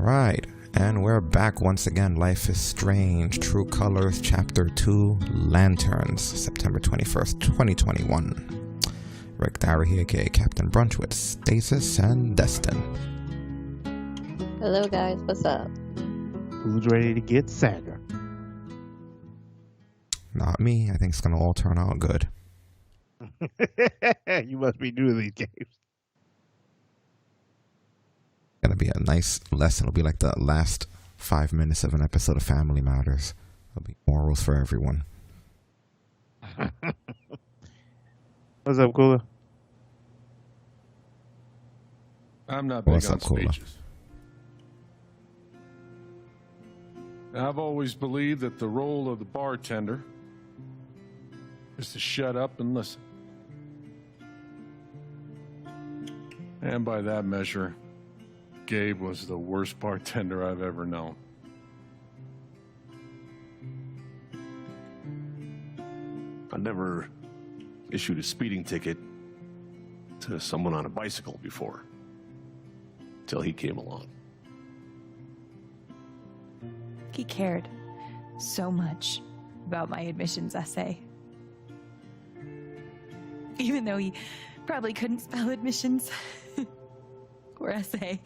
Alright, and we're back once again. Life is Strange, True Colors, Chapter 2, Lanterns, September 21st, 2021. Rick Dara here, aka Captain Brunch with Stasis and Destin. Hello guys, what's up? Who's ready to get sadder? Not me, I think it's gonna all turn out good. You must be new to these games. Gonna be a nice lesson. It'll be like the last 5 minutes of an episode of Family Matters. There'll be morals for everyone. What's up, Cooler? I'm not big What's on up, Cooler? speeches. I've always believed that the role of the bartender is to shut up and listen. And by that measure, Gabe was the worst bartender I've ever known. I never issued a speeding ticket to someone on a bicycle before, till he came along. He cared so much about my admissions essay. Even though he probably couldn't spell admissions or essay.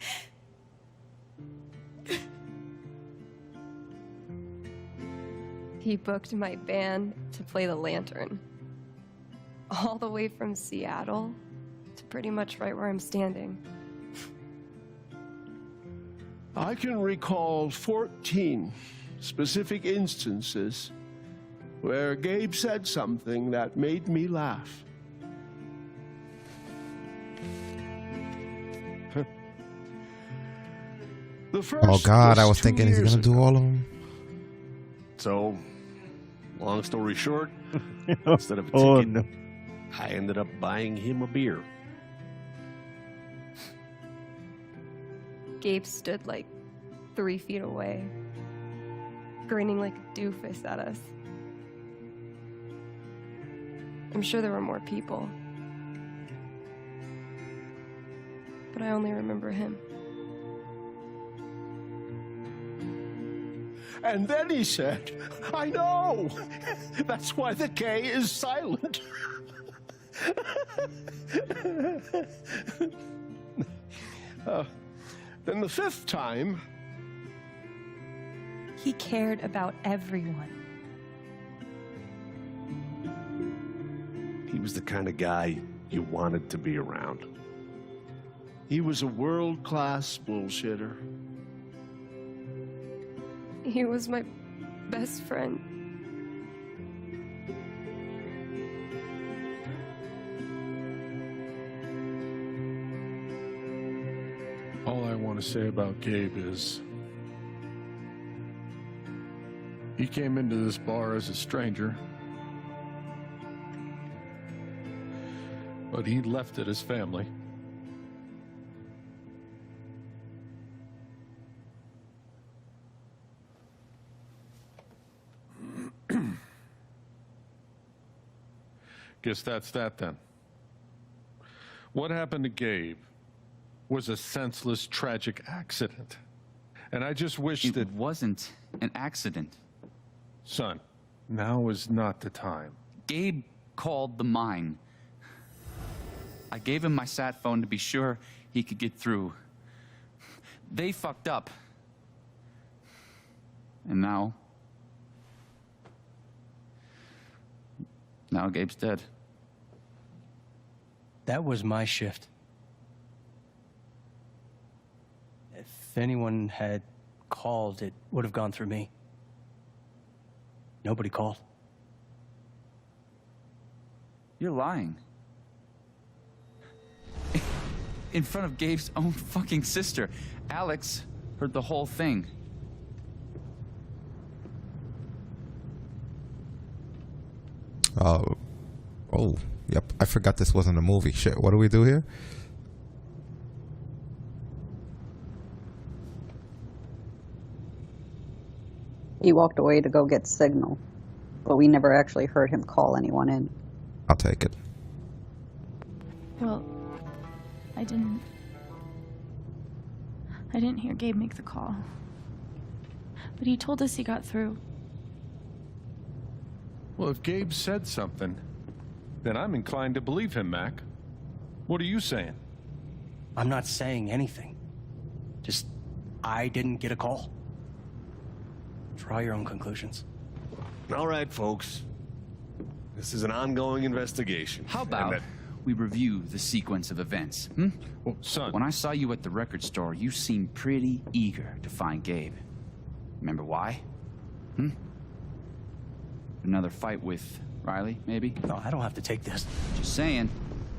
He booked my band to play the Lantern. All the way from Seattle to pretty much right where I'm standing. I can recall 14 specific instances where Gabe said something that made me laugh. The first Oh god, I was 2 thinking, is he years gonna do ago. all of them? So, long story short, instead of a Oh, ticket, no. I ended up buying him a beer. Gabe stood like 3 feet away, grinning like a doofus at us. I'm sure there were more people, but I only remember him. And then he said, I know! That's why the K is silent. Then the 5th time, He cared about everyone. He was the kind of guy you wanted to be around. he was a world-class bullshitter. He was my best friend. All I want to say about Gabe is he came into this bar as a stranger, but he left it as family. Guess that's that then. What happened to Gabe was a senseless, tragic accident. And I just wish It that... wasn't an accident. Son, now is not the time. Gabe called the mine. I gave him my sat phone to be sure he could get through. They fucked up. And now Gabe's dead. That was my shift. If anyone had called, it would have gone through me. Nobody called. You're lying. In front of Gabe's own fucking sister. Alex heard the whole thing. Oh, yep. I forgot this wasn't a movie. Shit, what do we do here? He walked away to go get signal, but we never actually heard him call anyone in. I'll take it. Well, I didn't I didn't hear Gabe make the call. But he told us he got through. Well, if Gabe said something, then I'm inclined to believe him, Mac. What are you saying? I'm not saying anything. Just, I didn't get a call. Draw your own conclusions. All right, folks. This is an ongoing investigation. How about we review the sequence of events, hmm? Well, son. When I saw you at the record store, you seemed pretty eager to find Gabe. Remember why? Hmm? Another fight with Riley, maybe? No, I don't have to take this. Just saying.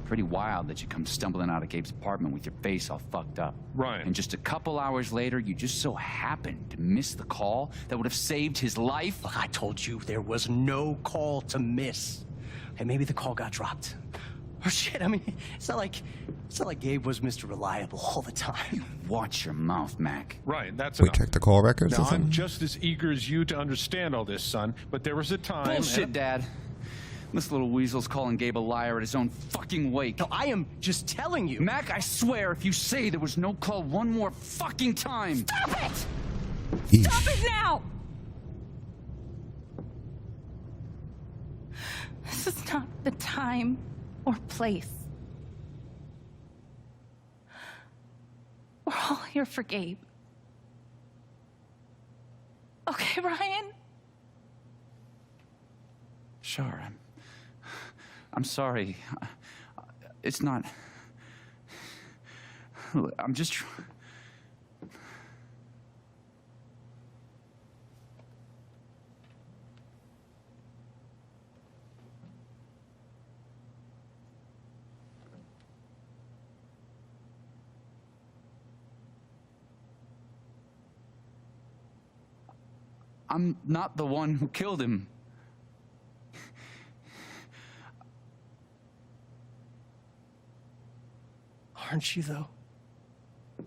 Pretty wild that you come stumbling out of Gabe's apartment with your face all fucked up. Ryan. And just a couple hours later, you just so happened to miss the call that would have saved his life? Look, I told you there was no call to miss. Hey, maybe the call got dropped. Or shit, I mean, it's not like Gabe was Mr. Reliable all the time. Watch your mouth, Mac. Ryan, that's We enough. checked the call records Now, or I'm something? just as eager as you to understand all this, son, but there was a time... Bullshit, Dad. This little weasel's calling Gabe a liar at his own fucking wake. No, I am just telling you. Mac, I swear, if you say there was no call one more fucking time... Stop it! Yeesh. Stop it now! This is not the time or place. We're all here for Gabe. Okay, Ryan? Sure, I'm sorry. It's not... I'm just... I'm not the one who killed him. Aren't you, though?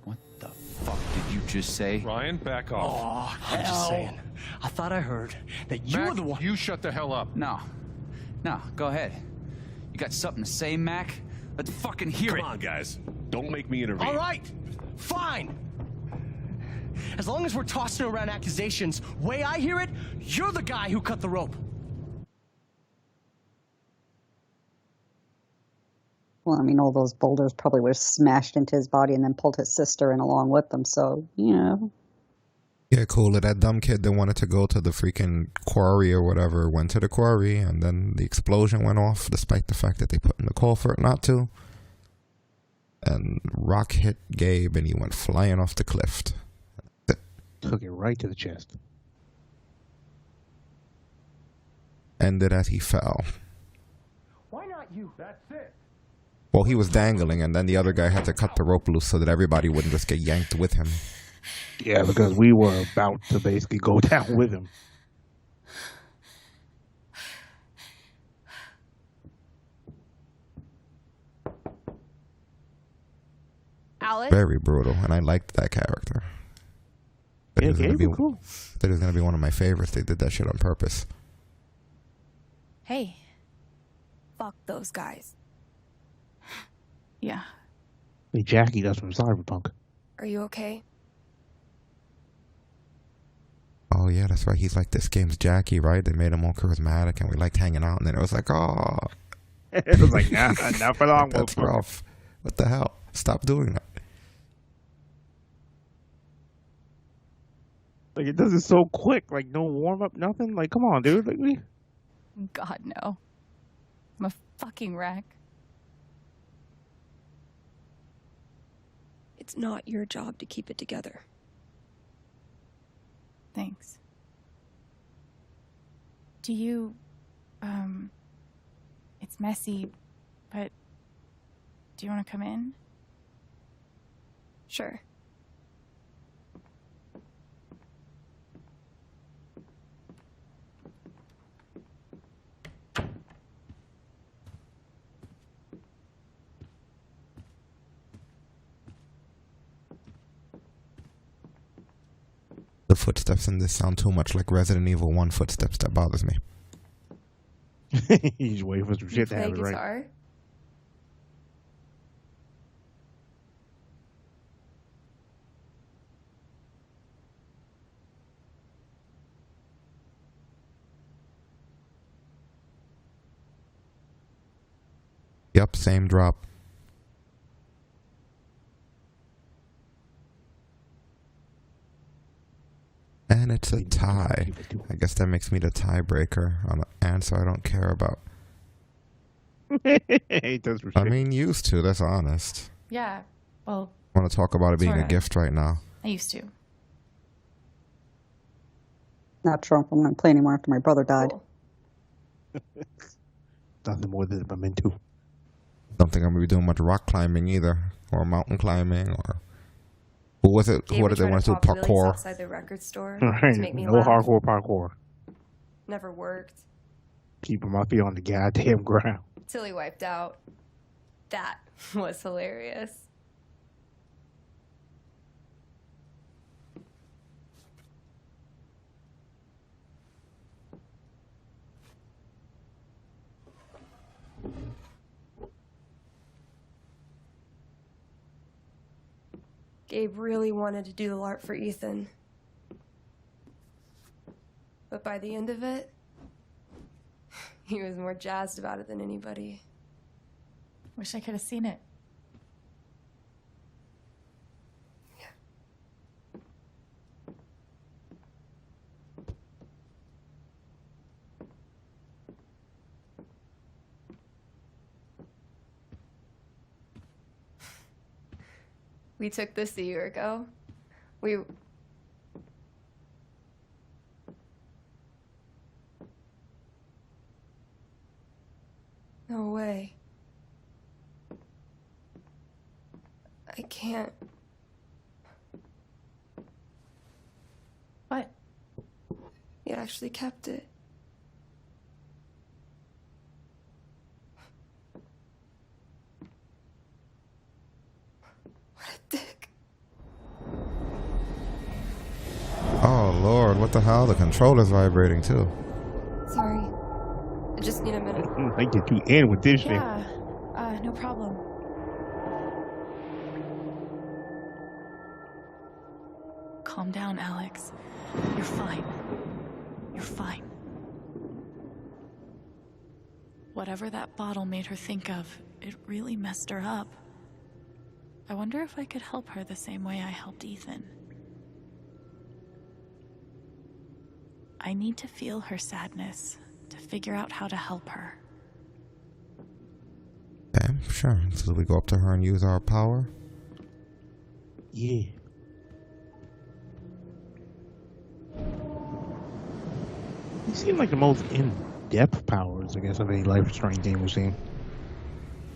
What the fuck did you just say? Ryan, back off. Oh, I'm just saying. I thought I heard that you Mac, were the one. you shut the hell up. No. No, go ahead. You got something to say, Mac? Let's fucking hear it. Come on, guys. Don't make me intervene. All right, fine. As long as we're tossing around accusations, way I hear it, you're the guy who cut the rope. Well, I mean, all those boulders probably were smashed into his body and then pulled his sister in along with them. So, you know. Yeah, cool. That dumb kid that wanted to go to the freaking quarry or whatever went to the quarry, and then the explosion went off, despite the fact that they put in the call for it not to. And rock hit Gabe, and he went flying off the cliff. Took it right to the chest. Ended as he fell. Why not you? That's it. Well, he was dangling, and then the other guy had to cut the rope loose so that everybody wouldn't just get yanked with him. Yeah, because we were about to basically go down with him. Alex? Very brutal, and I liked that character. But Yeah, it was gonna Gabe be, was cool. that was going to be one of my favorites. They did that shit on purpose. Hey. Fuck those guys. Yeah. Hey, Jackie, that's from Cyberpunk. Are you okay? Oh, yeah, that's right. He's like this game's Jackie, right? They made him all charismatic, and we liked hanging out, and then it was like, oh, It was like, nah, not for long. that's motherfucker. rough. What the hell? Stop doing that. Like, it does it so quick. Like, no warm up, nothing. Like, come on, dude. Like, we. God, no. I'm a fucking wreck. It's not your job to keep it together. Thanks. Do you, it's messy, but do you want to come in? Sure. The footsteps in this sound too much like Resident Evil 1 footsteps. That bothers me. He's waiting for some You shit to play happen, right? guitar? Yep, same drop. And it's a tie. I guess that makes me the tiebreaker on the answer I don't care about. It does for I sure. mean, used to, that's honest. Yeah. Well, I want to talk about it being a sorta. gift right now. I used to. Not sure if I'm going to play anymore after my brother died. Cool. Nothing more than I'm into. Don't think I'm going to be doing much rock climbing either. Or mountain climbing, or... Who was it? Gabe What would did they try want to do? pop wheelies Parkour? outside the record store Right. to make me No laugh. hardcore parkour. Never worked. Keeping my feet on the goddamn ground. Till he wiped out. That was hilarious. Gabe really wanted to do the LARP for Ethan. But by the end of it, he was more jazzed about it than anybody. Wish I could have seen it. We took this a year ago. No way. I can't. What? He actually kept it. What a dick. Oh, Lord, what the hell? The controller's vibrating, too. Sorry. I just need a minute. I get you in with this shit. Yeah. No problem. Calm down, Alex. You're fine. You're fine. Whatever that bottle made her think of, it really messed her up. I wonder if I could help her the same way I helped Ethan. I need to feel her sadness to figure out how to help her. Okay, sure. So we go up to her and use our power? Yeah. You seem like the most in-depth powers, I guess, of any Life is Strange game we've seen.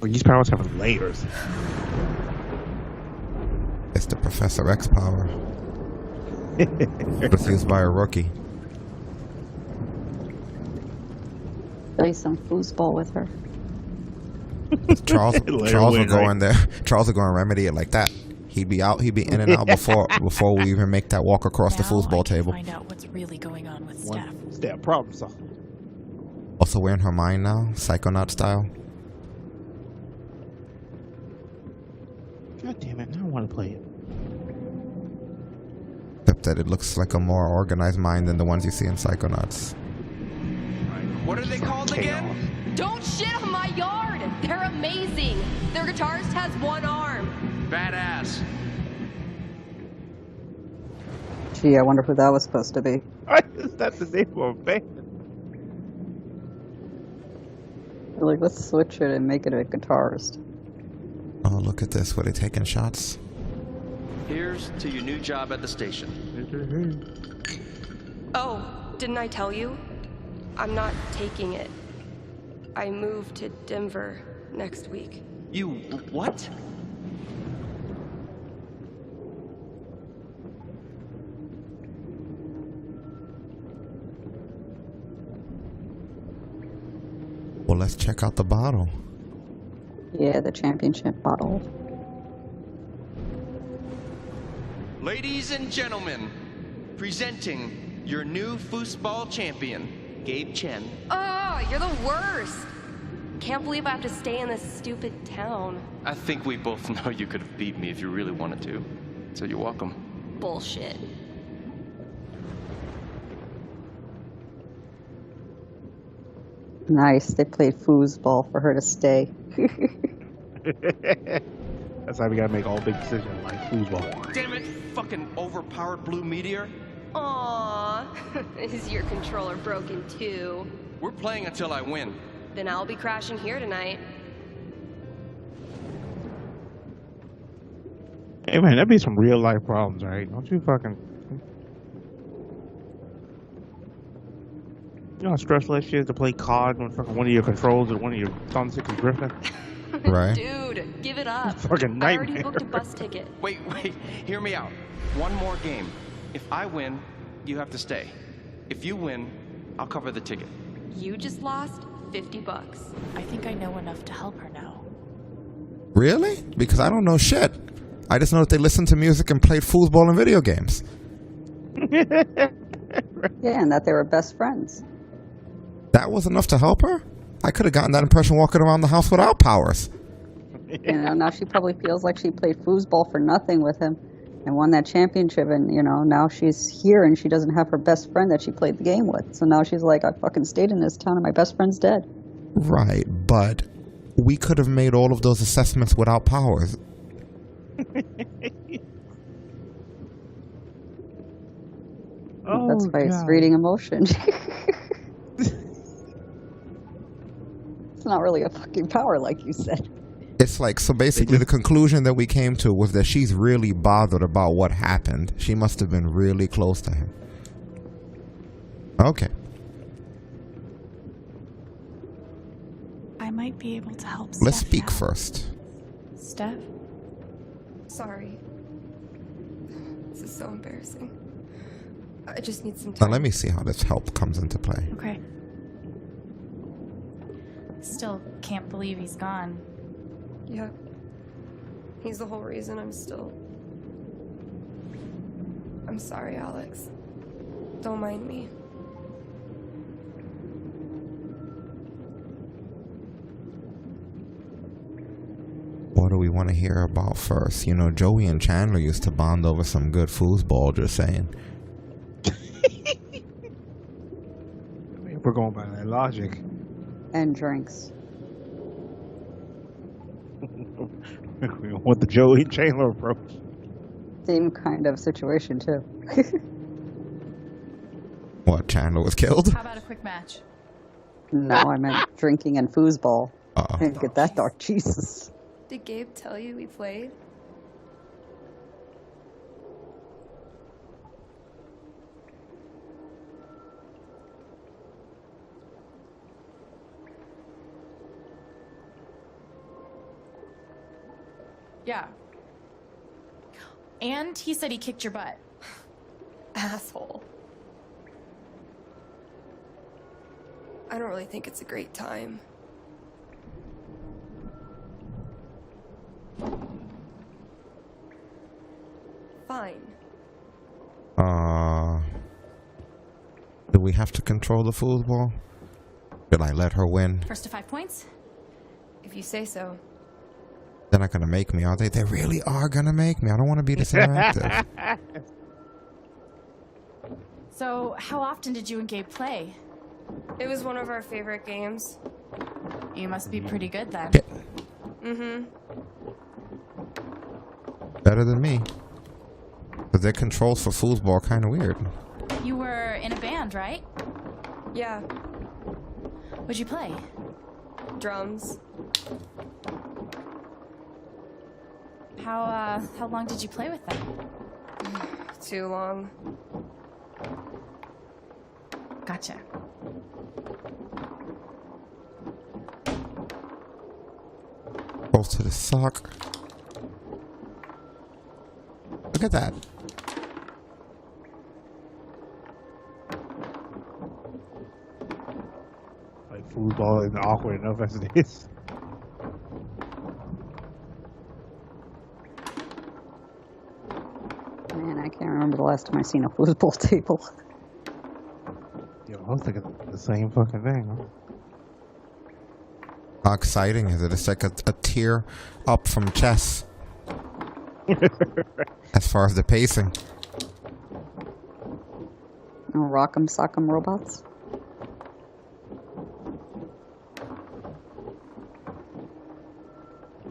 Like, these powers have layers. It's the Professor X power. It's used by a rookie. Play some foosball with her. Charles will win, go right? in there. Charles will go and remedy it like that. He'd be in and out before we even make that walk across the Now I foosball can table. find out what's really going on with One Steph. step problem solved. Also, we're in her mind now, Psychonaut style. God damn it, now I want to play it. Except that it looks like a more organized mind than the ones you see in Psychonauts. What are they called again? Don't shit on my yard! They're amazing! Their guitarist has one arm. Badass. Gee, I wonder who that was supposed to be. Is that the name of a band? Like, let's switch it and make it a guitarist. Oh, look at this. Were they taking shots? Here's to your new job at the station. Oh, didn't I tell you? I'm not taking it. I move to Denver next week. You what? Well, let's check out the bottle. Yeah, the championship bottle. Ladies and gentlemen, presenting your new foosball champion, Gabe Chen. Oh, you're the worst! Can't believe I have to stay in this stupid town. I think we both know you could have beat me if you really wanted to. So you're welcome. Bullshit. Nice, they played foosball for her to stay. That's how we gotta make all big decisions like foosball. Damn it! Fucking overpowered blue meteor. Aww. Is your controller broken too? We're playing until I win. Then I'll be crashing here tonight. Hey man, that'd be some real life problems, right? Don't you fucking. You know how stressful that shit is to play COD when fucking one of your controls or one of your thumbsticks is drifting? Right. Dude, give it up. Fucking I already nightmare. booked a bus ticket. Wait, hear me out. One more game. If I win, you have to stay. If you win, I'll cover the ticket. You just lost $50. I think I know enough to help her now. Really? Because I don't know shit. I just know that they listened to music and played foosball and video games. Yeah, and that they were best friends. That was enough to help her? I could have gotten that impression walking around the house without powers. You know, now she probably feels like she played foosball for nothing with him and won that championship, and, you know, now she's here and she doesn't have her best friend that she played the game with. So now she's like, I fucking stayed in this town and my best friend's dead. Right, but we could have made all of those assessments without powers. Oh, That's why it's God. reading emotion. It's not really a fucking power, like you said. It's like, so basically the conclusion that we came to was that she's really bothered about what happened. She must have been really close to him. Okay. I might be able to help Let's Steph speak now. first. Steph? Sorry. This is so embarrassing. I just need some Now time. let me see how this help comes into play. Okay. Still can't believe he's gone. Yeah. He's the whole reason I'm sorry, Alex. Don't mind me. What do we want to hear about first? You know, Joey and Chandler used to bond over some good foosball, just saying. If we're going by that logic. And drinks. We want the Joey Chandler approach. Same kind of situation, too. What, Chandler was killed? How about a quick match? No, I meant drinking and foosball. Uh-oh. Didn't get that dark, Jesus. Did Gabe tell you we played? Yeah. And he said he kicked your butt. Asshole. I don't really think it's a great time. Fine. Do we have to control the foosball? Should I let her win? First to 5 points? If you say so. They're not gonna make me, are they? They really are gonna make me. I don't want to be this interactive. So, how often did you and Gabe play? It was one of our favorite games. You must be pretty good then. Yeah. Mm-hmm. Better than me. But their controls for foosball are kind of weird. You were in a band, right? Yeah. What'd you play? Drums. How long did you play with them? Too long. Gotcha. Close to the sock. Look at that. Like foosball isn't awkward enough as it is. Man, I can't remember the last time I seen a foosball table. Yo, I was thinking the same fucking thing, huh? How exciting is it? It's like a tier up from chess. As far as the pacing. Oh, rock'em sock'em robots.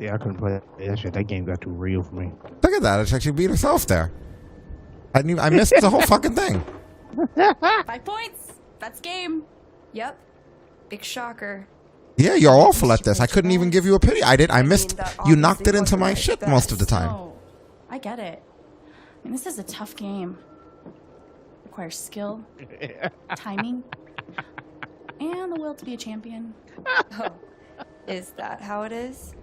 Yeah, I couldn't play that shit. That game got too real for me. Look at that. It's actually beat herself there. I missed the whole fucking thing. 5 points. That's game. Yep. Big shocker. Yeah, you're awful at this. I couldn't even give you a pity. I missed. that You knocked it obviously into wasn't my my shit best. most of the time. Oh, I get it. I mean, this is a tough game. Requires skill, timing, and the will to be a champion. Oh, is that how it is?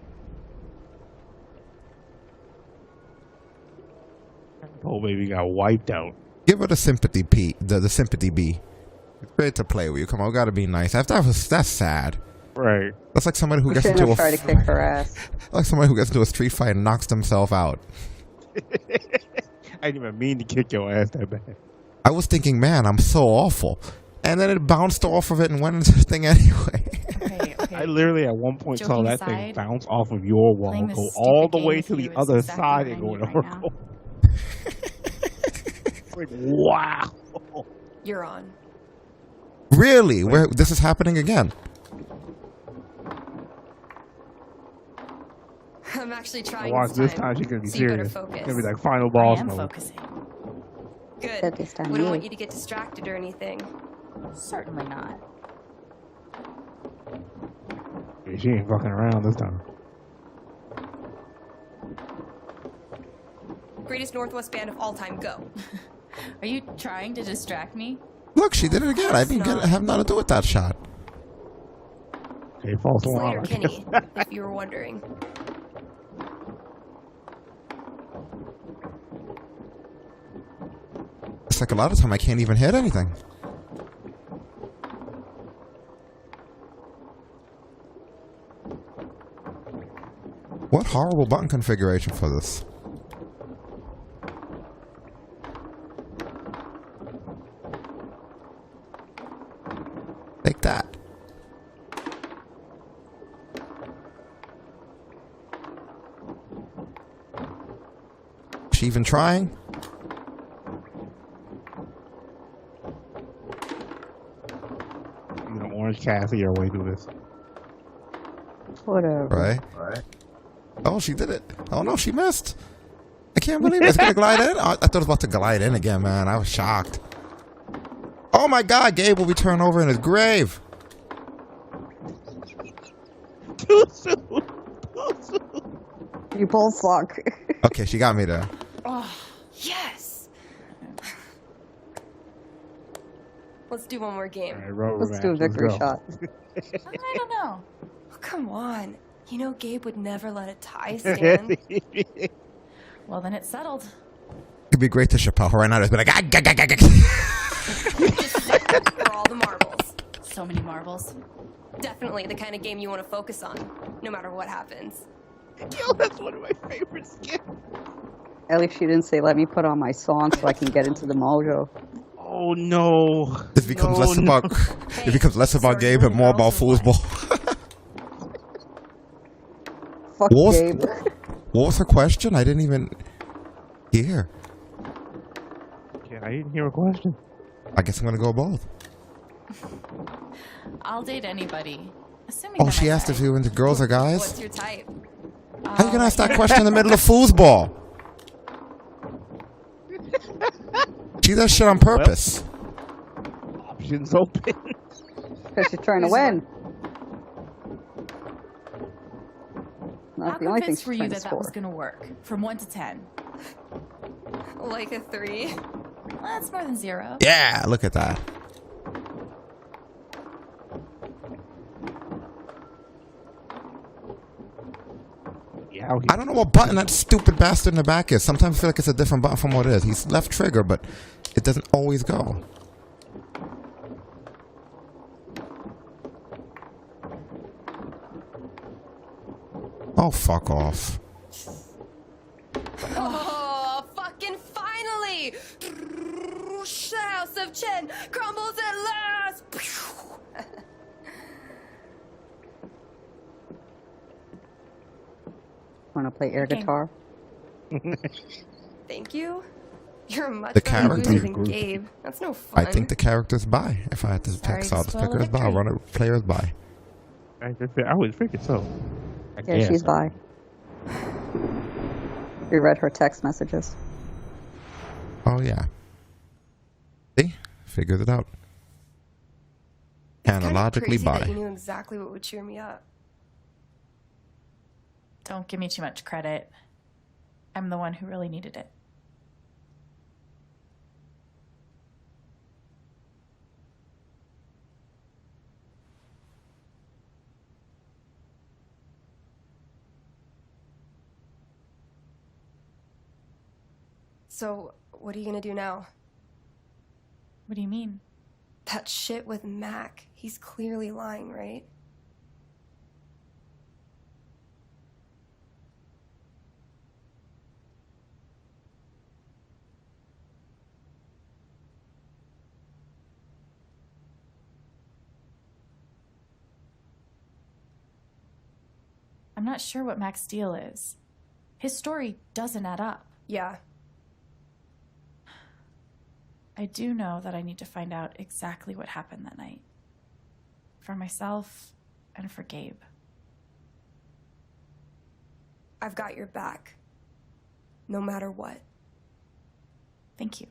Oh, baby got wiped out. Give her the sympathy P, the sympathy B. It's great to play with you. Come on, we gotta be nice. That's sad. Right. That's like somebody who You gets shouldn't into have tried to kick her ass. like somebody who gets into a street fight and knocks themselves out. I didn't even mean to kick your ass that bad. I was thinking, man, I'm so awful, and then it bounced off of it and went into the thing anyway. Okay. I literally at one point saw Joking that thing aside, bounce off of your wall, playing this go stupid all the game way with to the you is other exactly side what and I go need to right her. now. It's like, wow. You're on. Really? This is happening again? I'm actually I trying watch this time. She's gonna be so you better serious. focus. It's gonna be like final I boss am mode. focusing. Good. Focused on Wouldn't you. want you to get distracted or anything. Certainly not. Yeah, she ain't fucking around this time. Greatest Northwest band of all time, go. Are you trying to distract me? Look, she did it again. I have nothing to do with that shot. Okay, false Slater alarm. Kinney, if you were wondering. It's like a lot of time I can't even hit anything. What horrible button configuration for this? Take that. She even trying? You know, Orange Cassidy your way through this. Whatever. Right. Oh, she did it. Oh no, she missed. I can't believe it. It's gonna glide in? I thought it was about to glide in again, man. I was shocked. Oh my god, Gabe will be turned over in his grave. Too soon. You both suck. Okay, she got me there. Oh, yes! Let's do one more game. All right, rubber Let's match. do a victory go. shot. I don't know. Oh, come on. You know Gabe would never let a tie stand. Well, then it's settled. It'd be great to Chappelle right now. Just be like, ah, gah, gah, gah, gah. Just for all the marbles. So many marbles. Definitely the kind of game you want to focus on, no matter what happens. Yo, that's one of my favorite skins. At least she didn't say, let me put on my song so I can get into the mojo. Oh no. This becomes less about it becomes less about Gabe and more about foosball. Fuck What was, Gabe. what was her question? I didn't even hear. Yeah, I didn't hear a question. I guess I'm gonna go both. I'll date anybody. Assuming Oh, they're she my asked if type. you into girls or guys? What's your type? How you gonna ask that question in the middle of foosball? She does shit on purpose. Options open. Because she's trying to win. Not How the only thing convinced she's were you trying to that that score. was going to work? From 1 to 10. Like a 3? That's more than 0. Yeah, look at that. Yeah, I don't know what button that stupid bastard in the back is. Sometimes I feel like it's a different button from what it is. He's left trigger, but it doesn't always go. Oh, fuck off. Oh, fucking finally! House of Chen crumbles at last! Want to play air guitar? Thank you. You're a much The better character. loser than Gabe. That's no fun. I think the character's bi. If I had to Sorry pick, to so I'll just spoil pick her the as bi. I'll victory. run it, players bi. I would figure so. I Yeah, guess. she's bi. We read her text messages. Oh, yeah. See? Figured it out. It's kind of Analogically crazy by. that you knew exactly what would cheer me up. Don't give me too much credit. I'm the one who really needed it. So, what are you gonna do now? What do you mean? That shit with Mac. He's clearly lying, right? I'm not sure what Mac's deal is. His story doesn't add up. Yeah. I do know that I need to find out exactly what happened that night. For myself and for Gabe. I've got your back. No matter what. Thank you.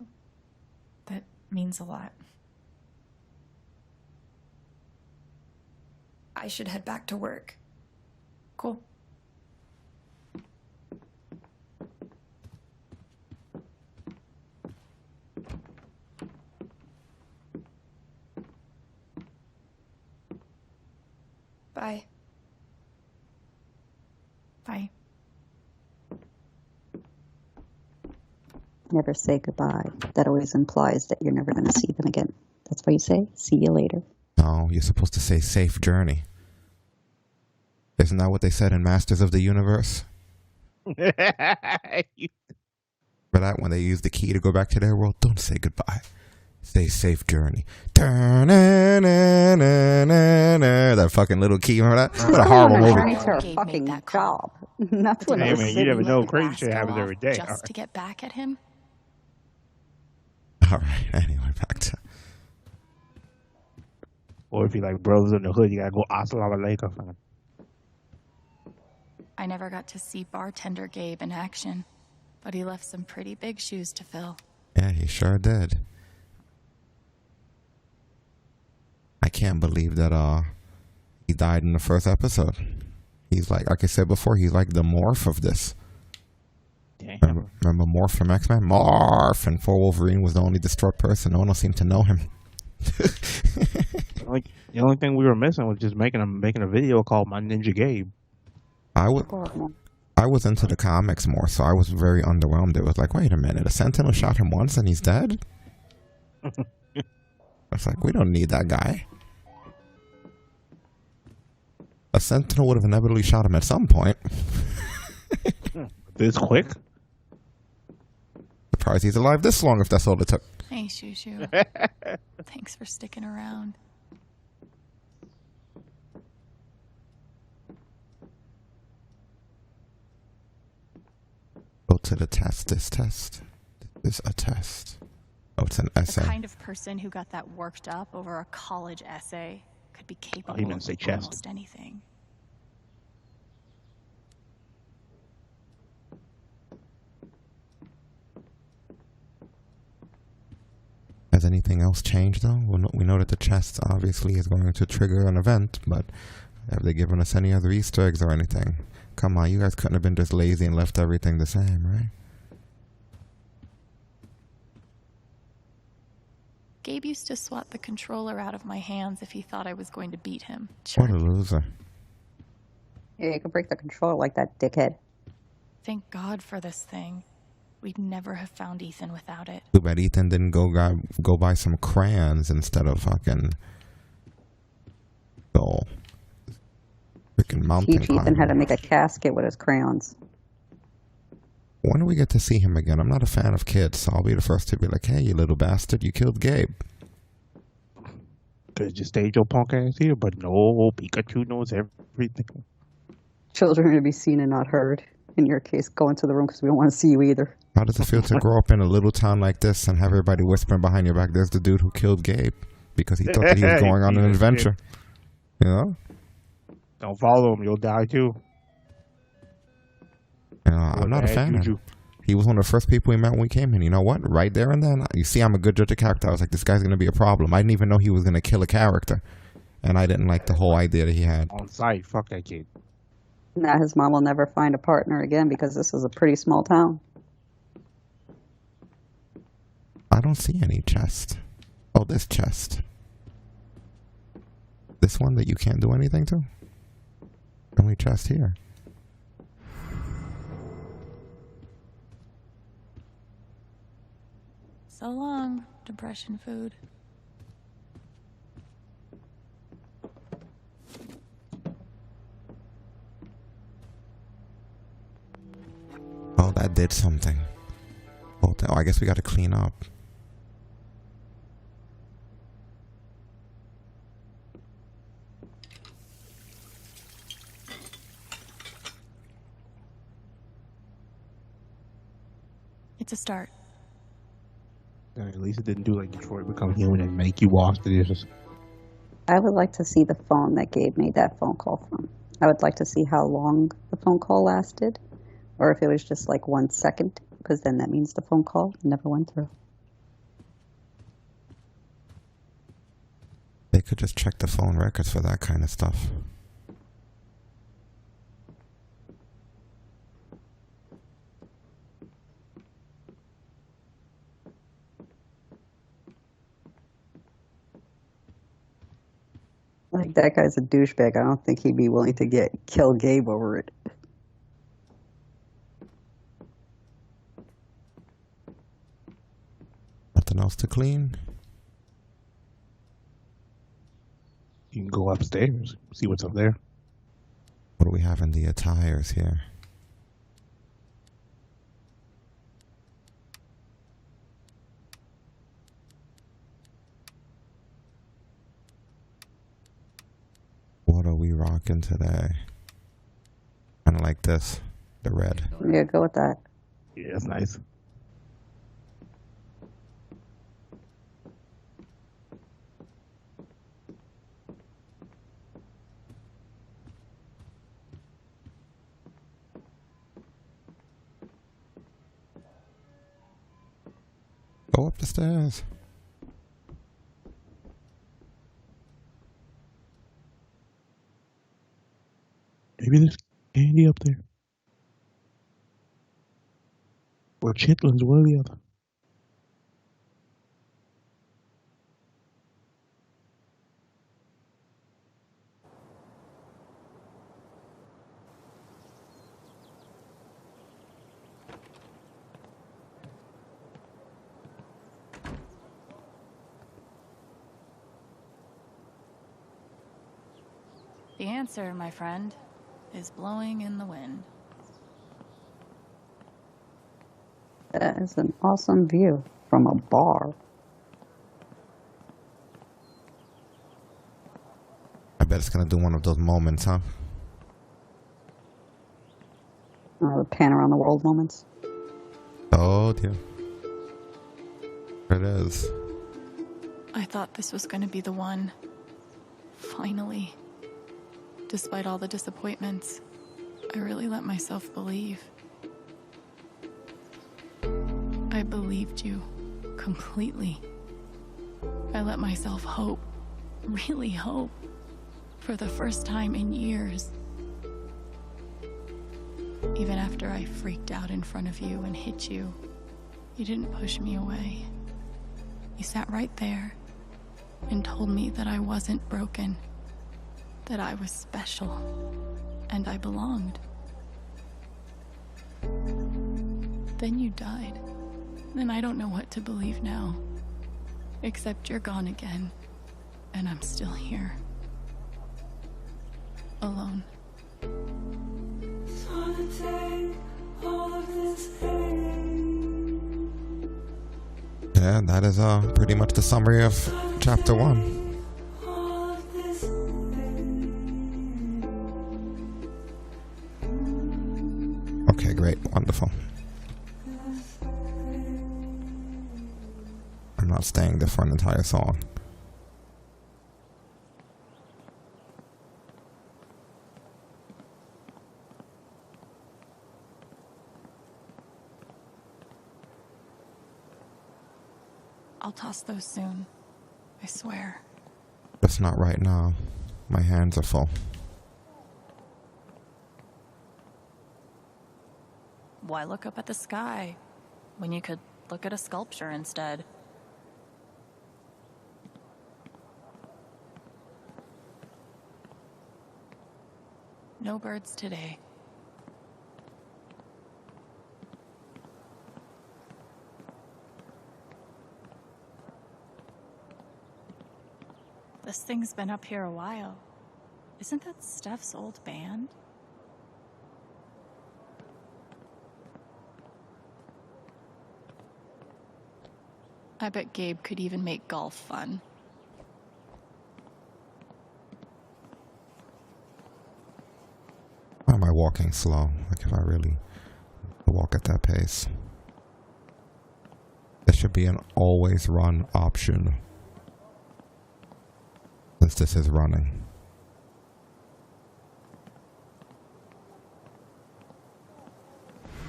That means a lot. I should head back to work. Cool. Bye. Bye. Never say goodbye. That always implies that you're never going to see them again. That's why you say, see you later. No, you're supposed to say safe journey. Isn't that what they said in Masters of the Universe? For that, when they use the key to go back to their world, don't say goodbye. Say safe journey. That fucking little key, remember that? What a horrible movie. It's her fucking job. That's what Hey, I was man, you never saying. know. Crazy shit happens every day. Just to get back at him? All right, anyway, back to... Or if you like Brothers in the Hood, you gotta go Assalamu alaikum. I never got to see bartender Gabe in action, but he left some pretty big shoes to fill. Yeah, he sure did. I can't believe that he died in the first episode. He's like I said before, he's like the Morph of this. Remember Morph from X-Men? Morph! And 4 Wolverine was the only distraught person. No one else seemed to know him. Like the only thing we were missing was just making a video called My Ninja Gabe. I was into the comics more, so I was very underwhelmed. It was like, wait a minute, a Sentinel shot him once and he's dead? It's like, we don't need that guy. A Sentinel would have inevitably shot him at some point. This quick? Surprised he's alive this long if that's all it took. Hey, Shushu. Thanks for sticking around. Go to the test. This test. This is a test. Oh, it's an essay. The kind of person who got that worked up over a college essay could be capable meant to say of chest. almost anything. Has anything else changed, though? We know that the chest obviously is going to trigger an event, but have they given us any other Easter eggs or anything? Come on, you guys couldn't have been just lazy and left everything the same, right? Gabe used to swat the controller out of my hands if he thought I was going to beat him. What a loser. Yeah, you can break the controller like that, dickhead. Thank God for this thing. We'd never have found Ethan without it. Too bad Ethan didn't go buy some crayons instead of fucking freaking mountain Teach Ethan climbing. how to make a casket with his crayons. When do we get to see him again? I'm not a fan of kids, so I'll be the first to be like, hey, you little bastard, you killed Gabe. Could just stayed your punk ass here, but no, Pikachu knows everything. Children are to be seen and not heard. In your case, go into the room because we don't want to see you either. How does it feel to grow up in a little town like this and have everybody whispering behind your back, there's the dude who killed Gabe because he thought that he was going on an adventure? You know? Don't follow him, you'll die too. I'm not a bad fan of juju. him. He was one of the first people we met when we came in. You know what? Right there and then, you see, I'm a good judge of character. I was like, this guy's going to be a problem. I didn't even know he was going to kill a character. And I didn't like the whole idea that he had. On site, fuck that kid. Now his mom will never find a partner again because this is a pretty small town. I don't see any chest. Oh, this chest. This one that you can't do anything to? Only chest here. So long, depression food. Oh, that did something. Oh, I guess we got to clean up. It's a start. At least it didn't do like Detroit Become Human and make you wash the dishes. I would like to see the phone that Gabe made that phone call from. I would like to see how long the phone call lasted, or if it was just like 1 second, because then that means the phone call never went through. They could just check the phone records for that kind of stuff. Like, that guy's a douchebag. I don't think he'd be willing to kill Gabe over it. Nothing else to clean? You can go upstairs, see what's up there. What do we have in the attires here? What are we rocking today? Kind of like this, the red. Yeah, go with that. Yeah, that's nice. Go up the stairs. Maybe there's candy up there. Or chitlins, one or the other. The answer, my friend, is blowing in the wind. That is an awesome view from a bar. I bet it's gonna do one of those moments, huh? The pan around the world moments. Oh dear. There it is. I thought this was going to be the one. Finally. Despite all the disappointments, I really let myself believe. I believed you completely. I let myself hope, really hope, for the first time in years. Even after I freaked out in front of you and hit you, you didn't push me away. You sat right there and told me that I wasn't broken, that I was special, and I belonged. Then you died, and I don't know what to believe now, except you're gone again, and I'm still here. Alone. Yeah, that is pretty much the summary of chapter 1. Okay, great, wonderful. I'm not staying there for an entire song. I'll toss those soon. I swear. Just not right now. My hands are full. Why look up at the sky when you could look at a sculpture instead? No birds today. This thing's been up here a while. Isn't that Steph's old band? I bet Gabe could even make golf fun. Why am I walking slow? Like if I really walk at that pace. There should be an always run option. Since this is running.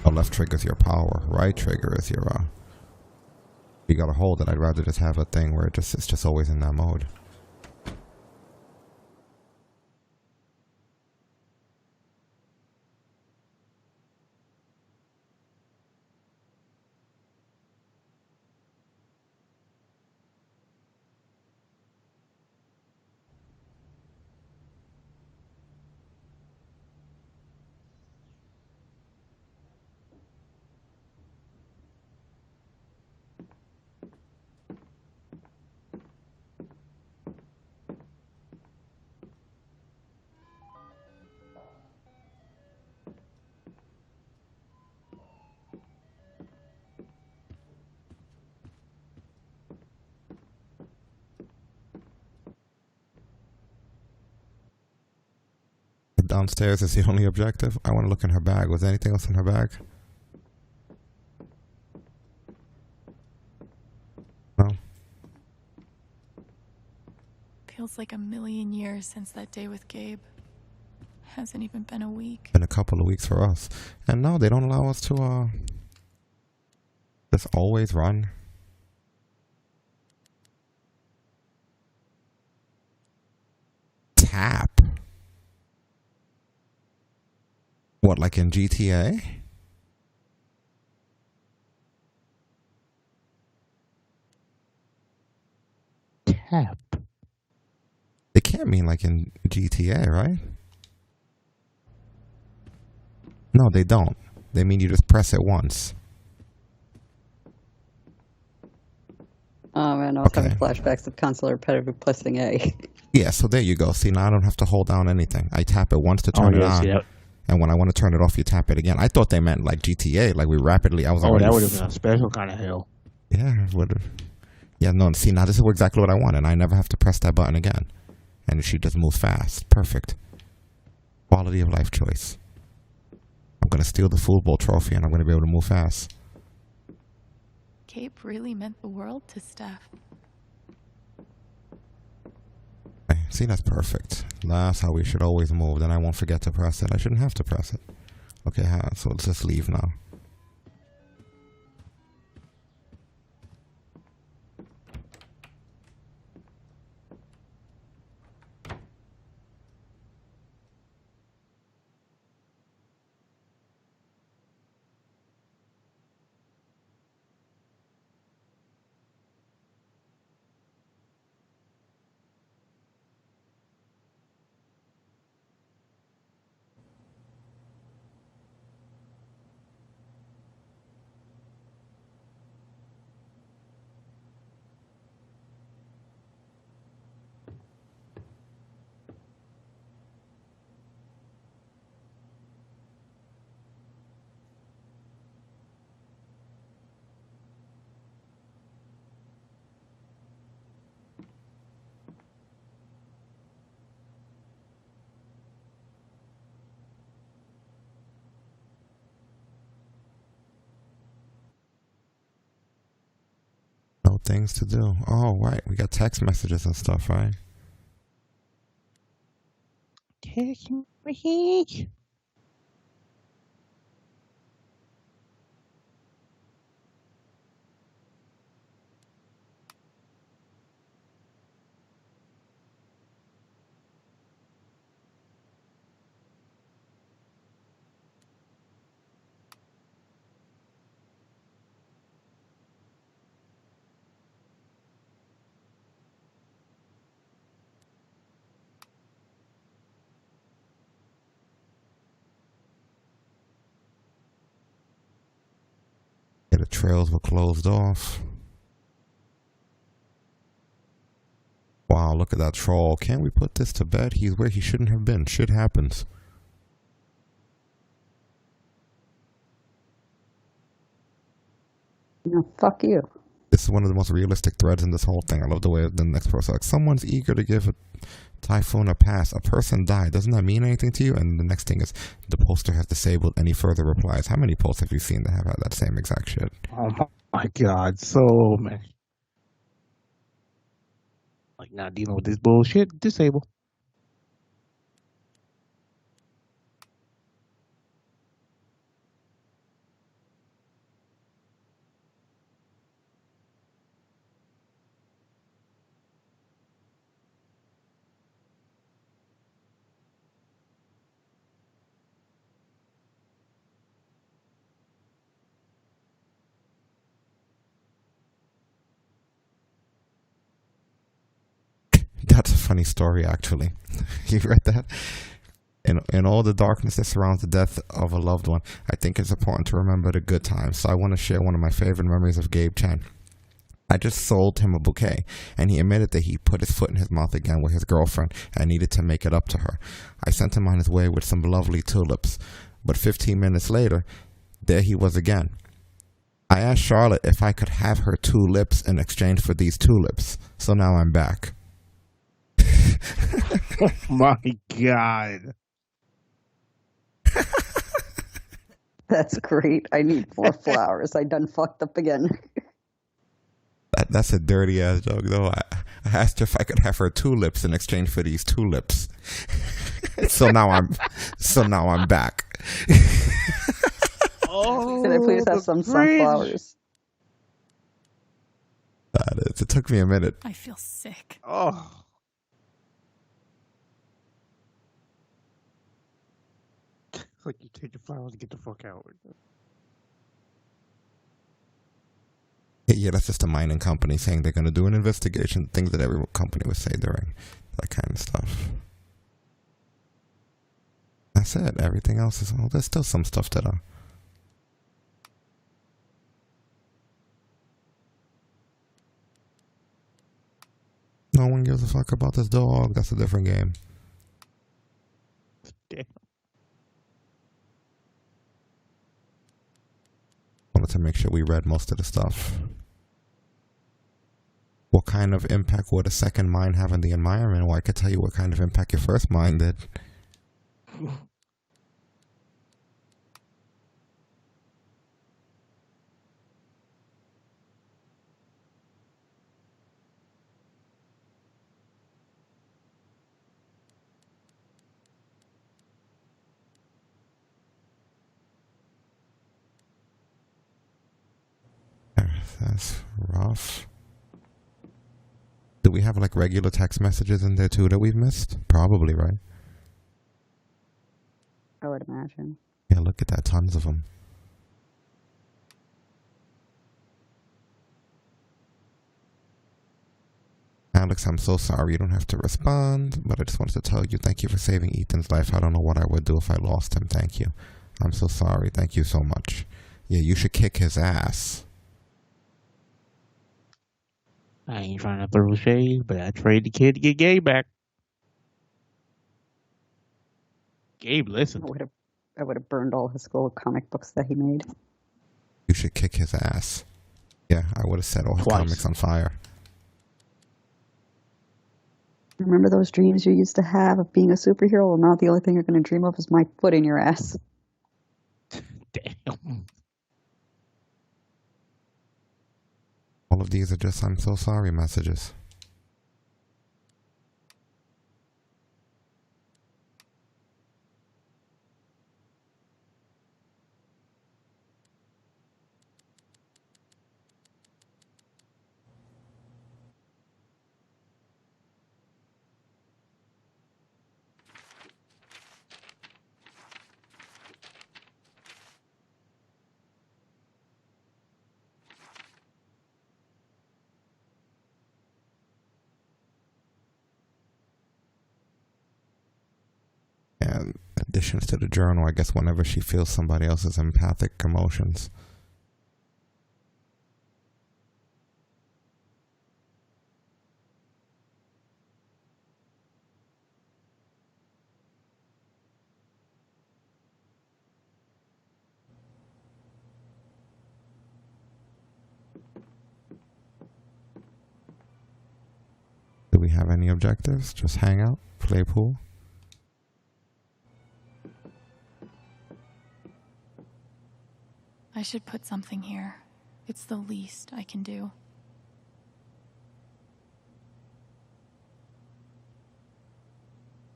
Oh, left trigger is your power. Right trigger is your you gotta hold it. I'd rather just have a thing where it's just always in that mode. Downstairs is the only objective. I want to look in her bag. Was there anything else in her bag? No. Feels like a million years since that day with Gabe. Hasn't even been a week. Been a couple of weeks for us. And no, they don't allow us to just always run. Tap. What, like in GTA? Tap. It can't mean like in GTA, right? No, they don't. They mean you just press it once. Oh man, I was Okay. having flashbacks of Consular Pettigrew pressing A. Yeah, so there you go. See, now I don't have to hold down anything. I tap it once to turn it on. Yeah. And when I want to turn it off, you tap it again. I thought they meant like GTA, like we rapidly. I was Oh, already. that would have been a special kind of hell. Yeah, it would have. Yeah, no. See, now this is exactly what I want, and I never have to press that button again. And she just moves fast. Perfect. Quality of life choice. I'm gonna steal the football trophy, and I'm gonna be able to move fast. Gabe really meant the world to Steph. Okay, see, that's perfect. That's how we should always move. Then I won't forget to press it. I shouldn't have to press it. Okay, so let's just leave now. No things to do. Oh, right. We got text messages and stuff, right? Text message. trails were closed off. Wow, look at that troll. Can't we put this to bed? He's where he shouldn't have been. Shit happens. No, fuck you. This is one of the most realistic threads in this whole thing. I love the way the next person, like, someone's eager to give a typhoon a pass. A person died. Doesn't that mean anything to you? And the next thing is, the poster has disabled any further replies. How many posts have you seen that have had that same exact shit? Oh my god, so many. Like, not dealing with this bullshit, disable. That's a funny story, actually. You read that? In all the darkness that surrounds the death of a loved one, I think it's important to remember the good times. So I want to share one of my favorite memories of Gabe Chan. I just sold him a bouquet, and he admitted that he put his foot in his mouth again with his girlfriend and needed to make it up to her. I sent him on his way with some lovely tulips, but 15 minutes later, there he was again. I asked Charlotte if I could have her 2 lips in exchange for these tulips, so now I'm back. Oh my god. That's great. I need 4 flowers. I done fucked up again. That's a dirty ass joke, though. I asked her if I could have her tulips in exchange for these tulips. so now I'm back. Oh, Can I please have some sunflowers? That is. It took me a minute. I feel sick. Oh. It's like you take the flowers and get the fuck out. Yeah, that's just a mining company saying they're going to do an investigation, things that every company would say during that kind of stuff. That's it. Everything else is, well, there's still some stuff that no one gives a fuck about this dog. That's a different game. Damn. Wanted to make sure we read most of the stuff. What kind of impact would a second mine have on the environment? Well, I could tell you what kind of impact your first mine did. That's rough. Do we have like regular text messages in there too that we've missed? Probably, right? I would imagine. Yeah, look at that. Tons of them. Alex, I'm so sorry. You don't have to respond, but I just wanted to tell you thank you for saving Ethan's life. I don't know what I would do if I lost him. Thank you. I'm so sorry. Thank you so much. Yeah, you should kick his ass. I ain't trying to throw shade, but I trade the kid to get Gabe back. Gabe, listen. I would have burned all his gold comic books that he made. You should kick his ass. Yeah, I would have set all his comics on fire. Remember those dreams you used to have of being a superhero? Well, now the only thing you're going to dream of is my foot in your ass. Damn. All of these are just I'm so sorry messages. And additions to the journal, I guess whenever she feels somebody else's empathic emotions. we have any objectives? Just hang out, play pool. I should put something here. It's the least I can do.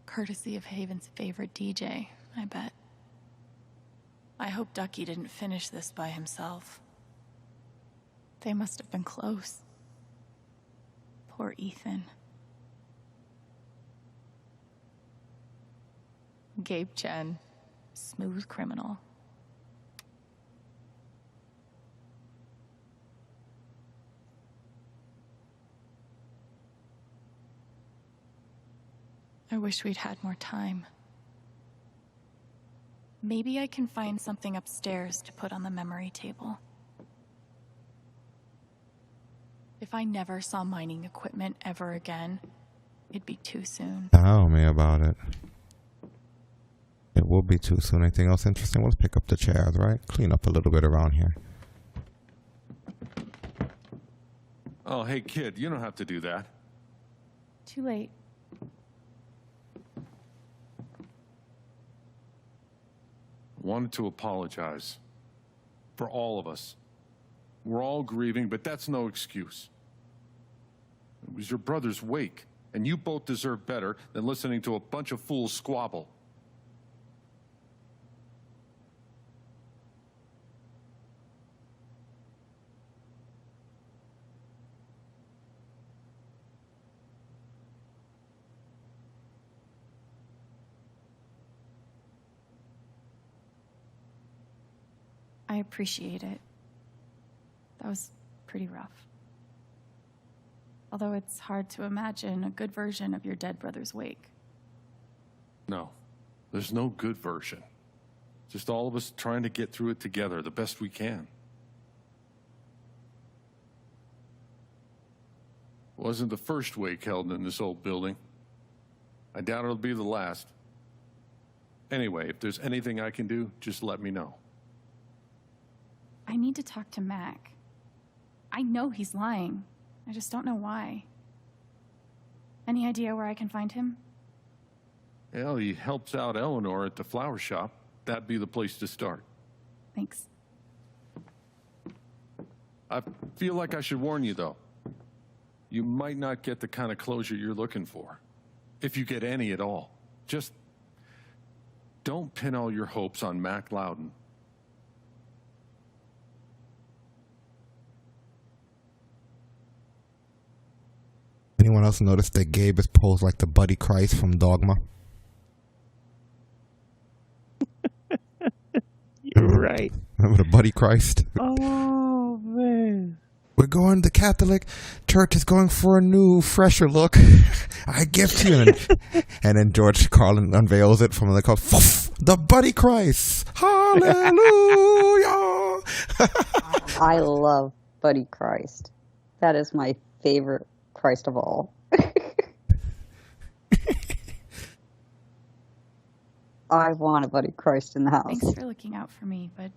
Courtesy of Haven's favorite DJ, I bet. I hope Ducky didn't finish this by himself. They must have been close. Poor Ethan. Gabe Chen, smooth criminal. I wish we'd had more time. Maybe I can find something upstairs to put on the memory table. If I never saw mining equipment ever again, it'd be too soon. Tell me about it. It will be too soon. Anything else interesting? Let's pick up the chairs, right? Clean up a little bit around here. Oh, hey, kid, you don't have to do that. Too late. Wanted to apologize. For all of us. We're all grieving, but that's no excuse. It was your brother's wake, and you both deserve better than listening to a bunch of fools squabble. I appreciate it. That was pretty rough. Although it's hard to imagine a good version of your dead brother's wake. No, there's no good version. Just all of us trying to get through it together the best we can. Wasn't the first wake held in this old building. I doubt it'll be the last. Anyway, if there's anything I can do, just let me know. I need to talk to Mac. I know he's lying. I just don't know why. Any idea where I can find him? Well, he helps out Eleanor at the flower shop. That'd be the place to start. Thanks. I feel like I should warn you, though. You might not get the kind of closure you're looking for. If you get any at all. Just don't pin all your hopes on Mac Loudon. Anyone else notice that Gabe is posed like the Buddy Christ from Dogma? You're right. Remember the Buddy Christ? Oh, man. We're going, the Catholic Church is going for a new, fresher look. I gift you. And then George Carlin unveils it from the car. The Buddy Christ. Hallelujah. I love Buddy Christ. That is my favorite Christ of all. I want a Buddy Christ in the house. Thanks for looking out for me, but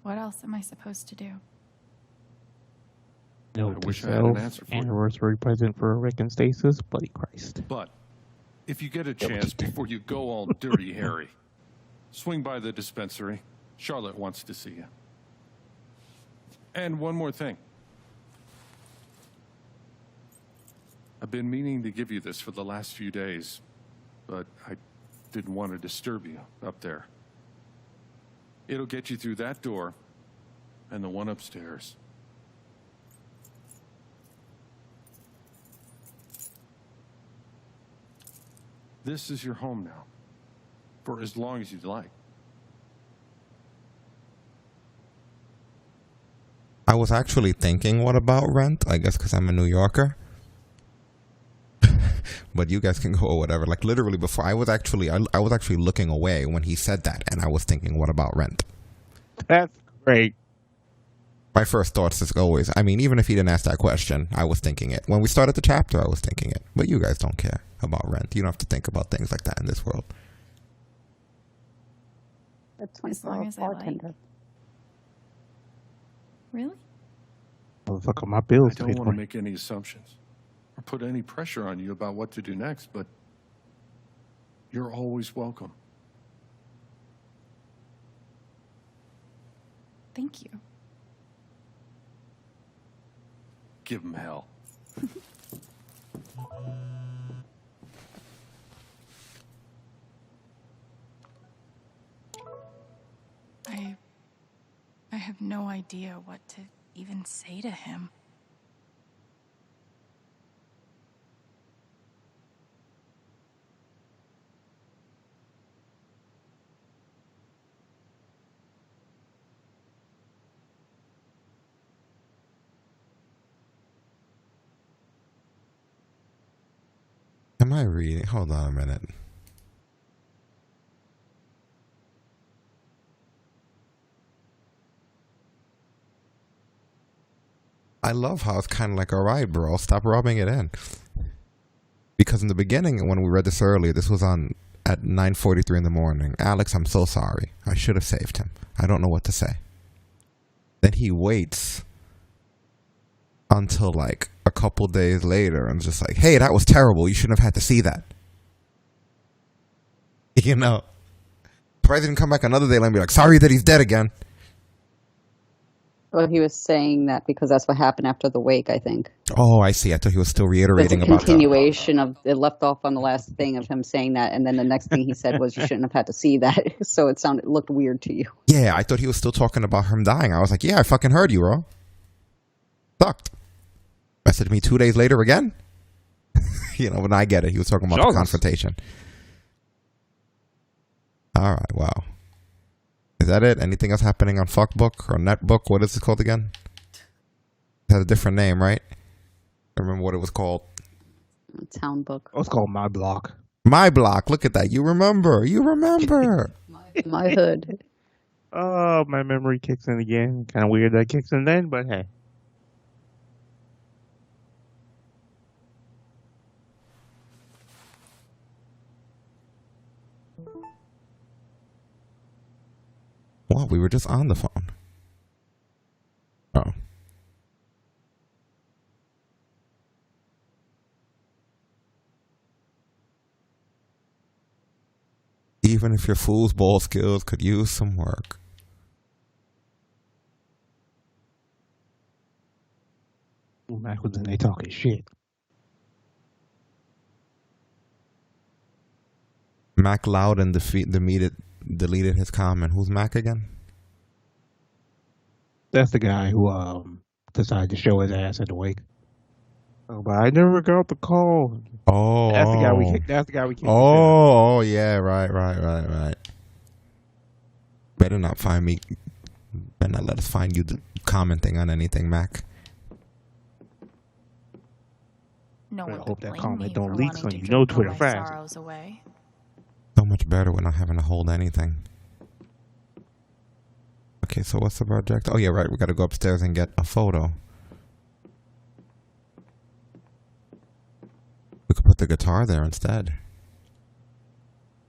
what else am I supposed to do? Note I wish to I had an self, answer for you. anniversary present for Rick and Stasis, Buddy Christ. But if you get a chance before you go all dirty Harry, swing by the dispensary. Charlotte wants to see you. And one more thing. I've been meaning to give you this for the last few days, but I didn't want to disturb you up there. It'll get you through that door and the one upstairs. This is your home now, for as long as you'd like. I was actually thinking, what about rent? I guess because I'm a New Yorker. But you guys can go or whatever. Like literally before, I was actually looking away when he said that, and I was thinking, what about rent? That's great. My first thoughts is always, I mean, even if he didn't ask that question, I was thinking it. When we started the chapter, I was thinking it. But you guys don't care about rent. You don't have to think about things like that in this world. A As long 24-hour as I like. bartender. Really? Motherfucker, my bills I don't paid want to for. make any assumptions or put any pressure on you about what to do next, but you're always welcome. Thank you. Give him hell. I have no idea what to even say to him. Am I reading? Hold on a minute. I love how it's kind of like, all right, bro, stop rubbing it in. Because in the beginning, when we read this earlier, this was on at 9:43 in the morning. Alex, I'm so sorry. I should have saved him. I don't know what to say. Then he waits until like a couple days later and just like, hey, that was terrible. You shouldn't have had to see that. You know? Probably didn't come back another day and be like, sorry that he's dead again. Well, he was saying that because that's what happened after the wake, I think. Oh, I see. I thought he was still reiterating It's a about that. continuation of it left off on the last thing of him saying that, and then the next thing he said was you shouldn't have had to see that. So it looked weird to you. Yeah, I thought he was still talking about him dying. I was like, yeah, I fucking heard you, bro. Sucked. Messaged me 2 days later again. You know, but I get it. He was talking about the confrontation. All right, wow. Is that it? Anything else happening on Fuckbook or Netbook? What is it called again? It had a different name, right? I remember what it was called. Town Book. Oh, it's called My Block. My Block. Look at that. You remember. You remember. My Hood. Oh, my memory kicks in again. Kind of weird that it kicks in then, but hey. Well, we were just on the phone. Oh. Even if your foosball skills could use some work. Mac was in there talking shit. Mac Loudon deleted his comment. Who's Mac again? That's the guy who decided to show his ass at the wake. Oh, but I never got the call. Oh, that's the guy we kicked. That's the guy we kicked. Oh, yeah, right. Better not find me. Better not let us find you commenting on anything, Mac. No one I hope could that blame comment me don't for leak, wanting so to you know drink all Twitter my fast. sorrows away. So much better when not having to hold anything. Okay, so what's the project? Oh yeah, right. We got to go upstairs and get a photo. We could put the guitar there instead.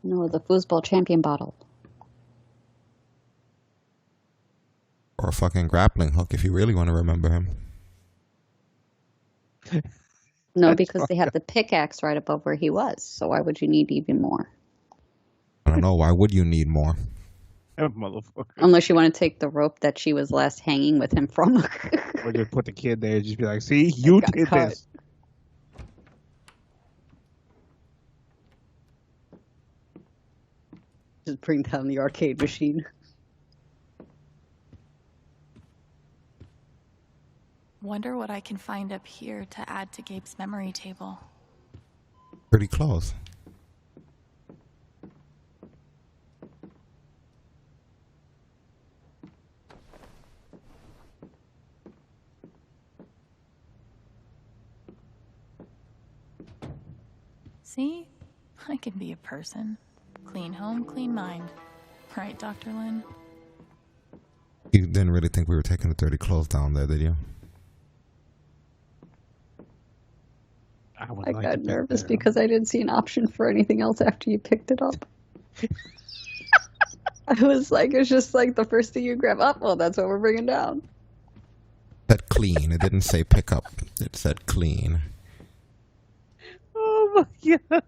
No, the foosball champion bottle. Or a fucking grappling hook if you really want to remember him. No, because they have the pickaxe right above where he was. So why would you need even more? I don't know. Why would you need more? Motherfucker. Unless you want to take the rope that she was last hanging with him from. Or just put the kid there and just be like, see, you did cut. this. Just bring down the arcade machine. Wonder what I can find up here to add to Gabe's memory table. Pretty close. See? I can be a person. Clean home, clean mind. Right, Dr. Lin? You didn't really think we were taking the dirty clothes down there, did you? I got nervous because I didn't see an option for anything else after you picked it up. I was like, it's just like the first thing you grab up. Well, that's what we're bringing down. It said clean. It didn't say pick up. It said clean. my God.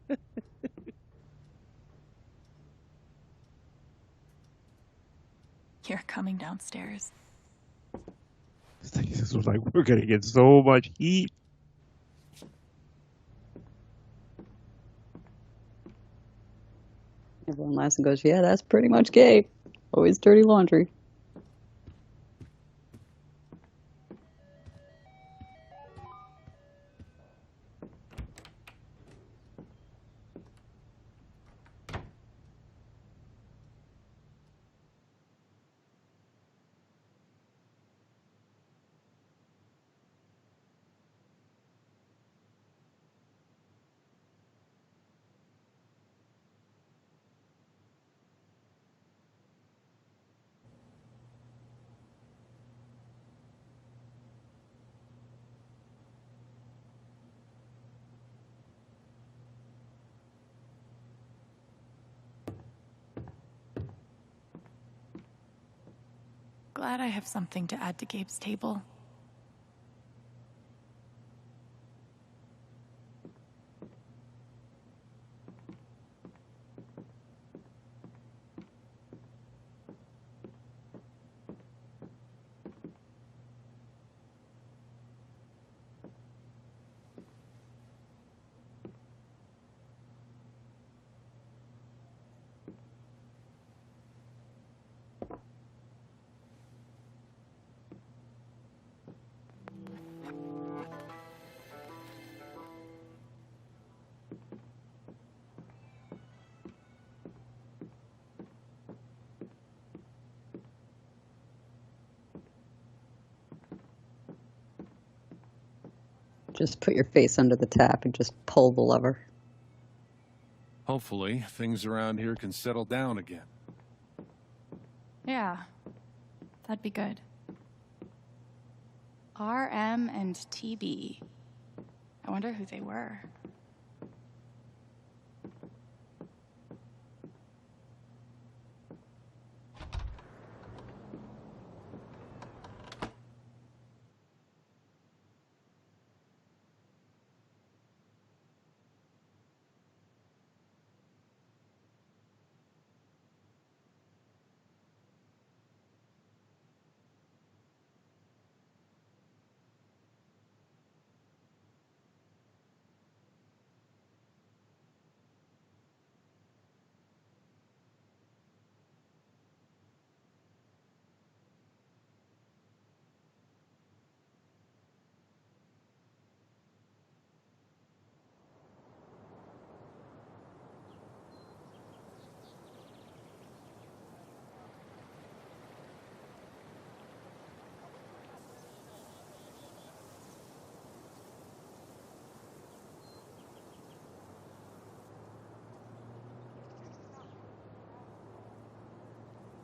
You're coming downstairs. Stasis was like, we're gonna get so much heat. Everyone laughs and goes, yeah, that's pretty much Gabe. Always dirty laundry. Glad I have something to add to Gabe's table. Just put your face under the tap and just pull the lever. Hopefully, things around here can settle down again. Yeah, that'd be good. RM and TB. I wonder who they were.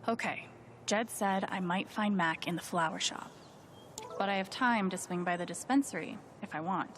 Okay, Jed said I might find Mac in the flower shop. But I have time to swing by the dispensary if I want.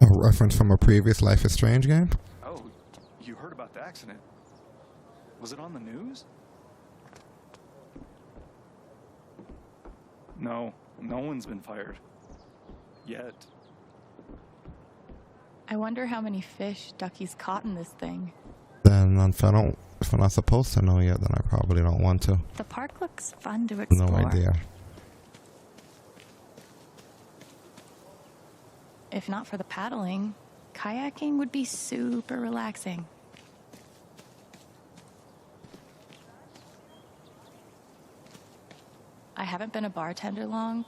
A reference from a previous Life is Strange game? Oh, you heard about the accident? Was it on the news? No, no one's been fired. Yet. I wonder how many fish Ducky's caught in this thing. Then if I'm not supposed to know yet, then I probably don't want to. The park looks fun to explore. No idea. If not for the paddling, kayaking would be super relaxing. I haven't been a bartender long,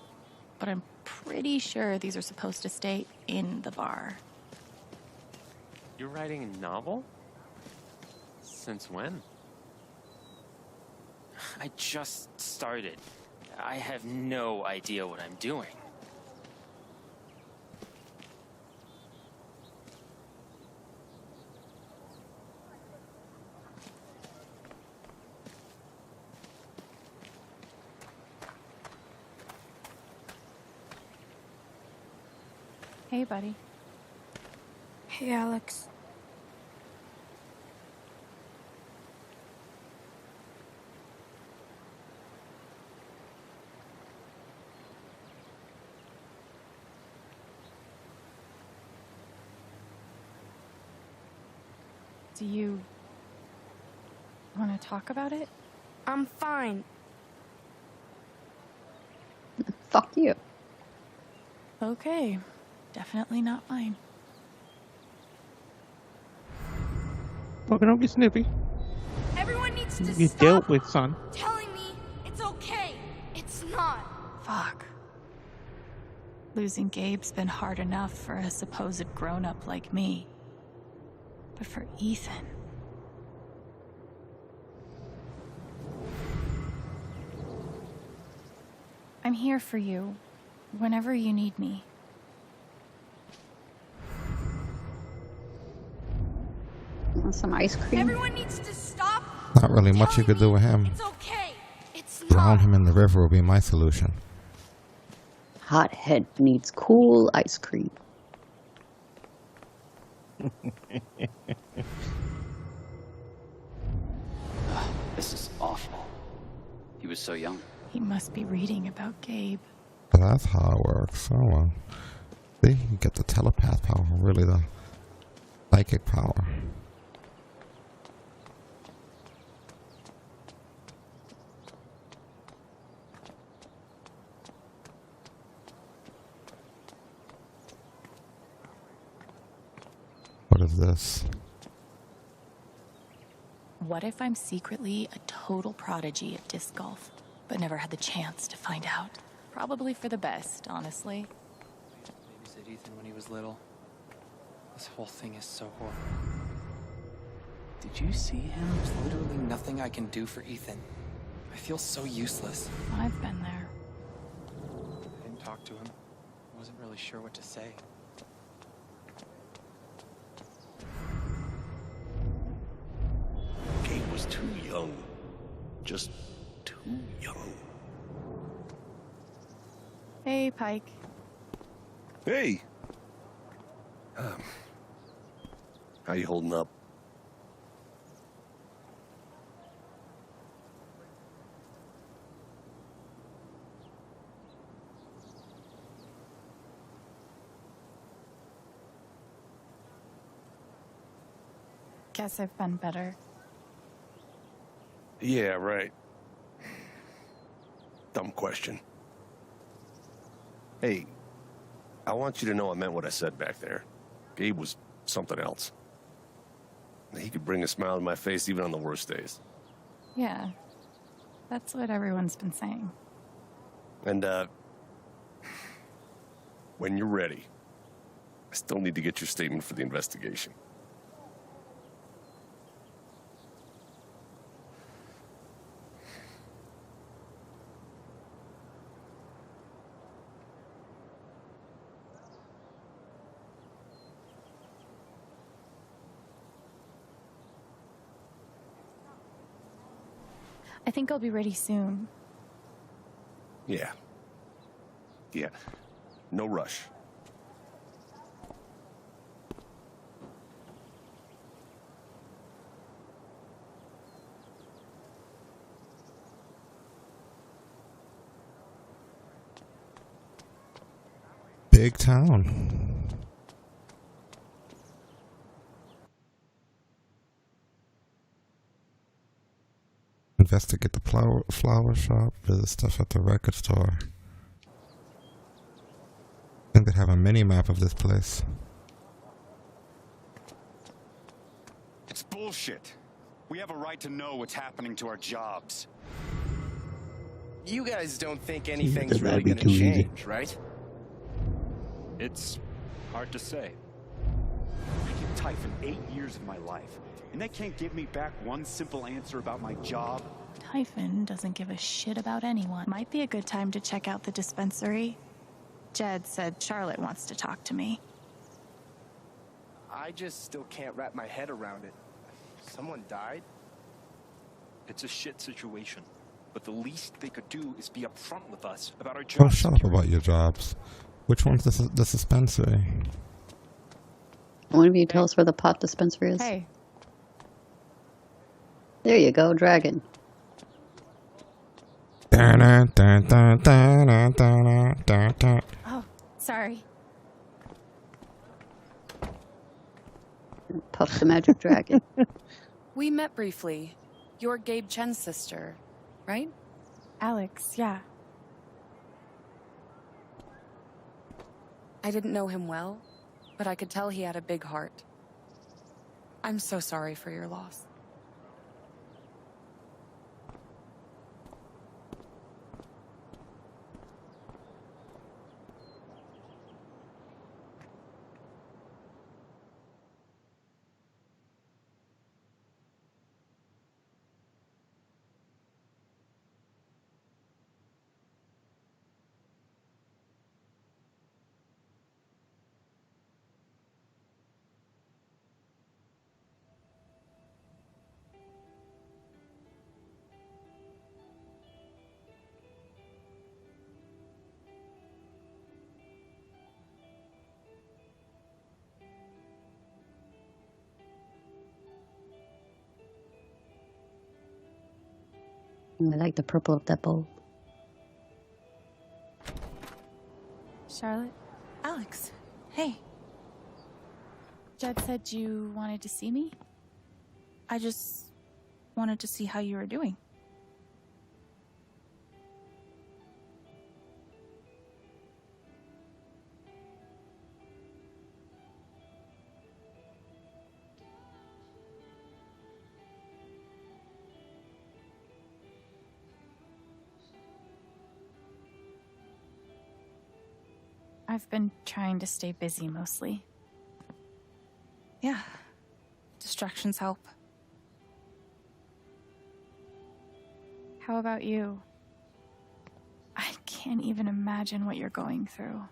but I'm pretty sure these are supposed to stay in the bar. You're writing a novel? Since when? I just started. I have no idea what I'm doing. Hey, buddy. Hey, Alex. Do you want to talk about it? I'm fine. Fuck you. Okay. Definitely not fine. Fucking don't get snippy. Everyone needs to You stop dealt with, son. telling me it's okay. It's not. Fuck. Losing Gabe's been hard enough for a supposed grown-up like me. But for Ethan... I'm here for you, whenever you need me. Want some ice cream? Everyone needs to stop. Not really much you could do with him. It's okay. It's Drown him in the river will be my solution. Hot head needs cool ice cream. This is awful. He was so young. He must be reading about Gabe. But that's how it works. Oh well. See, you get the telepath power, really the psychic power. What is this? What if I'm secretly a total prodigy at disc golf, but never had the chance to find out? Probably for the best, honestly. Babysit Ethan when he was little. This whole thing is so horrible. Did you see him? There's literally nothing I can do for Ethan. I feel so useless. I've been there. I didn't talk to him. I wasn't really sure what to say. Gabe was too young. Just too young. Hey, Pike. Hey! How you holding up? Guess I've been better. Yeah, right. Dumb question. Hey, I want you to know I meant what I said back there. Gabe was something else. He could bring a smile to my face even on the worst days. Yeah, that's what everyone's been saying. And, when you're ready, I still need to get your statement for the investigation. I think I'll be ready soon. Yeah. Yeah. No rush. Big town. Investigate the flower shop, visit stuff at the record store. I think they'd have a mini map of this place. It's bullshit. We have a right to know what's happening to our jobs. You guys don't think anything's really gonna change, right? It's hard to say. I keep tight for 8 years of my life, And they can't give me back one simple answer about my job? Typhon doesn't give a shit about anyone. Might be a good time to check out the dispensary. Jed said Charlotte wants to talk to me. I just still can't wrap my head around it. Someone died? It's a shit situation. But the least they could do is be upfront with us about our Oh, jobs. shut up about your jobs. Which one's the dispensary? One of you tell us where the pot dispensary is. Hey. There you go, dragon. Oh, sorry. Puff the magic dragon. We met briefly. You're Gabe Chen's sister, right? Alex, yeah. I didn't know him well, but I could tell he had a big heart. I'm so sorry for your loss. I like the purple of that bowl. Charlotte? Alex, hey. Jed said you wanted to see me? I just wanted to see how you were doing. I've been trying to stay busy mostly. Yeah. Distractions help. How about you? I can't even imagine what you're going through.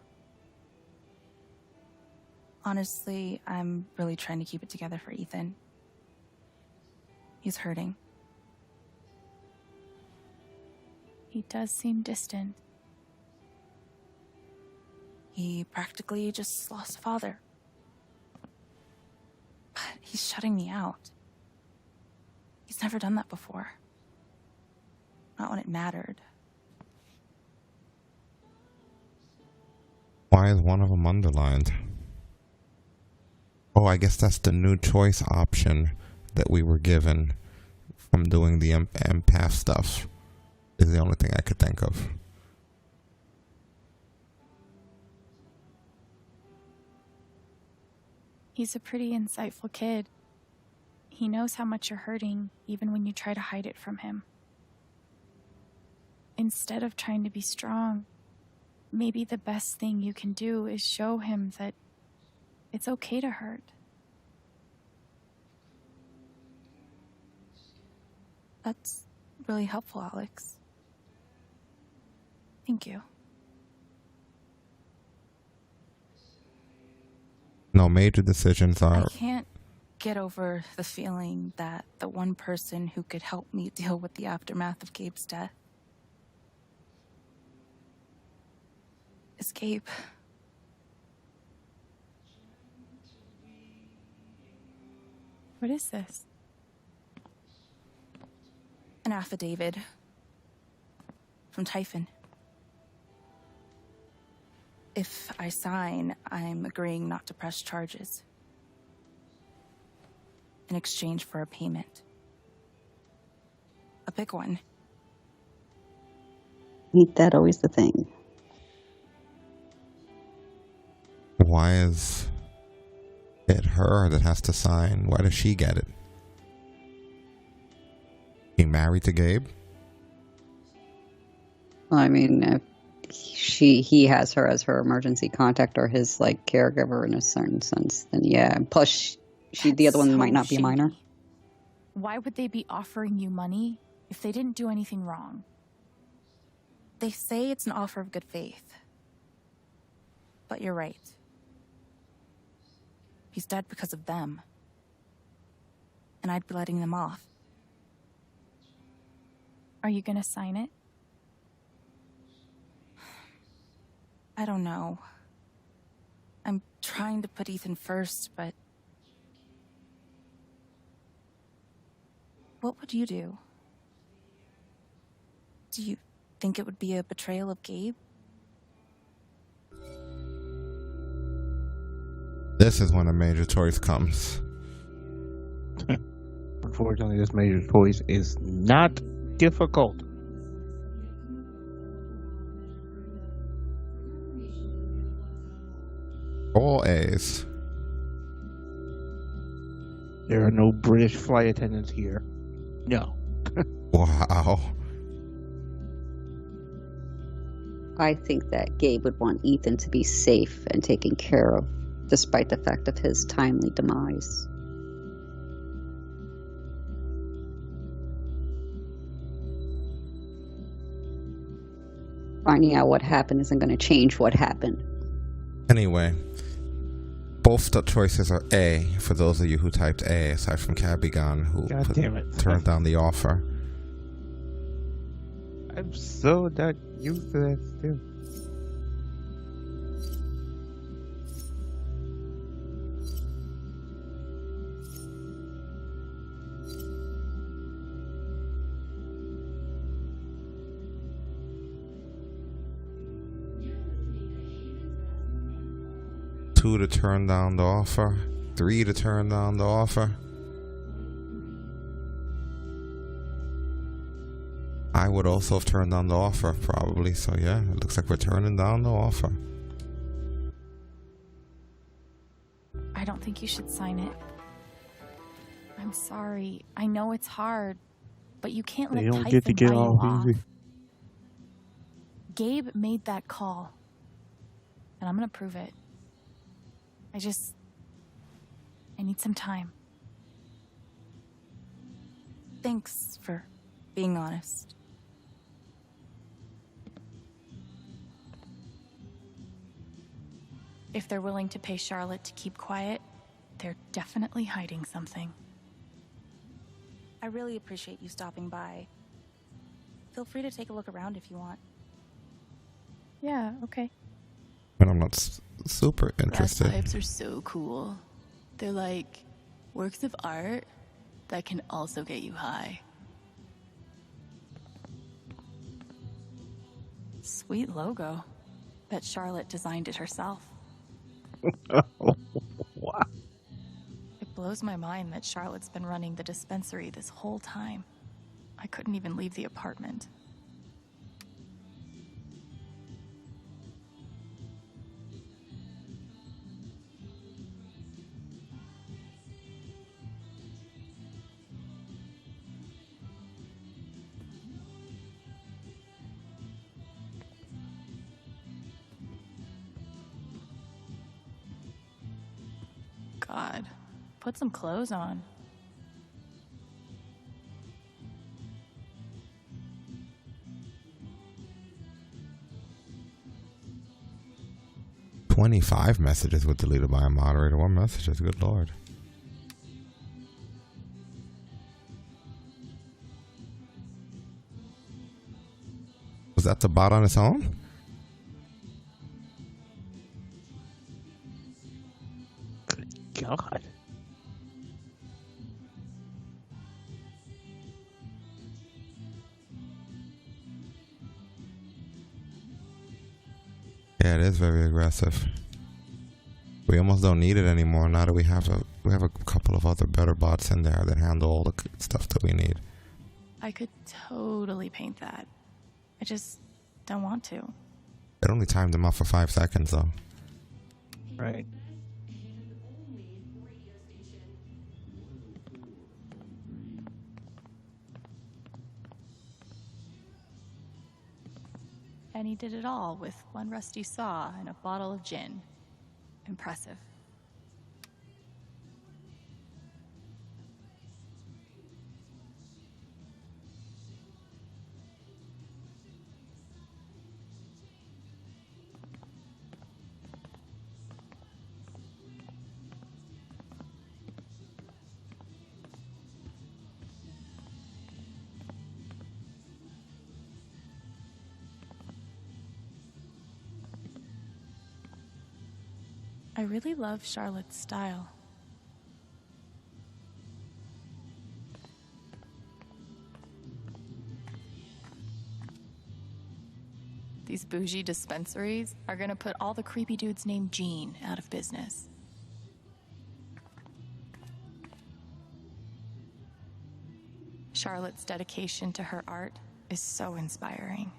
Honestly, I'm really trying to keep it together for Ethan. He's hurting. He does seem distant. He practically just lost a father. But he's shutting me out. He's never done that before. Not when it mattered. Why is one of them underlined? Oh, I guess that's the new choice option that we were given from doing the empath stuff. Is the only thing I could think of. He's a pretty insightful kid. He knows how much you're hurting, even when you try to hide it from him. Instead of trying to be strong, maybe the best thing you can do is show him that it's okay to hurt. That's really helpful, Alex. Thank you. No, major decisions are... I can't get over the feeling that the one person who could help me deal with the aftermath of Gabe's death is Gabe. What is this? An affidavit from Typhon. If I sign, I'm agreeing not to press charges in exchange for a payment. A big one. Ain't that always the thing? Why is it her that has to sign? Why does she get it? He married to Gabe? I mean, if he has her as her emergency contact or his like caregiver in a certain sense, then yeah. Plus, the other one might not be a minor. Why would they be offering you money if they didn't do anything wrong? They say it's an offer of good faith. But you're right. He's dead because of them. And I'd be letting them off. Are you gonna sign it? I don't know. I'm trying to put Ethan first, but... What would you do? Do you think it would be a betrayal of Gabe? This is when a major choice comes. Unfortunately, this major choice is not difficult. All A's. There are no British flight attendants here. No. Wow. I think that Gabe would want Ethan to be safe and taken care of, despite the fact of his timely demise. Finding out what happened isn't going to change what happened. Anyway, both the choices are A for those of you who typed A, aside from Cabigon, who turned down the offer. I'm so not used to that still. Two to turn down the offer. 3 to turn down the offer. I would also have turned down the offer, probably. So yeah, it looks like we're turning down the offer. I don't think you should sign it. I'm sorry. I know it's hard, but you can't let They don't Typhon get to get buy you off easy. Gabe made that call, and I'm gonna prove it. I need some time. Thanks for being honest. If they're willing to pay Charlotte to keep quiet, they're definitely hiding something. I really appreciate you stopping by. Feel free to take a look around if you want. Yeah, okay. But I'm not super Glass interested. pipes are so cool. They're like works of art that can also get you high. Sweet logo. Bet Charlotte designed it herself. Wow. It blows my mind that Charlotte's been running the dispensary this whole time. I couldn't even leave the apartment. God, put some clothes on. "25 messages were deleted by a moderator." What messages? Good lord. Was that the bot on its own? God. Yeah, it is very aggressive. We almost don't need it anymore now that we have a couple of other better bots in there that handle all the stuff that we need. I could totally paint that. I just don't want to. It only timed them off for 5 seconds though. Right. And he did it all with one rusty saw and a bottle of gin. Impressive. I really love Charlotte's style. These bougie dispensaries are gonna put all the creepy dudes named Gene out of business. Charlotte's dedication to her art is so inspiring.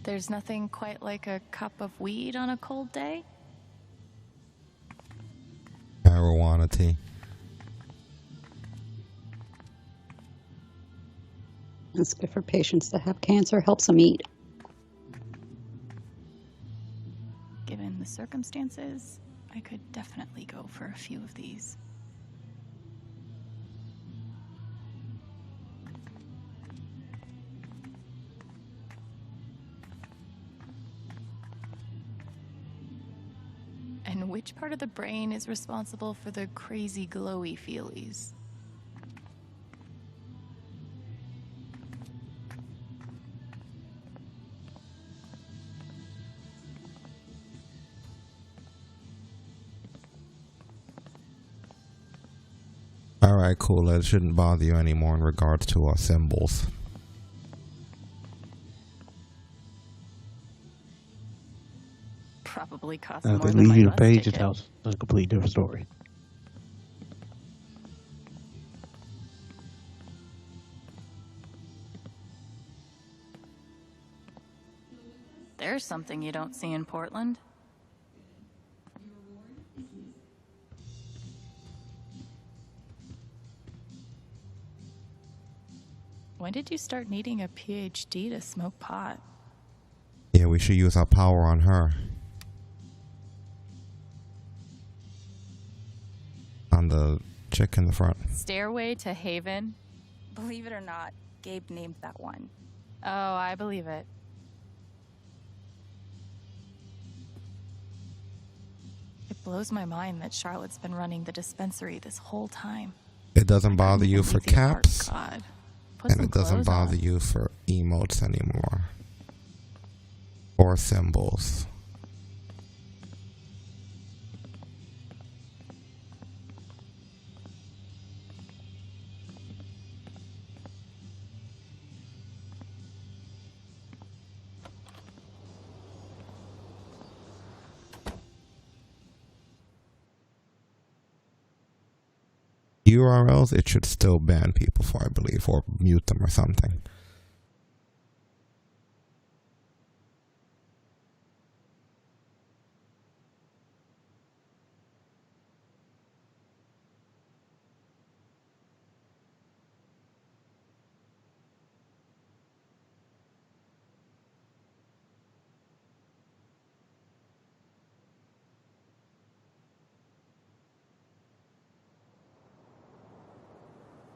There's nothing quite like a cup of weed on a cold day. Marijuana tea. It's good for patients that have cancer. Helps them eat. Given the circumstances, I could definitely go for a few of these. And which part of the brain is responsible for the crazy glowy feelies? Alright, cool. It shouldn't bother you anymore in regards to our symbols. Probably costs If more they than leave you my to bus page, ticket. it tells a completely different story. There's something you don't see in Portland. When did you start needing a PhD to smoke pot? Yeah, we should use our power on her. On the chick in the front. Stairway to Haven? Believe it or not, Gabe named that one. Oh, I believe it. It blows my mind that Charlotte's been running the dispensary this whole time. It doesn't bother you for caps, God. Put and some it doesn't clothes bother on. you for emotes anymore. Or symbols. URLs, it should still ban people for, I believe, or mute them or something.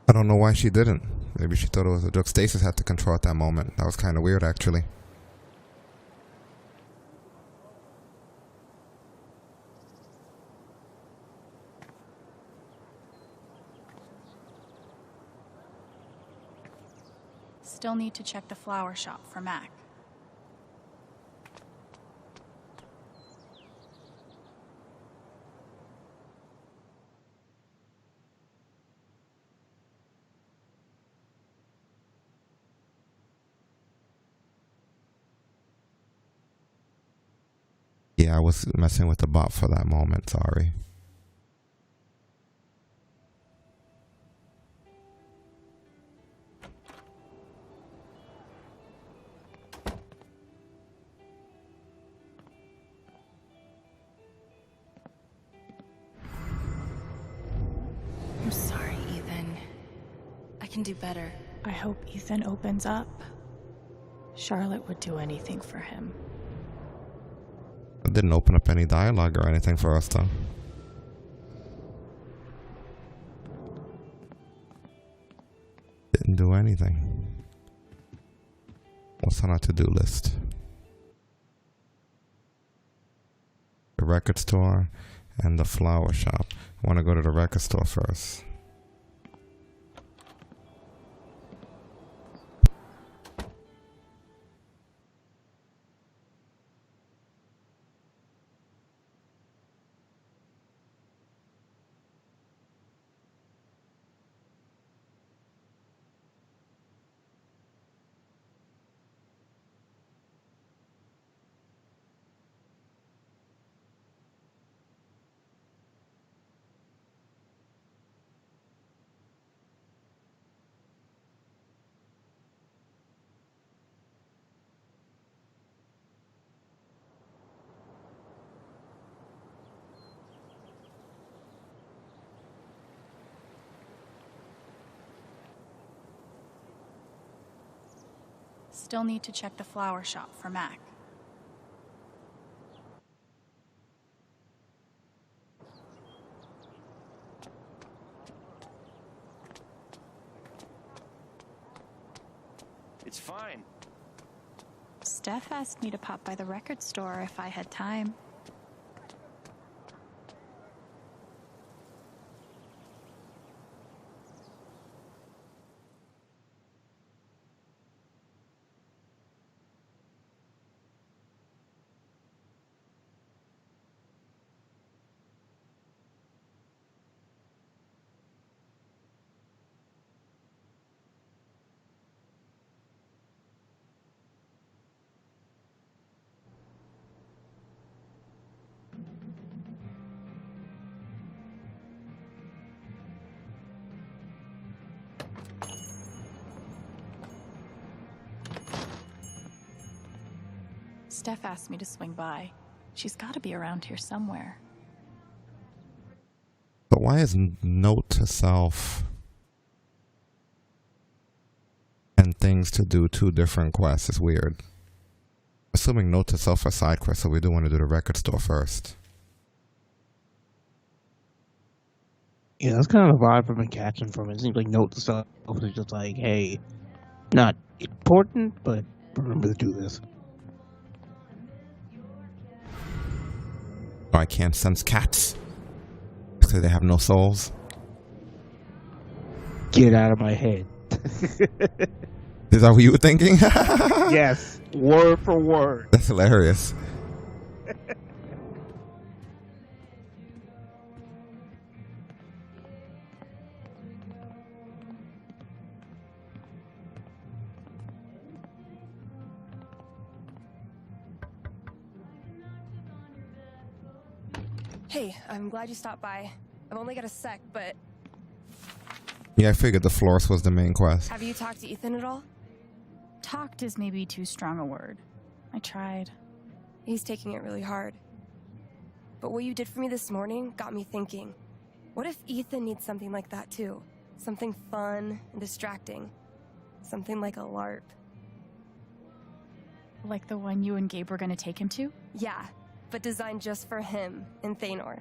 I don't know why she didn't. Maybe she thought it was a joke. Stasis had to control at that moment. That was kind of weird, actually. Still need to check the flower shop for Mac. Yeah, I was messing with the bot for that moment, sorry. I'm sorry, Ethan. I can do better. I hope Ethan opens up. Charlotte would do anything for him. It didn't open up any dialogue or anything for us, though. Didn't do anything. What's on our to-do list? The record store and the flower shop. I want to go to the record store first. Still need to check the flower shop for Mac. It's fine. Steph asked me to pop by the record store if I had time. Steph asked me to swing by. She's got to be around here somewhere. But why is note to self and things to do two different quests? It's weird. Assuming note to self are side quests, so we do want to do the record store first. Yeah, that's kind of the vibe I've been catching from it. It seems like note to self is just like, hey, not important, but remember to do this. Oh, I can't sense cats because they have no souls. Get out of my head. Is that what you were thinking? Yes, word for word. That's hilarious. Hey, I'm glad you stopped by. I've only got a sec, but Yeah, I figured the florist was the main quest. have you talked to Ethan at all? Talked is maybe too strong a word. I tried. He's taking it really hard. But what you did for me this morning got me thinking. What if Ethan needs something like that too? Something fun and distracting. Something like a LARP. Like the one you and Gabe were gonna take him to? Yeah, but designed just for him and Thanor.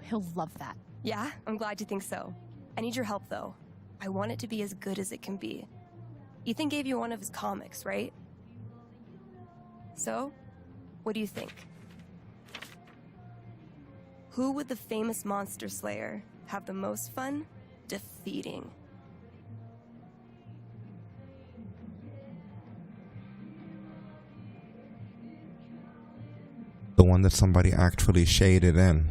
He'll love that. Yeah, I'm glad you think so. I need your help though. I want it to be as good as it can be. Ethan gave you one of his comics, right? So, what do you think? Who would the famous monster slayer have the most fun defeating? The one that somebody actually shaded in.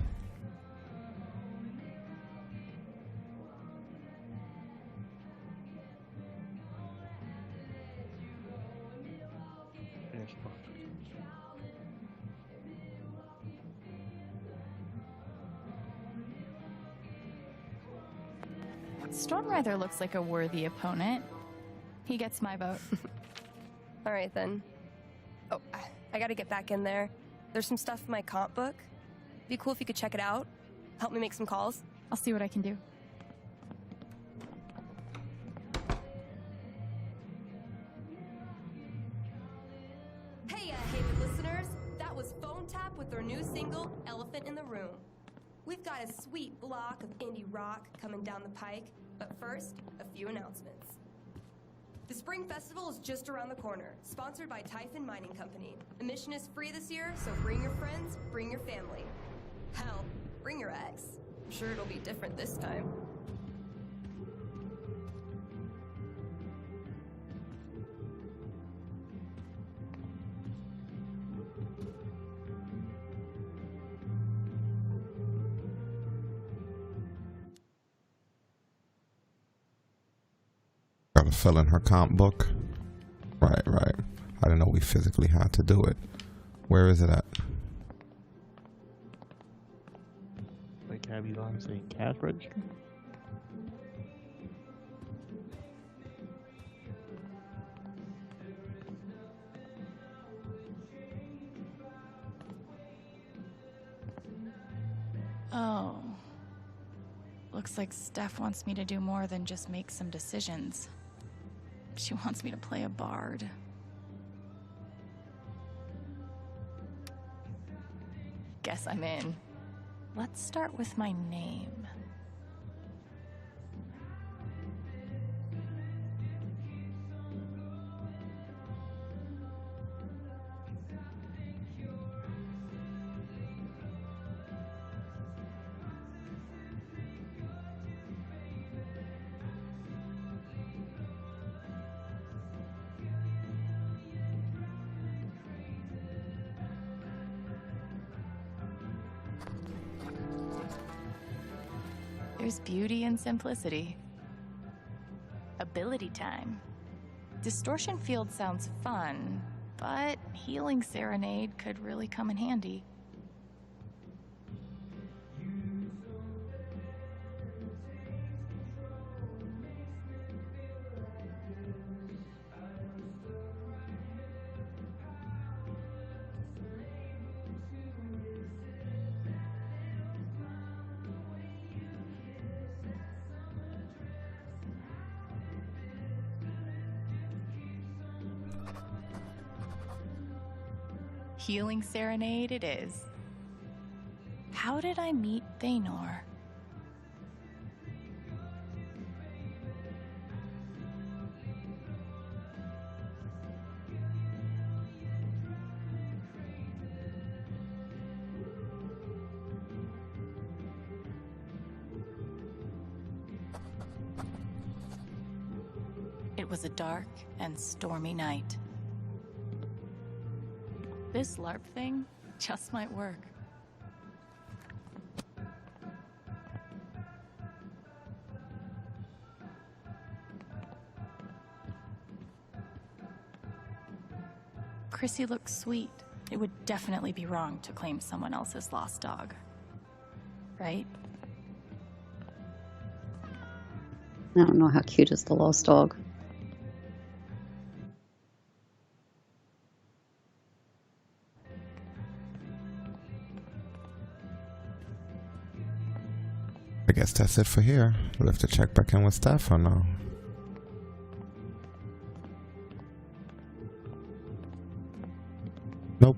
Stormrider looks like a worthy opponent. He gets my vote. All right then. Oh, I gotta get back in there. There's some stuff in my comp book. Be cool if you could check it out. Help me make some calls. I'll see what I can do. Hey, hated listeners. That was Phone Tap with their new single, Elephant in the Room. We've got a sweet block of indie rock coming down the pike, but first, a few announcements. The Spring Festival is just around the corner, sponsored by Typhon Mining Company. Admission is free this year, so bring your friends, bring your family. Hell, bring your ex. I'm sure it'll be different this time. Gotta fill in her comp book. Right. I didn't know we physically had to do it. Where is it at? Like, have be on saying cash register. Oh. Looks like Steph wants me to do more than just make some decisions. She wants me to play a bard. Guess I'm in. Let's start with my name. There's beauty in simplicity. Ability time. Distortion field sounds fun, but healing serenade could really come in handy. Healing serenade it is. How did I meet Thanor? It was a dark and stormy night. This LARP thing just might work. Chrissy looks sweet. It would definitely be wrong to claim someone else's lost dog. Right? I don't know how cute is the lost dog. I guess that's it for here. We'll have to check back in with Steph or no? Nope.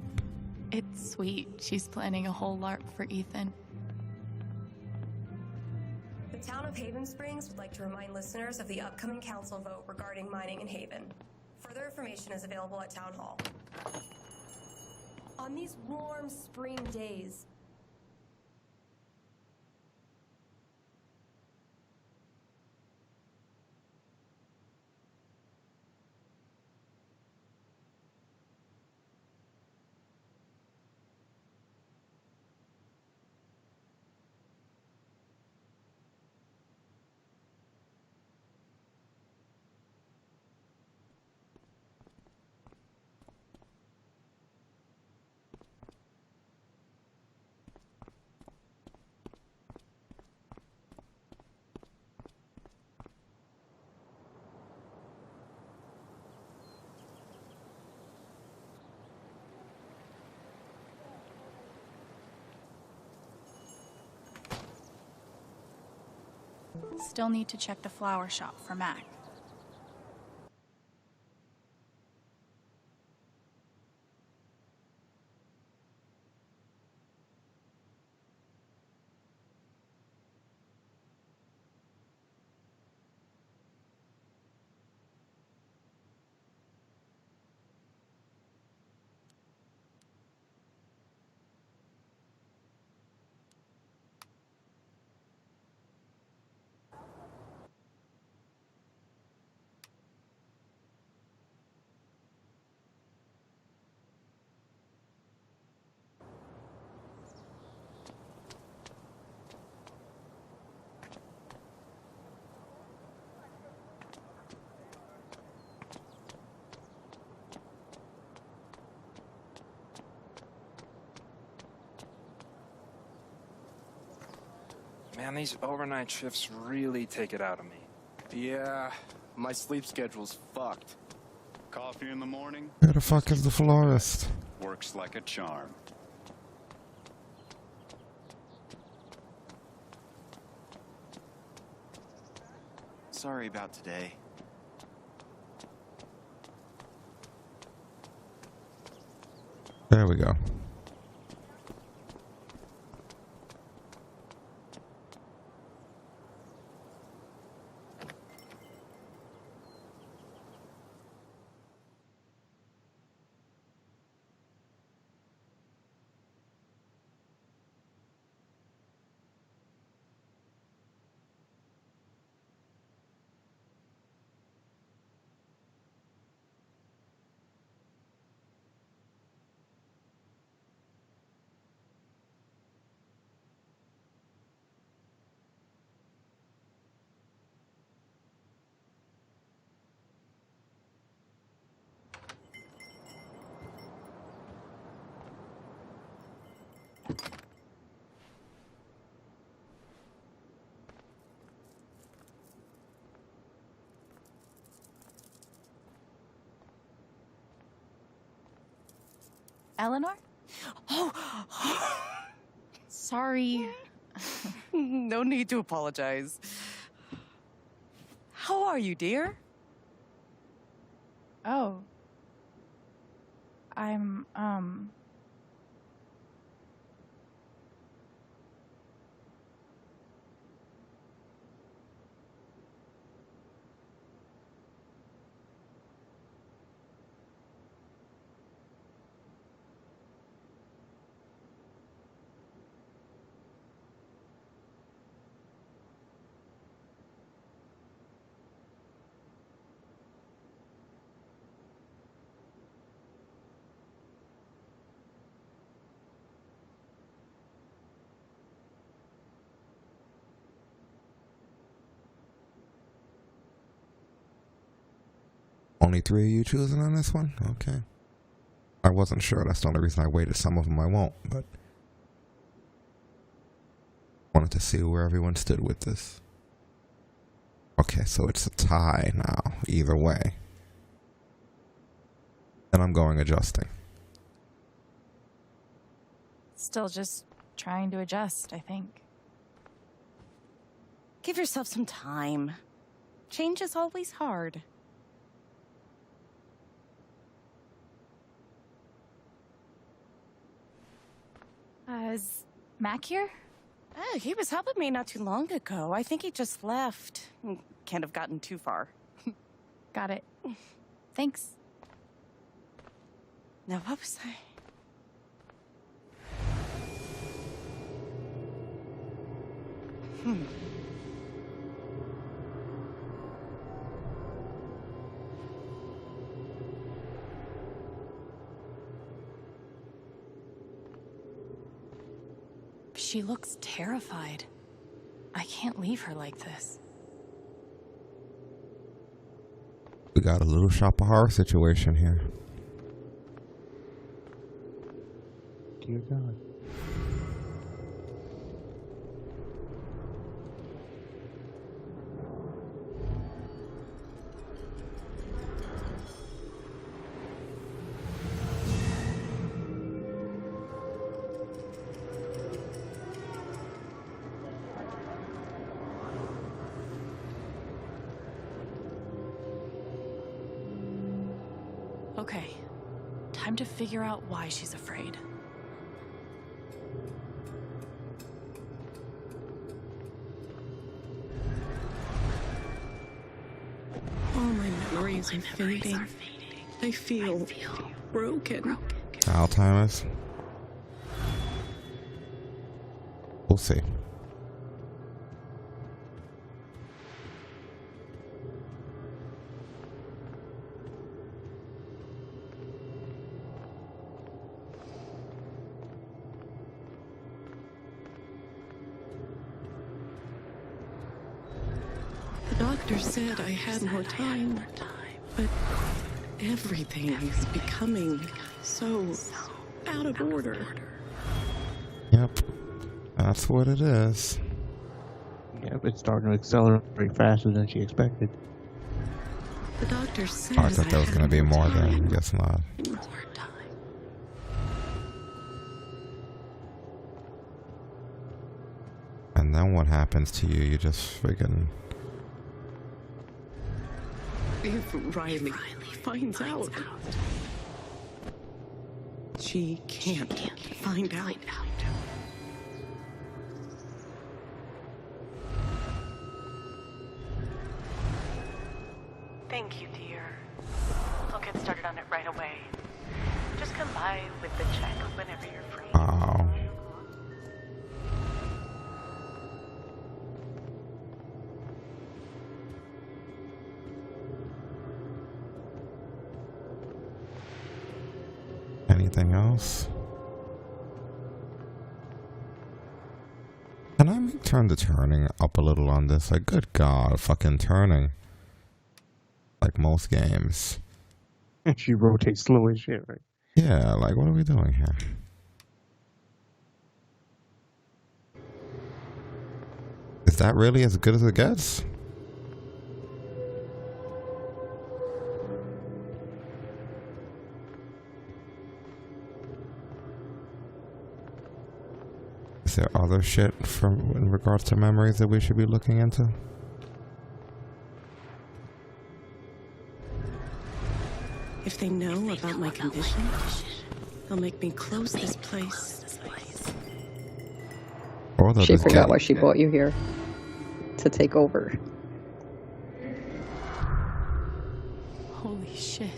It's sweet. She's planning a whole LARP for Ethan. The town of Haven Springs would like to remind listeners of the upcoming council vote regarding mining in Haven. Further information is available at Town Hall. On these warm spring days, Still need to check the flower shop for Mac. Man, these overnight shifts really take it out of me. Yeah, my sleep schedule's fucked. Coffee in the morning? Where the fuck is the florist? Works like a charm. Sorry about today. There we go. Eleanor? Oh, Sorry. no need to apologize. How are you, dear? Oh. I'm, Only 3 of you choosing on this one? Okay. I wasn't sure. That's the only reason I waited. Some of them I won't, but wanted to see where everyone stood with this. Okay, so it's a tie now, either way. And I'm going adjusting. still just trying to adjust, I think. Give yourself some time. Change is always hard. Is Mac here? Oh, he was helping me not too long ago. I think he just left. Can't have gotten too far. Got it. Thanks. Now, what was I? She looks terrified. I can't leave her like this. We got a little shop of horror situation here. Dear God. Okay, time to figure out why she's afraid. All my memories are fading. I feel broken. Alzheimer's. We'll see. The doctor said I had more time, but everything is becoming so out of order. Yep. That's what it is. Yeah, it's starting to accelerate faster than she expected. The doctor says Oh, I thought there was going to be more there. I guess not. More time. And then what happens to you? You just friggin'... If Riley finds out, she can't find out. Thank you, dear. I'll get started on it right away. Just come by with the check whenever you're free. Oh. Anything else? Can I turn the turning up a little on this? Like, good God, fucking turning. Like most games. She rotates slow as shit, right? Yeah, like, what are we doing here? Is that really as good as it gets? Is there other shit from in regards to memories that we should be looking into? If they know about my condition, they'll make me close this place. Or they'll She just forgot get- why she brought you here. To take over. Holy shit.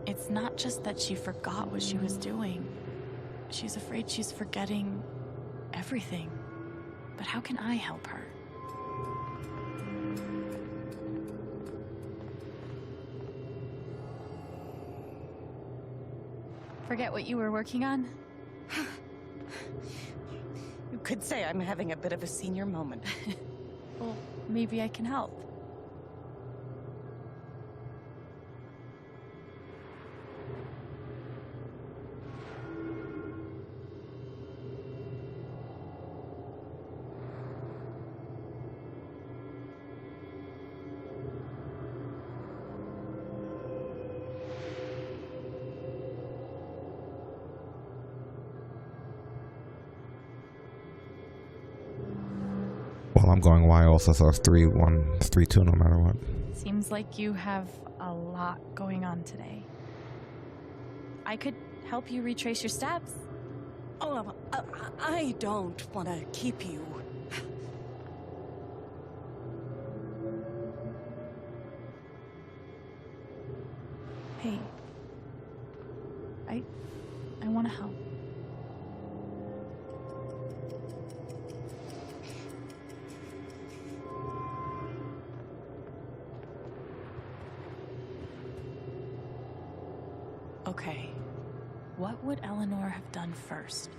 It's not just that she forgot what she was doing. She's afraid she's forgetting everything. But how can I help her? Forget what you were working on? You could say I'm having a bit of a senior moment. Well, maybe I can help. Well, I'm going wild, so it's 3-1, it's 3-2 no matter what. Seems like you have a lot going on today. I could help you retrace your steps. Oh, I don't want to keep you. Hey. I want to help. Okay. What would Eleanor have done first?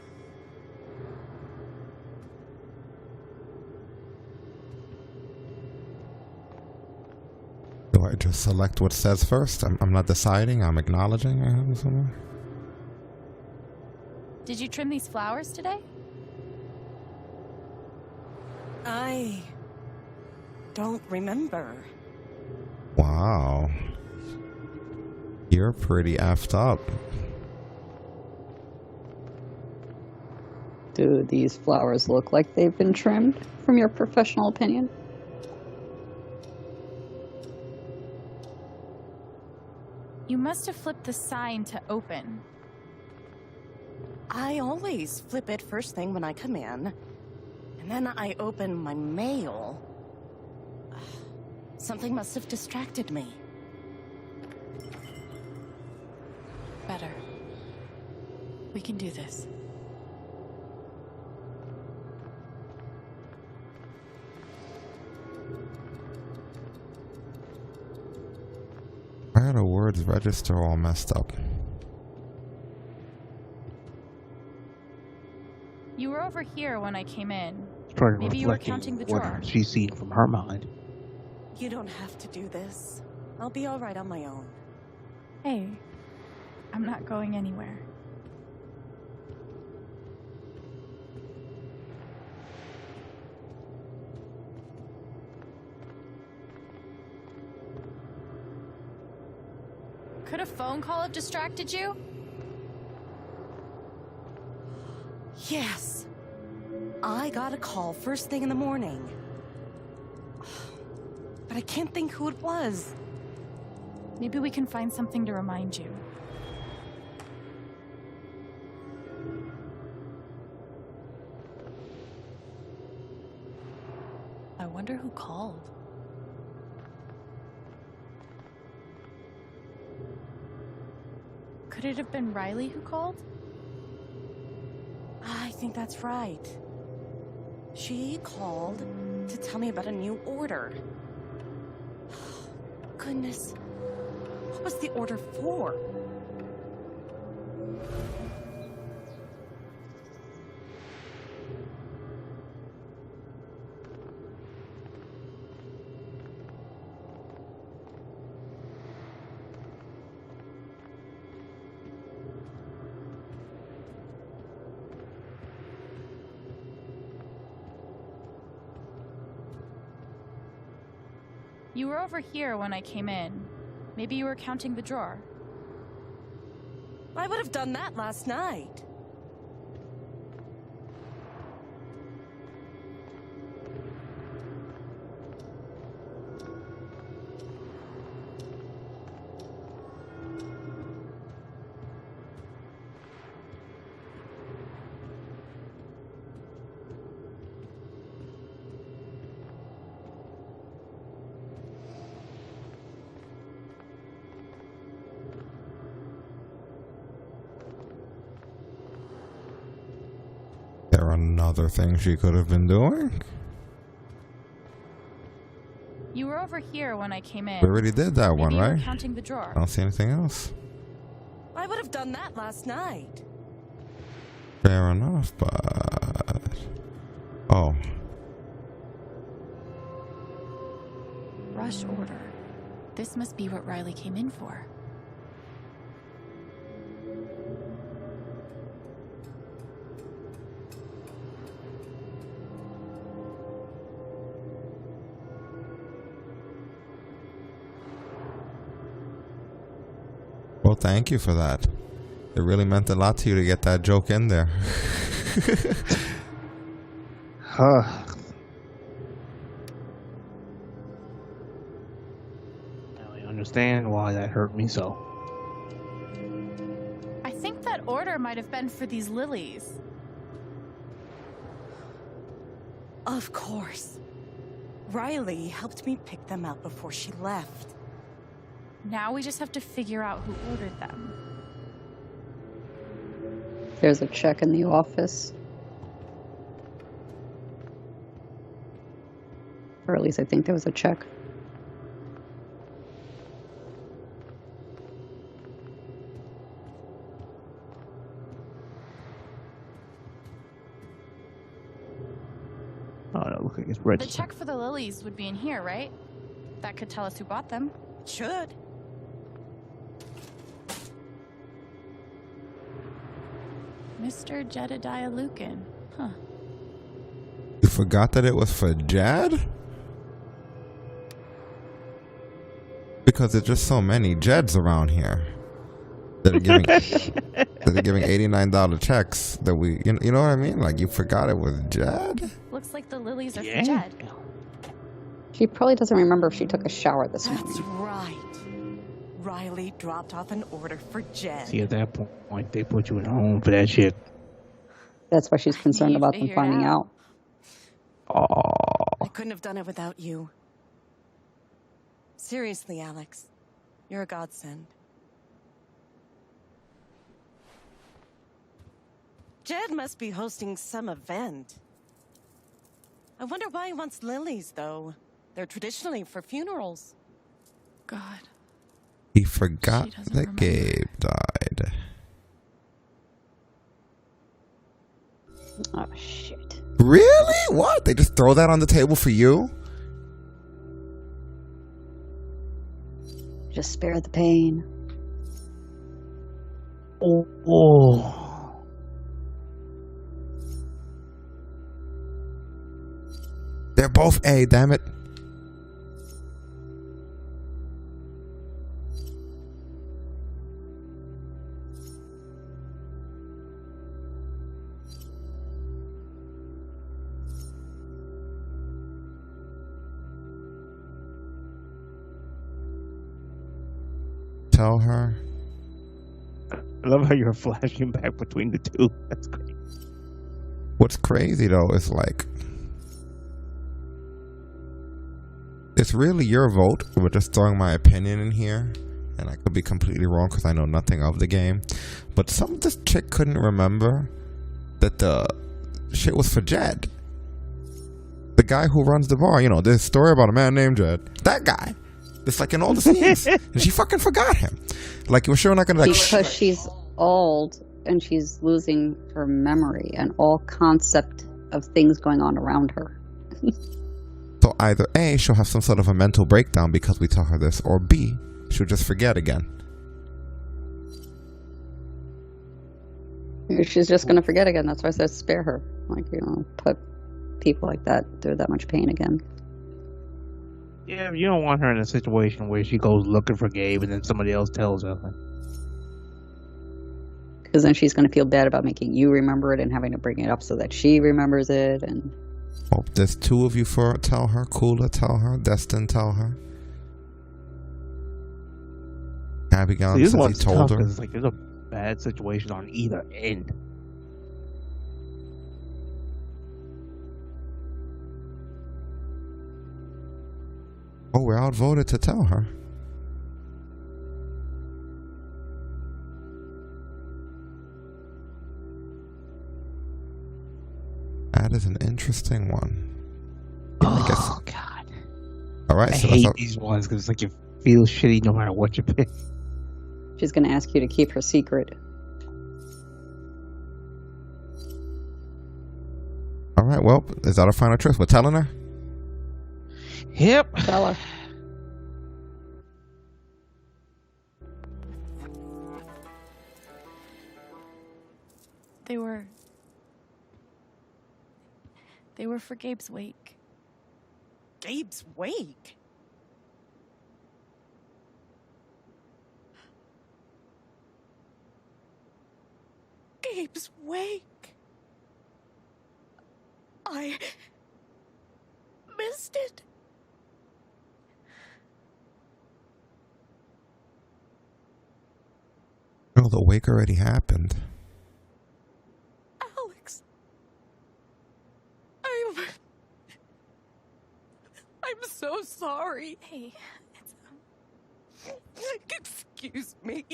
Do I just select what says first? I'm not deciding, I'm acknowledging I have somewhere. Did you trim these flowers today? I don't remember. Wow. You're pretty effed up. Do these flowers look like they've been trimmed, from your professional opinion? You must have flipped the sign to open. I always flip it first thing when I come in, and then I open my mail. Something must have distracted me. We can do this. Why are the words register all messed up? You were over here when I came in. Started Maybe you were reflecting counting the what drawer. she's seen from her mind. You don't have to do this. I'll be all right on my own. Hey, I'm not going anywhere. Could a phone call have distracted you? Yes. I got a call first thing in the morning. But I can't think who it was. Maybe we can find something to remind you. I wonder who called. Could it have been Riley who called? I think that's right. She called to tell me about a new order. Goodness. What was the order for? You were over here when I came in. Maybe you were counting the drawer. I would have done that last night. There another thing she could have been doing? You were over here when I came in. We already did that one, Maybe you were right? counting the drawer. I don't see anything else. I would have done that last night. Fair enough, but... Oh. Rush order. This must be what Riley came in for. Well, thank you for that. It really meant a lot to you to get that joke in there. Huh. Now I understand why that hurt me so. I think that order might have been for these lilies. Of course. Riley helped me pick them out before she left. Now we just have to figure out who ordered them. There's a check in the office. Or at least I think there was a check. Oh, no, look like it's The registered. check for the lilies would be in here, right? That could tell us who bought them. Should. Mr. Jedediah Lucan. Huh. You forgot that it was for Jed? Because there's just so many Jeds around here that are giving $89 checks that we, you know what I mean? Like, you forgot it was Jed? Looks like the lilies are Yeah. for Jed. She probably doesn't remember if she took a shower this That's morning. right. Riley dropped off an order for Jen. See, at that point, they put you in home for that shit. That's why she's concerned You about them figured finding out. Oh. I couldn't have done it without you. Seriously, Alex. You're a godsend. Jed must be hosting some event. I wonder why he wants lilies, though. They're traditionally for funerals. God. He forgot that Gabe died. Oh, shit. Really? What? They just throw that on the table for you? Just spare the pain. Oh. They're both A, damn it. Tell her. I love how you're flashing back between the two. That's great. What's crazy though is like, it's really your vote. We're just throwing my opinion in here, and I could be completely wrong because I know nothing of the game. But this chick couldn't remember that the shit was for Jed, the guy who runs the bar. You know, this story about a man named Jed. That guy. It's like in all the scenes, and she fucking forgot him. Like, we're sure not gonna like. Because she's old and she's losing her memory and all concept of things going on around her. So either A, she'll have some sort of a mental breakdown because we tell her this, or B, she'll just forget again. She's just going to forget again. That's why I said spare her. Like, you know, put people like that through that much pain again. Yeah, you don't want her in a situation where she goes looking for Gabe and then somebody else tells her. Because then she's going to feel bad about making you remember it and having to bring it up so that she remembers it. And oh, there's two of you for it. Tell her. Cooler, tell her. Destin, tell her. Abigail, See, this since he one's told tough her. 'cause it's like there's a bad situation on either end. Oh, we're outvoted to tell her. That is an interesting one. Oh, God. All right, I so hate that's these ones because it's like you feel shitty no matter what you pick. she's going to ask you to keep her secret. all right. Well, is that our final choice? We're telling her. Yep. Tell her. They were for Gabe's wake. Gabe's wake? Gabe's wake? I missed it. No, the wake already happened. Alex. I'm so sorry. Hey, Excuse me.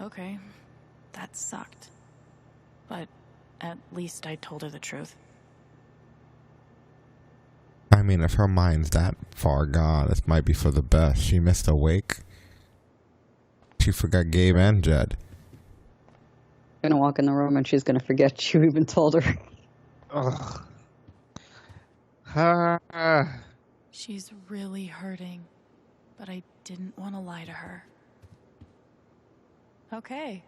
okay. That sucked. But at least I told her the truth. I mean, if her mind's that far gone, it might be for the best. She missed a wake. She forgot Gabe and Jed. Gonna walk in the room and she's gonna forget you even told her. Ugh. She's really hurting, but I didn't want to lie to her. Okay.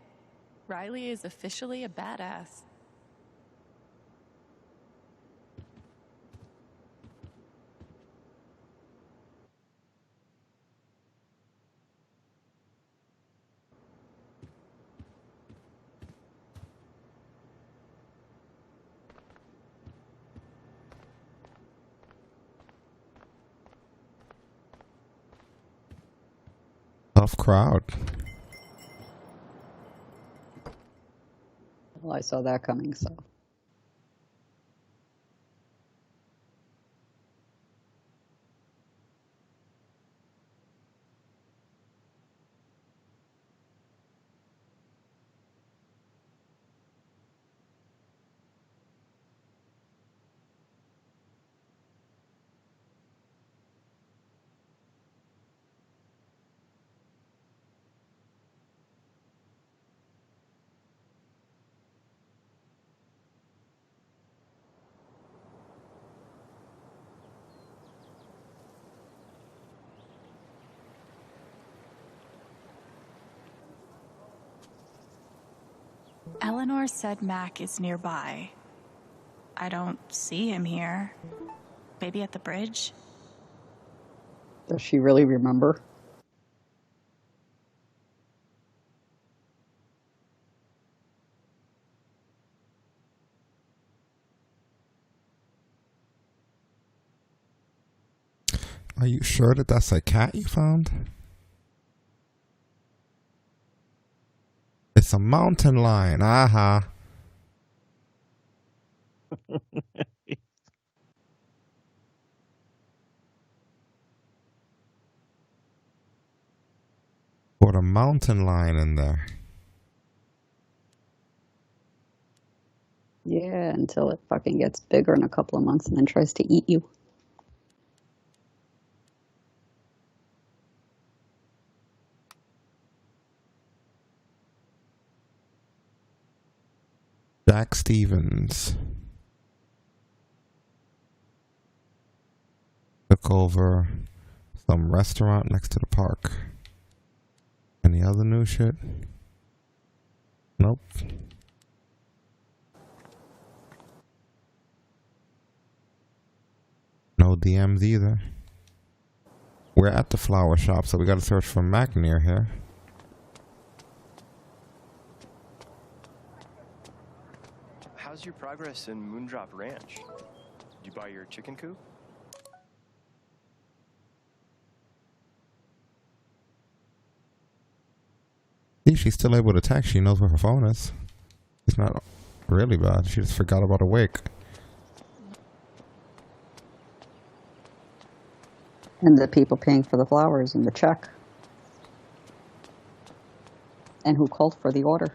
Riley is officially a badass. Tough crowd. Well, I saw that coming, so. Eleanor said Mac is nearby. I don't see him here. Maybe at the bridge? Does she really remember? Are you sure that that's a cat you found? It's a mountain lion. Aha. Put a mountain lion in there. Yeah, until it fucking gets bigger in a couple of months and then tries to eat you. Jack Stevens took over some restaurant next to the park. Any other new shit? Nope. No DMs either. We're at the flower shop, so we gotta search for Mac near here. How's your progress in Moondrop Ranch? Did you buy your chicken coop? See, she's still able to text. She knows where her phone is. It's not really bad. She just forgot about a wake. And the people paying for the flowers and the check. And who called for the order.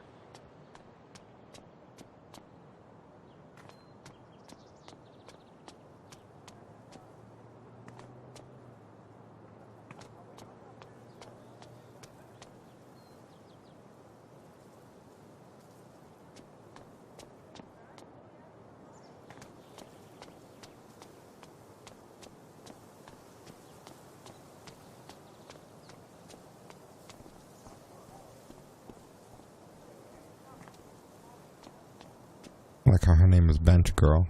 Like how her name is Bench Girl.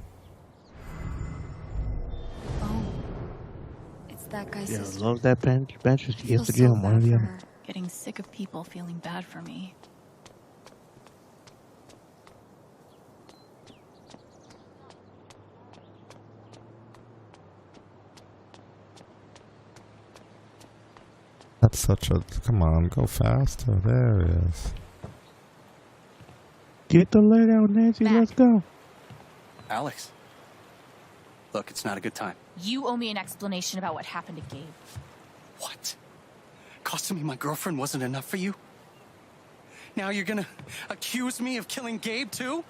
Oh. It's that guy's Yeah, sister. love that bench. Bench is I feel yesterday so on one bad of the for other. her, getting sick of people feeling bad for me. That's such a... Come on, go faster. There he is. Get the light out, Nancy. Let's go. Alex. Look, it's not a good time. You owe me an explanation about what happened to Gabe. What? Costing me my girlfriend wasn't enough for you? Now you're gonna accuse me of killing Gabe, too?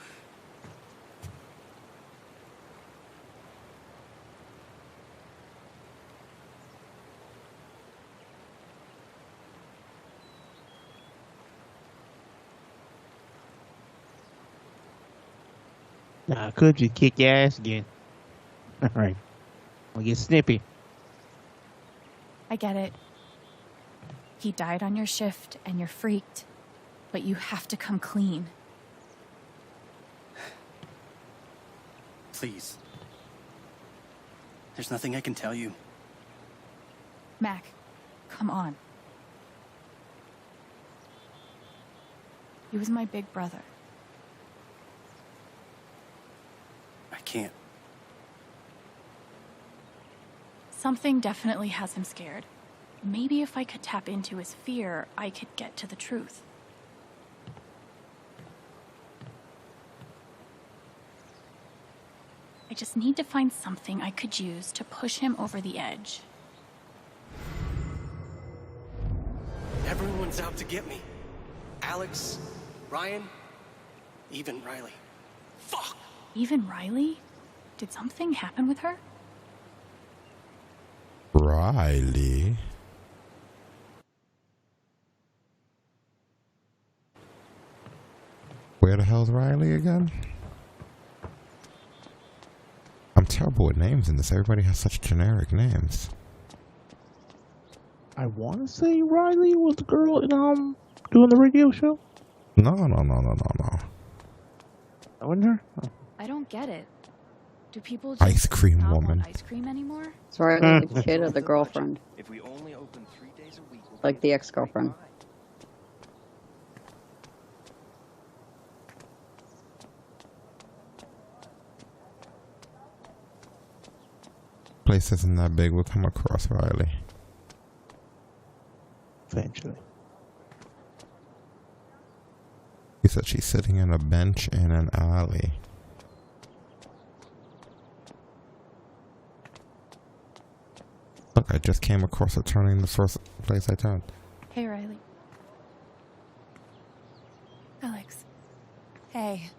Nah, could you kick your ass again? Alright. I'll get snippy. I get it. He died on your shift and you're freaked, but you have to come clean. Please. There's nothing I can tell you. Mac, come on. He was my big brother. I can't. Something definitely has him scared. Maybe if I could tap into his fear, I could get to the truth. I just need to find something I could use to push him over the edge. Everyone's out to get me. Alex, Ryan, even Riley. Fuck! Even Riley? Did something happen with her? Riley. Where the hell's Riley again? I'm terrible with names in this. Everybody has such generic names. I want to say Riley was the girl in doing the radio show. No. wonder. I don't get it. Do people Ice just cream not woman. want ice cream anymore? Sorry, the kid or the girlfriend? If we only open 3 days a week, we'll Like the ex-girlfriend. Place isn't that big. We'll come across Riley. Eventually. He said she's sitting on a bench in an alley. Look, I just came across her turning the first place I turned. Hey, Riley. Alex. Hey.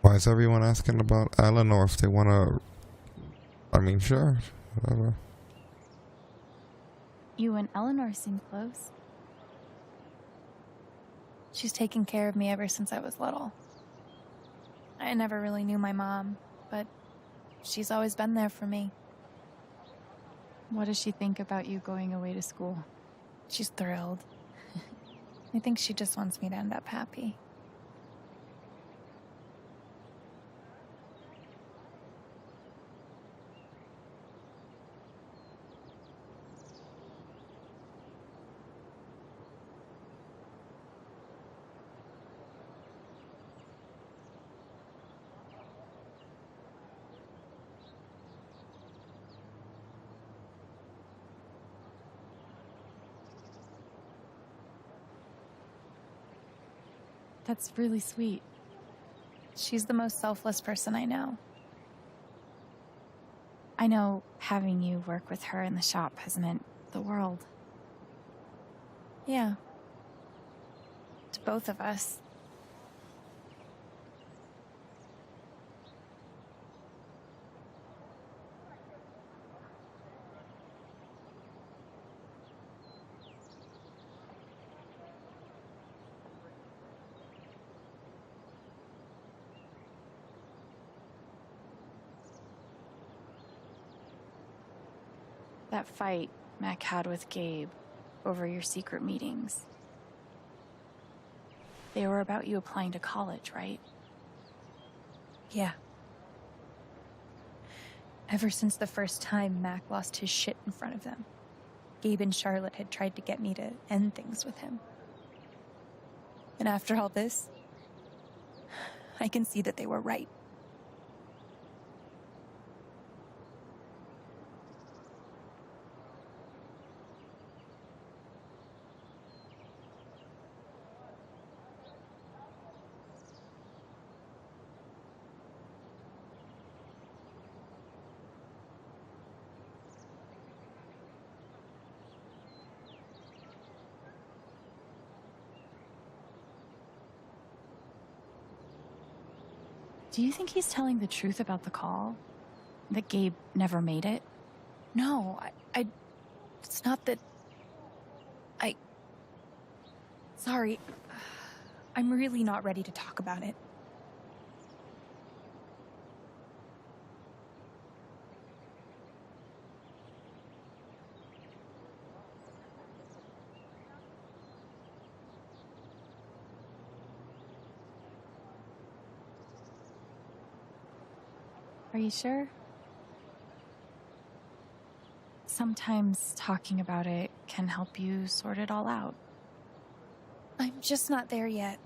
Why is everyone asking about Eleanor if they want to... I mean, sure. Whatever. You and Eleanor seem close. She's taken care of me ever since I was little. I never really knew my mom, but she's always been there for me. What does she think about you going away to school? She's thrilled. I think she just wants me to end up happy. That's really sweet. She's the most selfless person I know. I know having you work with her in the shop has meant the world. Yeah. To both of us. That fight Mac had with Gabe over your secret meetings. They were about you applying to college, right? Yeah. Ever since the first time Mac lost his shit in front of them, Gabe and Charlotte had tried to get me to end things with him. And after all this, I can see that they were right. Do you think he's telling the truth about the call? That Gabe never made it? No, it's not that... Sorry. I'm really not ready to talk about it. Are you sure? Sometimes talking about it can help you sort it all out. I'm just not there yet.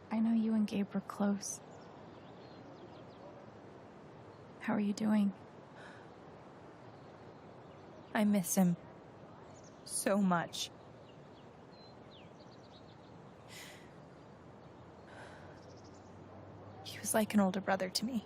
I know you and Gabe were close. How are you doing? I miss him so much. is like an older brother to me.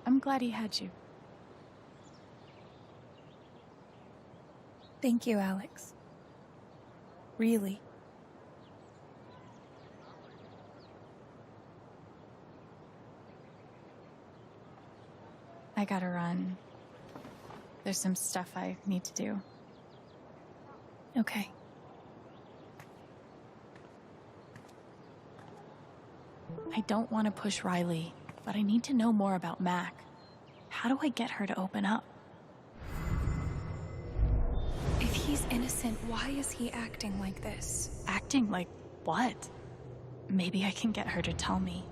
I'm glad he had you. Thank you, Alex. Really. I gotta run. There's some stuff I need to do. Okay. I don't want to push Riley, but I need to know more about Mac. How do I get her to open up? If he's innocent, why is he acting like this? Acting like what? Maybe I can get her to tell me.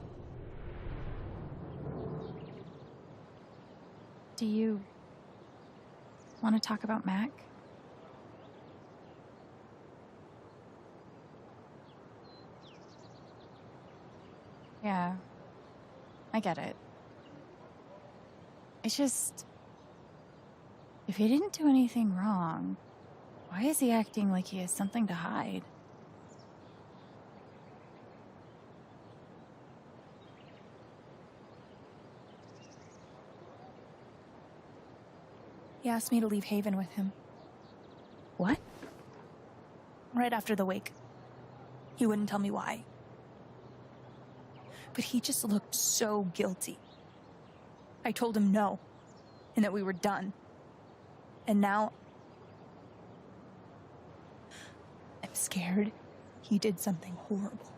Do you want to talk about Mac? Yeah, I get it. It's just, if he didn't do anything wrong, why is he acting like he has something to hide? He asked me to leave Haven with him. What? Right after the wake. He wouldn't tell me why. But he just looked so guilty. I told him no, and that we were done. And now I'm scared he did something horrible.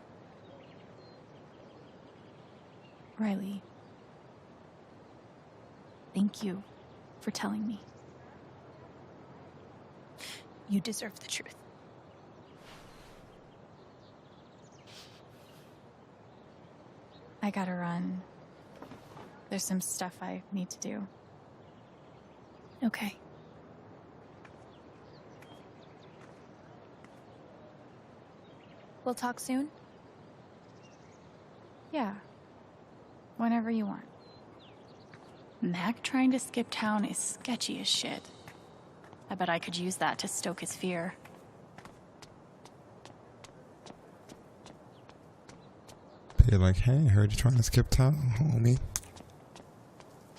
Riley, thank you for telling me. You deserve the truth. I gotta run. There's some stuff I need to do. Okay. We'll talk soon? Yeah. Whenever you want. Mac trying to skip town is sketchy as shit. I bet I could use that to stoke his fear. You're like, hey, I heard you trying to skip town, homie.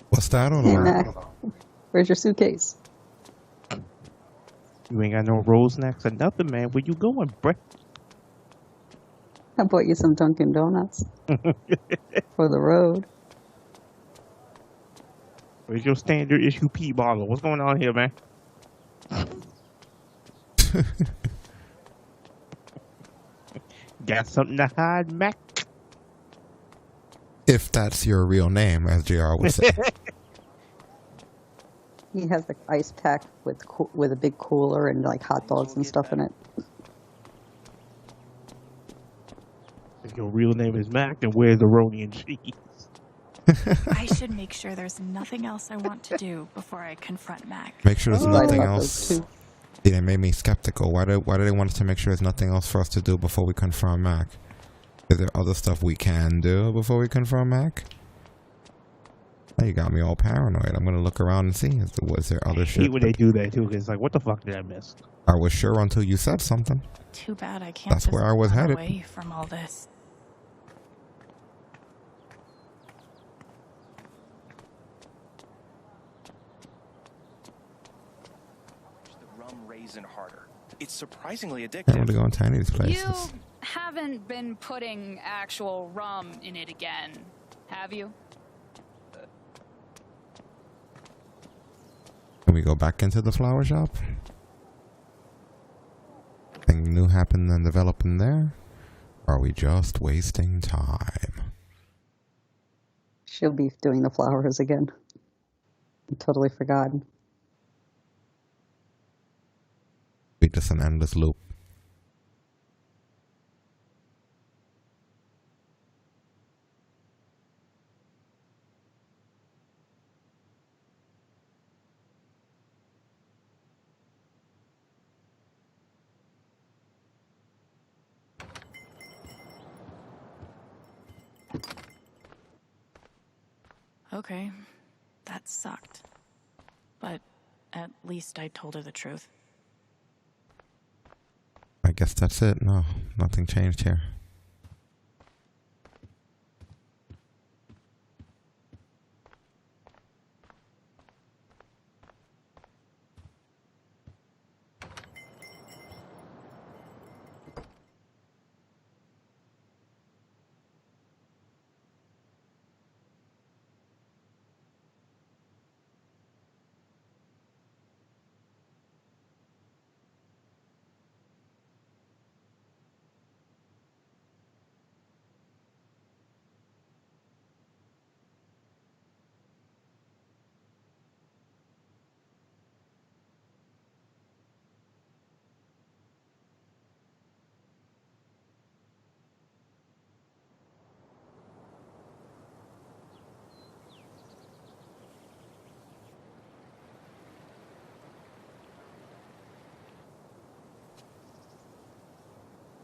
What's that all Hey, about? Mac. Where's your suitcase? You ain't got no rose snacks or nothing, man. Where you going, bruh? I bought you some Dunkin' Donuts for the road. Where's your standard issue pea bottle? What's going on here, man? Got something to hide, Mac? If that's your real name, as JR would say. He has the ice pack with a big cooler and like hot dogs and stuff in it. If your real name is Mac, then where's the roni and cheese? I should make sure there's nothing else I want to do before I confront Mac. Make sure there's nothing else. Yeah, it made me skeptical. Why do they want us to make sure there's nothing else for us to do before we confront Mac? Is there other stuff we can do before we confront Mac? Now you got me all paranoid. I'm gonna look around and see. Was there other shit? I hate when they do that too, 'cause it's like, what the fuck did I miss? I was sure until you said something. Too bad I can't That's just where I was run headed. away from all this. The rum raisin harder. It's surprisingly I addictive. want to go into any of these places. You haven't been putting actual rum in it again, have you? Can we go back into the flower shop? Anything new happened and developing there? Or are we just wasting time? She'll be doing the flowers again. I totally forgotten. Be just an endless loop. Okay, that sucked. But at least I told her the truth. I guess that's it. No, nothing changed here.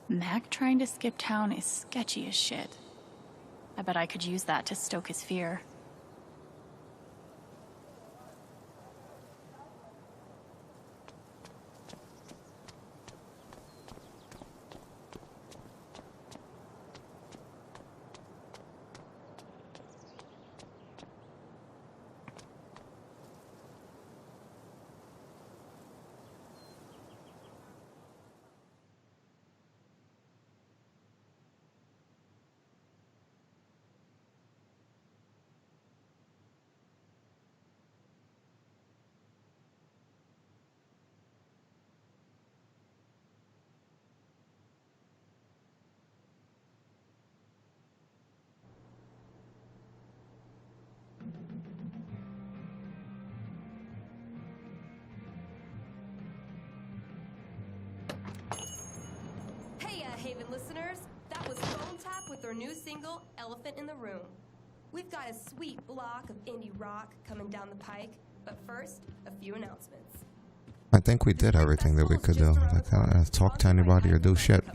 Mac trying to skip town is sketchy as shit. I bet I could use that to stoke his fear. Haven listeners, that was Phone Tap with their new single, Elephant in the Room. We've got a sweet block of indie rock coming down the pike, but first, a few announcements. I think we did everything that we could do. Like, I don't have to talk to anybody or do shit.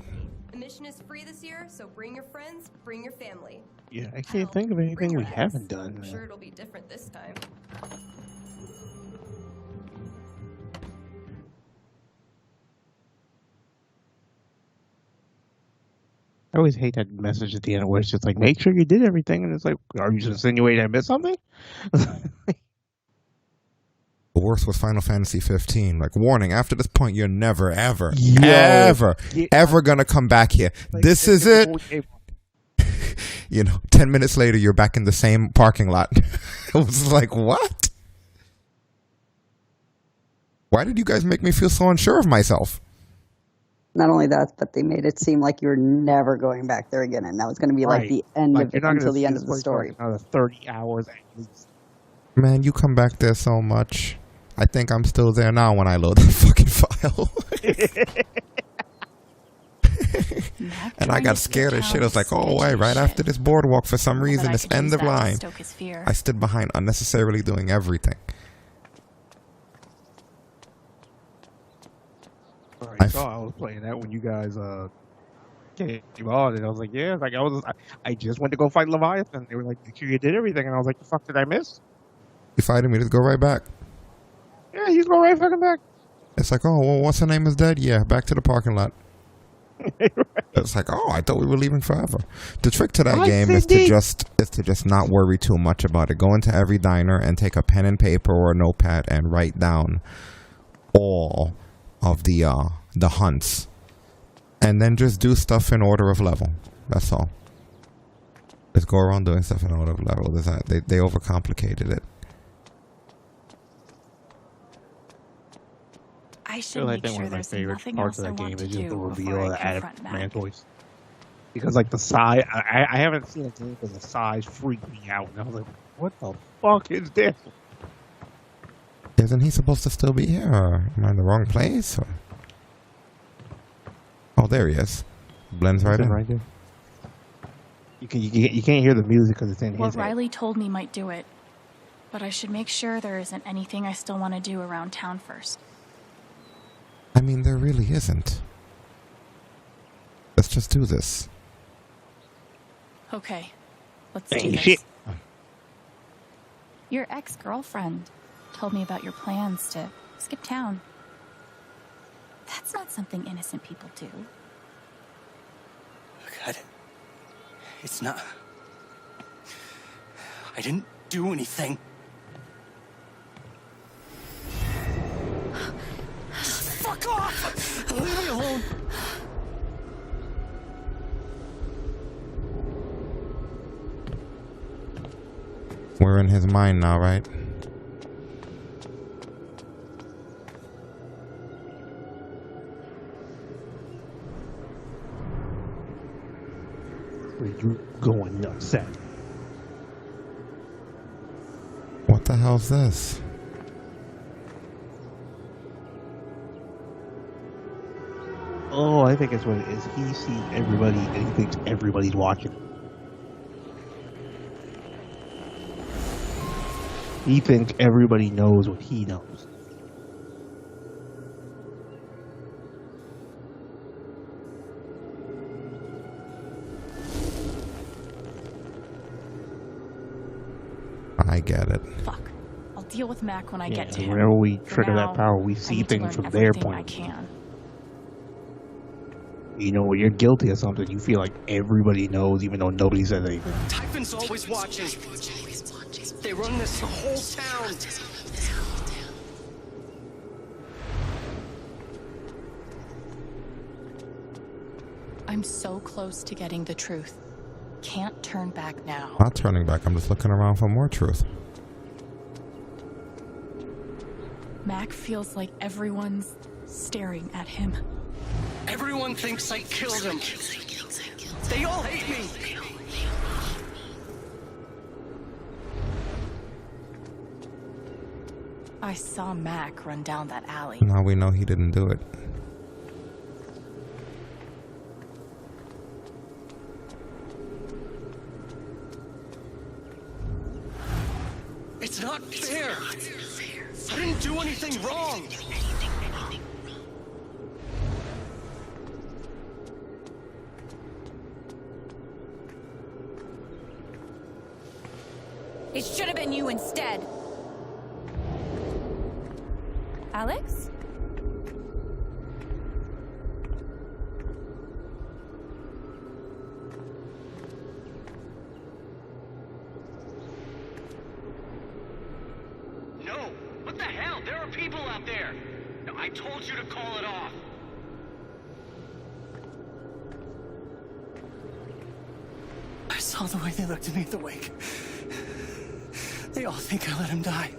Admission is free this year, so bring your friends, bring your family. Yeah, I can't think of anything we haven't done. I'm sure it'll be different this time. I always hate that message at the end where it's just like, make sure you did everything. And it's like, are you just insinuating I missed something? The worst was Final Fantasy 15. Like, warning, after this point, you're never, ever, ever gonna come back here. Like, this is it. You know, 10 minutes later, you're back in the same parking lot. It was like, what? Why did you guys make me feel so unsure of myself? Not only that, but they made it seem like you were never going back there again, and that was going to be like the end of it until the end of the story. Another 30 hours at least. Man, you come back there so much. I think I'm still there now when I load the fucking file. And I got scared as shit. I was like, oh, wait, right after this boardwalk, for some reason, it's end of line. I stood behind unnecessarily doing everything. I saw I was playing that when you guys came on, and I was like, yeah, like I just went to go fight Leviathan. They were like, you did everything, and I was like, the fuck did I miss? You fighting me? Just go right back. Yeah, you go right fucking back. It's like, oh, well, what's her name is dead? Yeah, back to the parking lot. It's like, oh, I thought we were leaving forever. The trick to that game is to just not worry too much about it. Go into every diner and take a pen and paper or a notepad and write down all of the hunts, and then just do stuff in order of level. That's all. Just go around doing stuff in order of level. They overcomplicated it. I should make sure there's nothing else I want to do before I confront Mac. Because like the size, I haven't seen a game where the size freaked me out, and I was like, what the fuck is this? Isn't he supposed to still be here? Or am I in the wrong place? Or? Oh, there he is. Blends right in. Right there. You can't hear the music because it's in his What head. Riley told me might do it, but I should make sure there isn't anything I still want to do around town first. I mean, there really isn't. Let's just do this. Okay, let's do this. Shit. Your ex-girlfriend told me about your plans to skip town. That's not something innocent people do. God. It's not... I didn't do anything. Fuck off! Leave me alone! We're in his mind now, right? Where you going upset? What the hell's this? Oh, I think it's what it is. He sees everybody and he thinks everybody's watching. He thinks everybody knows what he knows. I get it. Fuck. I'll deal with Mac when I get to him. Whenever we For trigger now, that power, we I see need to things learn from their everything point I of view. can. You know, when you're guilty of something, you feel like everybody knows, even though nobody says anything. Typhon's always watching. They run this whole town. I'm so close to getting the truth. Can't turn back now. Not turning back, I'm just looking around for more truth. Mac feels like everyone's staring at him. Everyone thinks I killed him. They all hate me. I saw Mac run down that alley. Now we know he didn't do it. It's not fair. I didn't do anything wrong. It should have been you instead. Alex? No! What the hell? There are people out there! No, I told you to call it off! I saw the way they looked at me at the wake. They all think I let him die.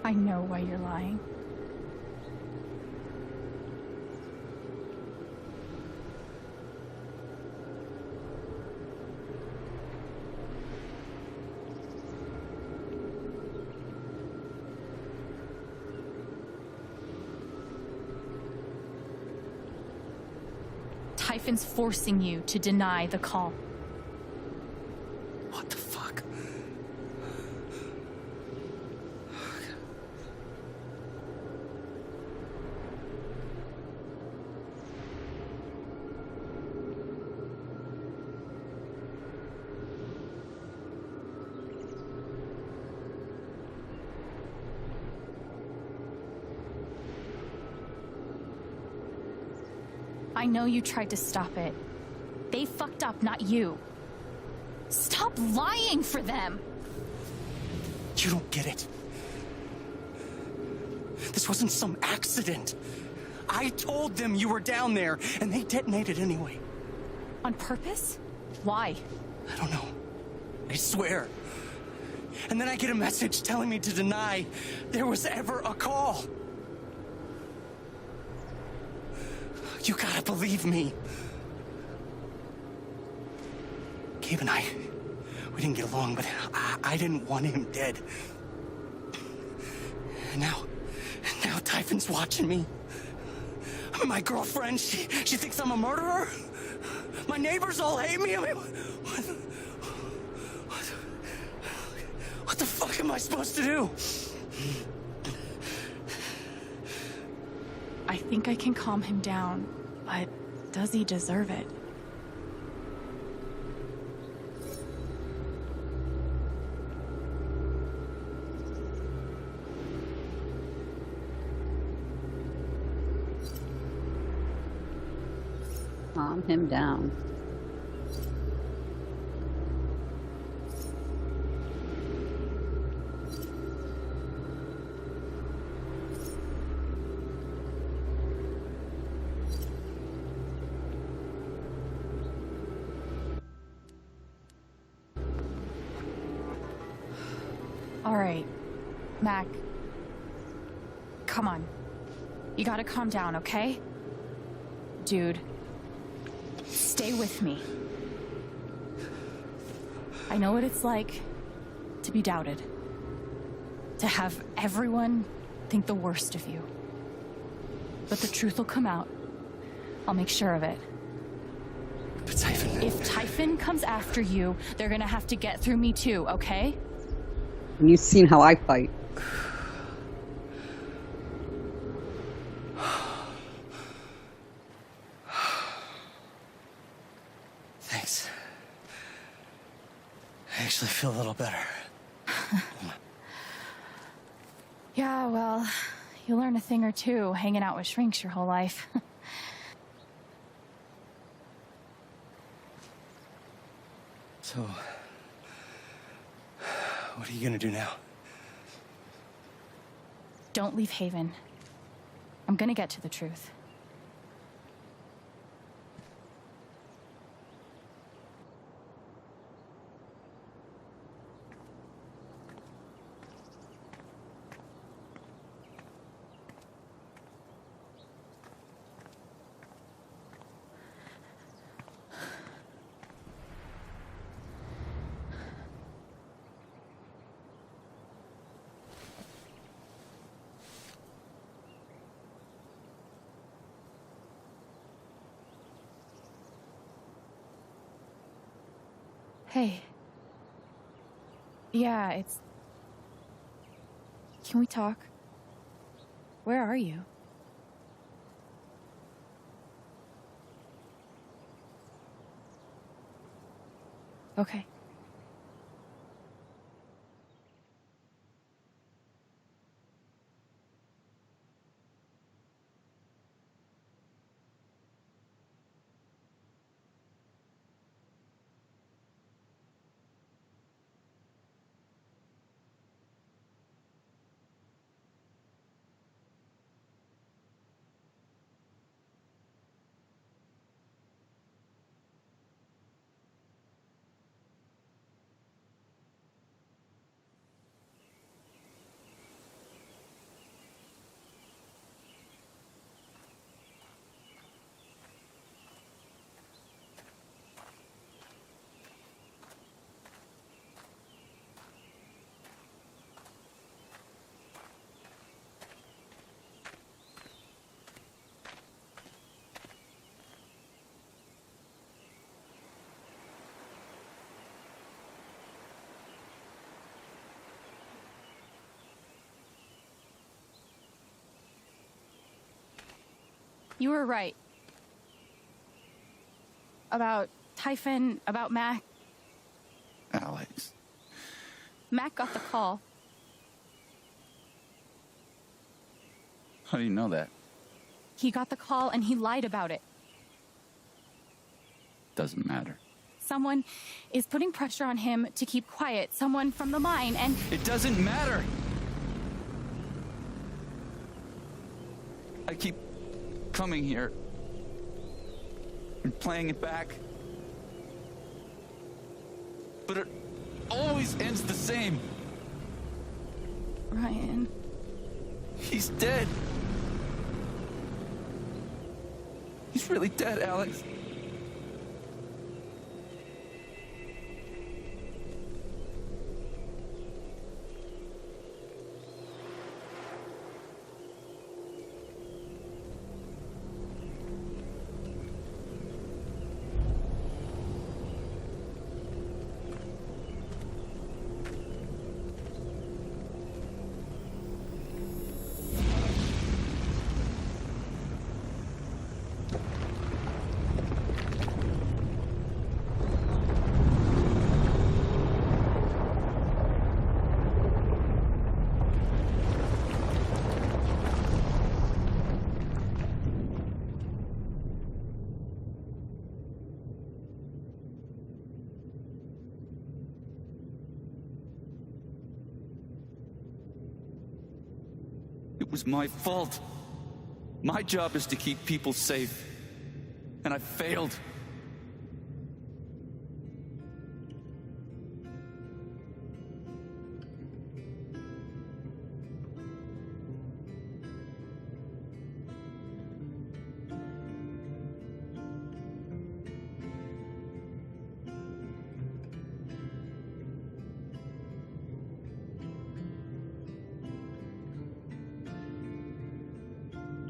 I know why you're lying. Typhon's forcing you to deny the call. What the fuck? I know you tried to stop it. They fucked up, not you. Stop lying for them! You don't get it. This wasn't some accident. I told them you were down there, and they detonated anyway. On purpose? Why? I don't know. I swear. And then I get a message telling me to deny there was ever a call. You gotta believe me. Gabe and I, we didn't get along, but I didn't want him dead. And now Typhon's watching me. My girlfriend, she thinks I'm a murderer. My neighbors all hate me. I mean, what the fuck am I supposed to do? I think I can calm him down, but does he deserve it? Calm him down. All right, Mac. Come on. You gotta calm down, okay? Dude. Stay with me. I know what it's like to be doubted. To have everyone think the worst of you. But the truth will come out. I'll make sure of it. But Typhon... If Typhon comes after you, they're gonna have to get through me too, okay? And you've seen how I fight. Thanks. I actually feel a little better. Yeah, well, you learn a thing or two hanging out with shrinks your whole life. So, what are you gonna do now? Don't leave Haven. I'm gonna get to the truth. Hey. Yeah, it's... Can we talk? Where are you? Okay. You were right. About Typhon, about Mac. Alex. Mac got the call. How do you know that? He got the call and he lied about it. Doesn't matter. Someone is putting pressure on him to keep quiet. Someone from the mine and... It doesn't matter! I keep coming here and playing it back. But it always ends the same. Ryan. He's dead. He's really dead, Alex. It was my fault. My job is to keep people safe. And I failed.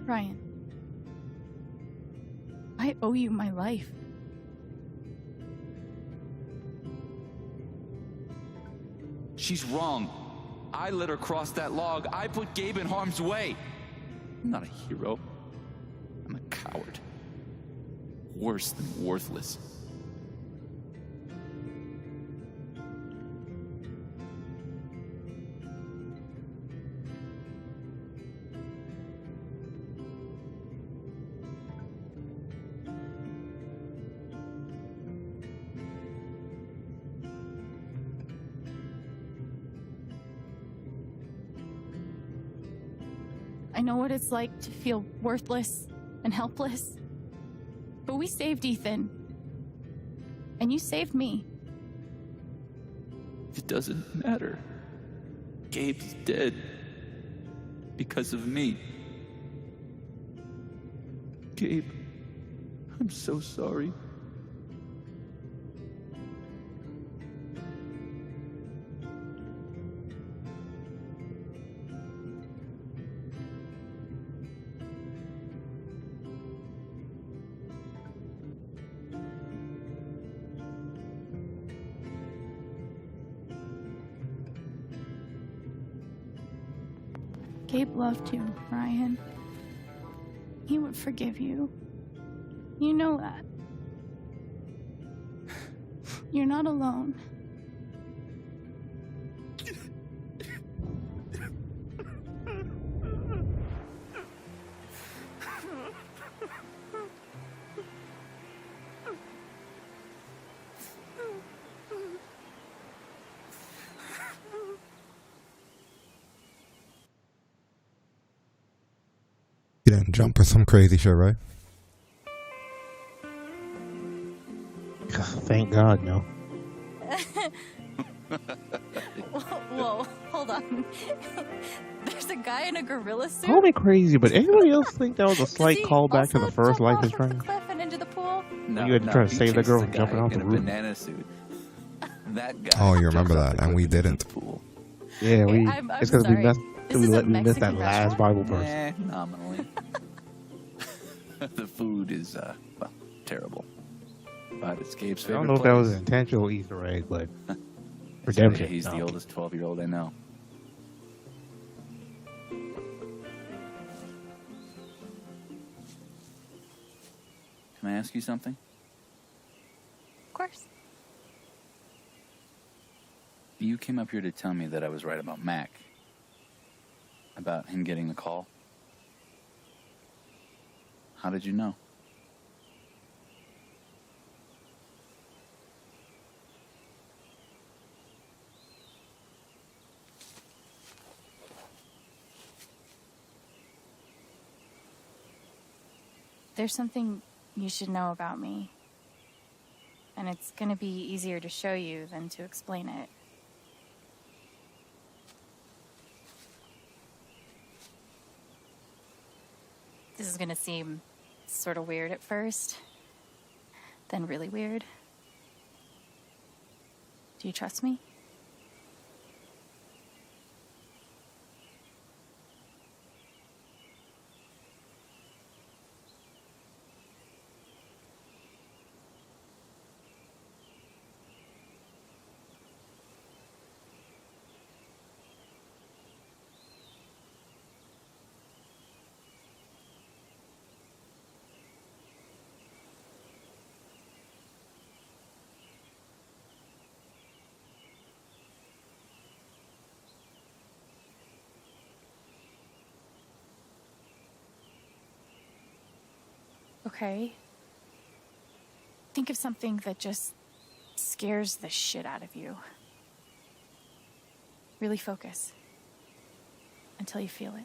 Ryan, I owe you my life. She's wrong. I let her cross that log. I put Gabe in harm's way. I'm not a hero. I'm a coward. Worse than worthless. I know what it's like to feel worthless and helpless. But we saved Ethan. And you saved me. It doesn't matter. Gabe's dead. Because of me. Gabe, I'm so sorry. Gabe loved you, Ryan. He would forgive you. You know that. You're not alone. You didn't jump or some crazy shit, right? Thank God, no. Whoa, hold on. There's a guy in a gorilla suit. Call me crazy, but anybody else think that was a slight he callback to the first Life is Strange? Cliff and into the pool. No, You had to try to he save that chased girl the from guy jumping off the in a roof. banana suit. That guy. Oh, you remember jumps off that, the and we cliff into didn't. the pool. Yeah, we. I'm It's because we sorry. missed. This We is a missed that Mexican last Bible verse. Nominally. The food is, well, terrible. But it's Gabe's I favorite don't know if place. that was an intentional Easter egg, but That's redemption. right, he's the No. oldest 12-year-old I know. Can I ask you something? Of course. You came up here to tell me that I was right about Mac. About him getting the call. How did you know? There's something you should know about me. And it's gonna be easier to show you than to explain it. This is gonna seem sort of weird at first, then really weird. Do you trust me? Okay. Think of something that just scares the shit out of you. Really focus until you feel it.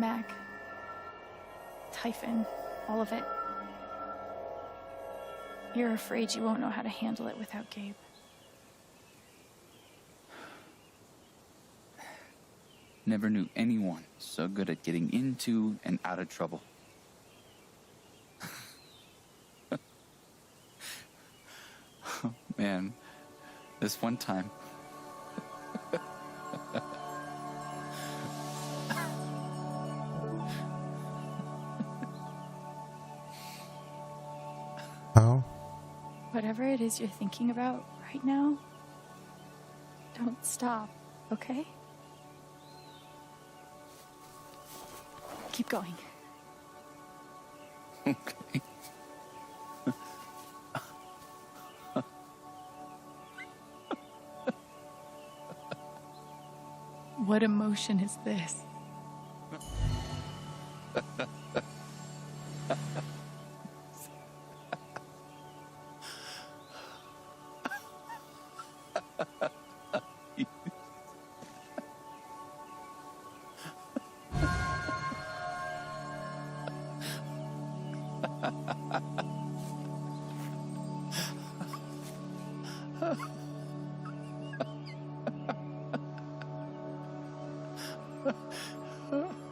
Mac, Typhon, all of it. You're afraid you won't know how to handle it without Gabe. Never knew anyone so good at getting into and out of trouble. Oh, man, this one time. Oh? Whatever it is you're thinking about right now, don't stop, okay? Keep going. Okay. What emotion is this?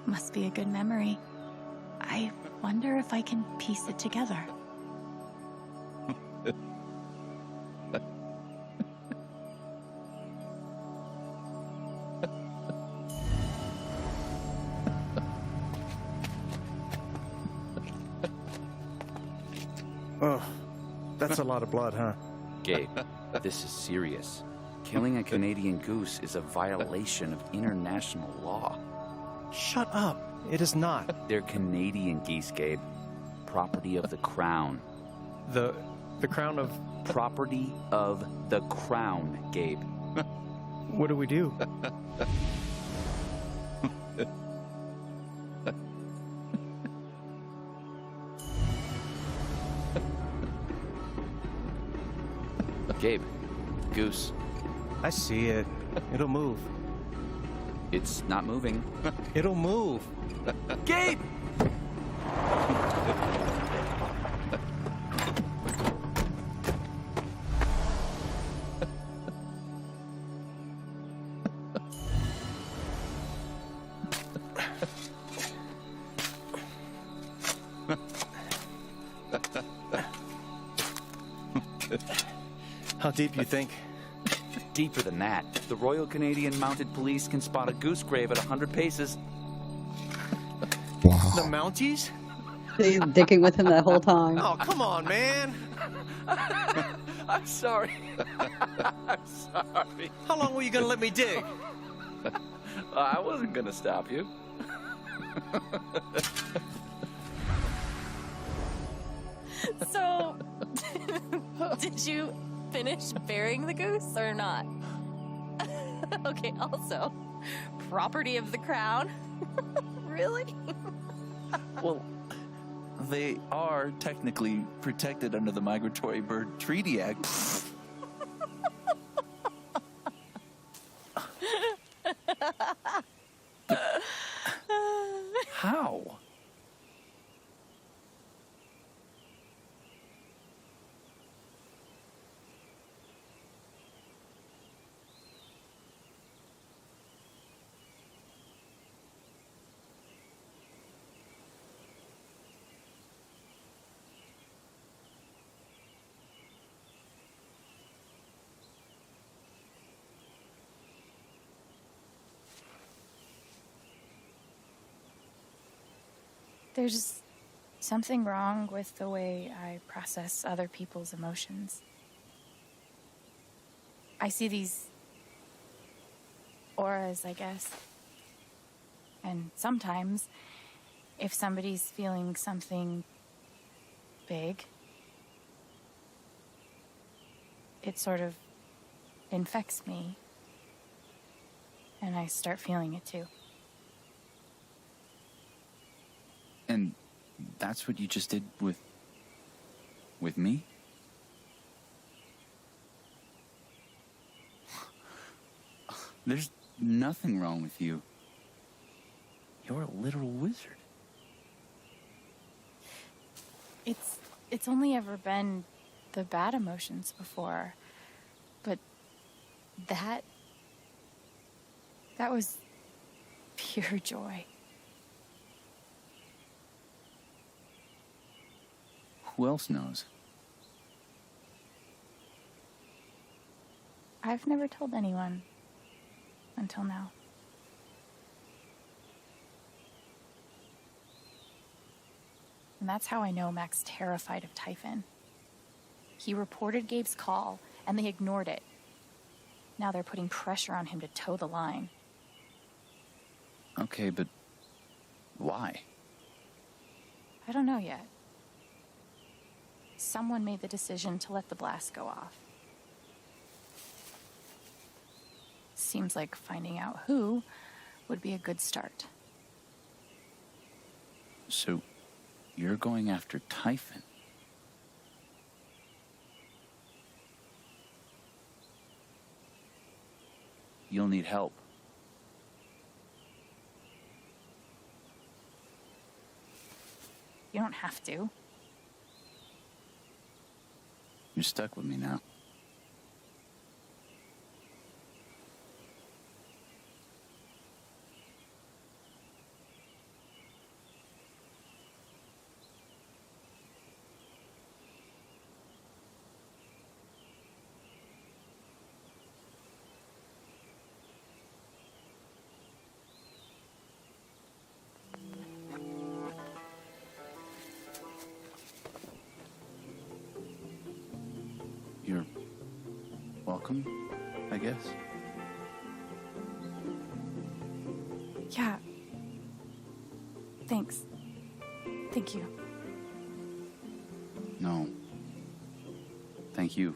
Must be a good memory. I wonder if I can piece it together. Oh, that's a lot of blood, huh? Gabe, this is serious. Killing a Canadian goose is a violation of international law. Shut up. It is not. They're Canadian geese, Gabe. Property of the Crown. The Crown of... Property of the Crown, Gabe. What do we do? Gabe, goose. I see it. It'll move. It's not moving. It'll move. Gabe! How deep you think? Deeper than that. The Royal Canadian Mounted Police can spot a goose grave at 100 paces. Wow. The Mounties? He's dicking with him that whole time. Oh, come on, man. I'm sorry. I'm sorry. How long were you going to let me dig? I wasn't going to stop you. So, did you finish burying the goose or not? Okay, also, property of the Crown? Really? Well, they are technically protected under the Migratory Bird Treaty Act. How? There's something wrong with the way I process other people's emotions. I see these auras, I guess. And sometimes, if somebody's feeling something big, it sort of infects me. And I start feeling it too. And that's what you just did with me? There's nothing wrong with you. You're a literal wizard. It's only ever been the bad emotions before. But that was pure joy. Who else knows? I've never told anyone until now. And that's how I know Mac's terrified of Typhon. He reported Gabe's call, and they ignored it. Now they're putting pressure on him to toe the line. Okay, but why? I don't know yet. Someone made the decision to let the blast go off. Seems like finding out who would be a good start. So, you're going after Typhon? You'll need help. You don't have to. You're stuck with me now. You're welcome, I guess. Yeah. Thanks. Thank you. No. Thank you.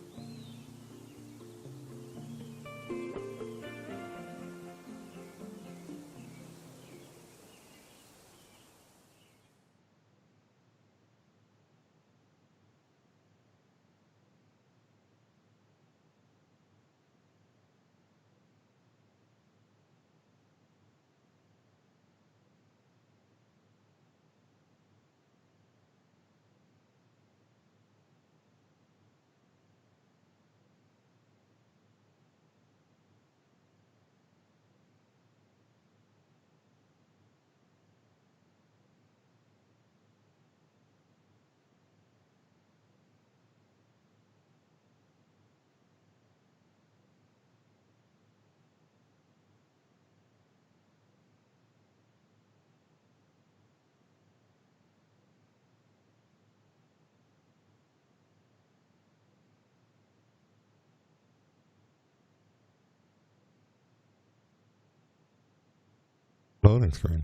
Loading screen.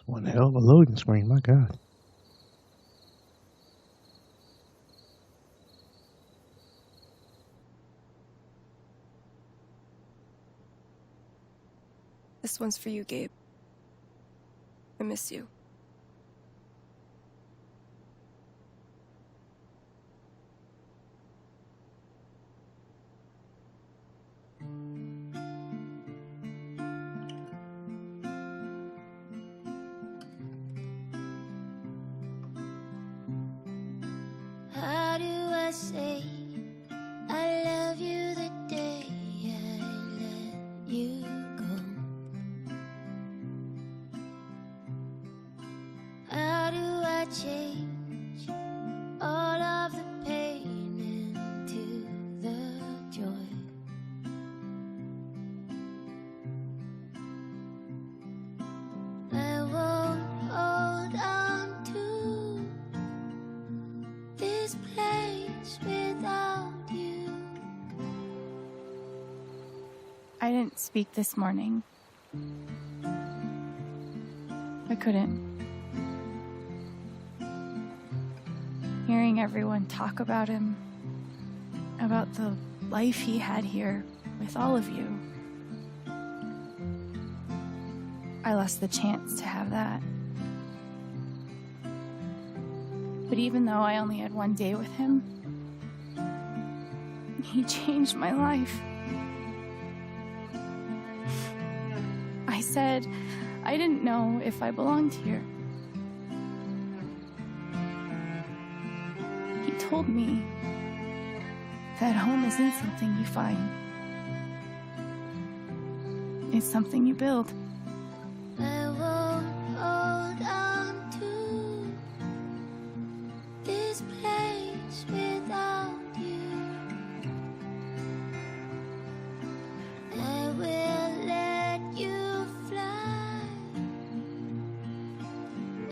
One hell of a loading screen, my God. This one's for you, Gabe. I miss you. How do I say I love you the day I let you go? How do I change all of the pain into the joy? I won't hold on to this place without you. I didn't speak this morning. I couldn't. Hearing everyone talk about him, about the life he had here with all of you, I lost the chance to have that. But even though I only had one day with him, He changed my life. I said I didn't know if I belonged here. He told me that home isn't something you find. It's something you build. I won't hold on to this place without you. I will let you fly.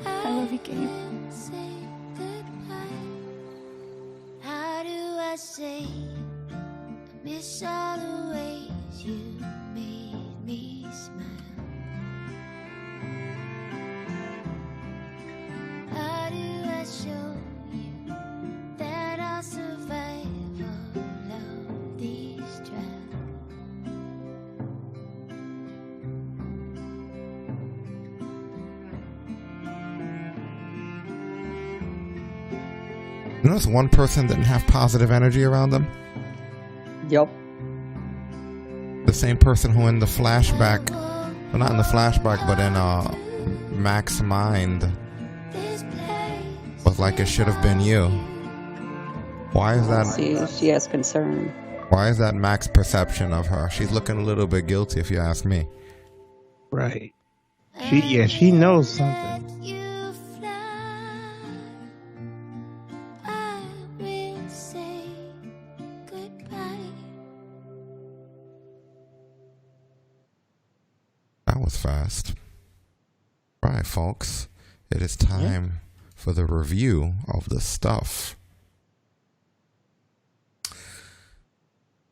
I love you, Gabe. Will say goodbye. How do I say I miss all the ways you made me smile? How do I show you that I'll survive all of these trials? You notice one person didn't have positive energy around them? Yup. The same person who in the flashback, well, not in the flashback, but in Mac's mind, was like it should have been you. Why is that? She has concern. Why is that Mac's perception of her? She's looking a little bit guilty, if you ask me. Right. She knows something. That was fast. Right, folks. It is time for the review of the stuff.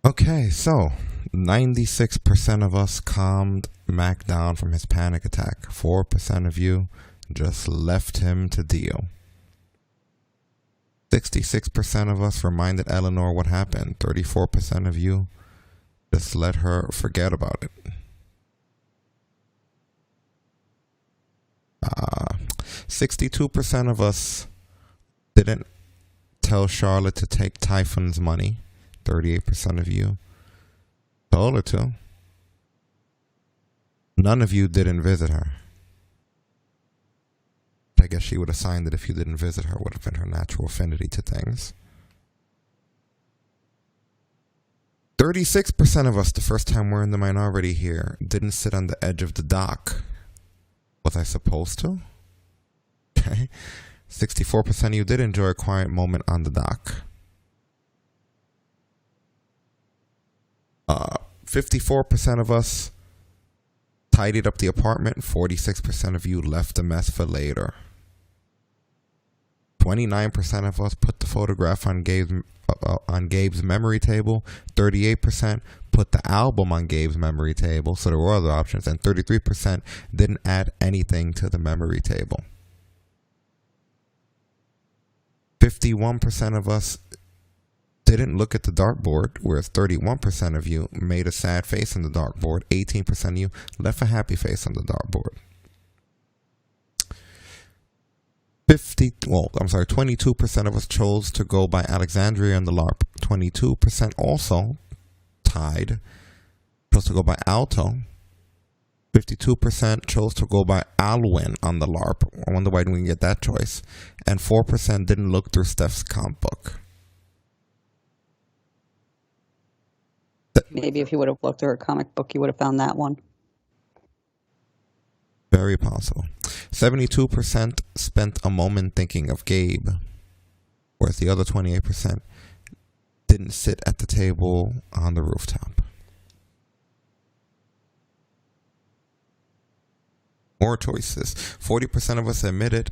Okay, so 96% of us calmed Mac down from his panic attack. 4% of you just left him to deal. 66% of us reminded Eleanor what happened. 34% of you just let her forget about it. 62% of us didn't tell Charlotte to take Typhon's money. 38% of you told her to. None of you didn't visit her. I guess she would have signed it if you didn't visit her, would have been her natural affinity to things. 36% of us, the first time we're in the minority here, didn't sit on the edge of the dock. Was I supposed to? Okay. 64% of you did enjoy a quiet moment on the dock. 54% of us tidied up the apartment. 46% of you left the mess for later. 29% of us put the photograph on Gabe's memory table. 38% put the album on Gabe's memory table, so there were other options, and 33% didn't add anything to the memory table. 51% of us didn't look at the dartboard, whereas 31% of you made a sad face on the dartboard. 18% of you left a happy face on the dartboard. 22% of us chose to go by Alexandria on the LARP. 22% also tied, chose to go by Alto. 52% chose to go by Alwyn on the LARP. I wonder why didn't we get that choice. And 4% didn't look through Steph's comp book. Maybe if you would have looked through her comic book, you would have found that one. Very possible. 72% spent a moment thinking of Gabe, whereas the other 28% didn't sit at the table on the rooftop. More choices. 40% of us admitted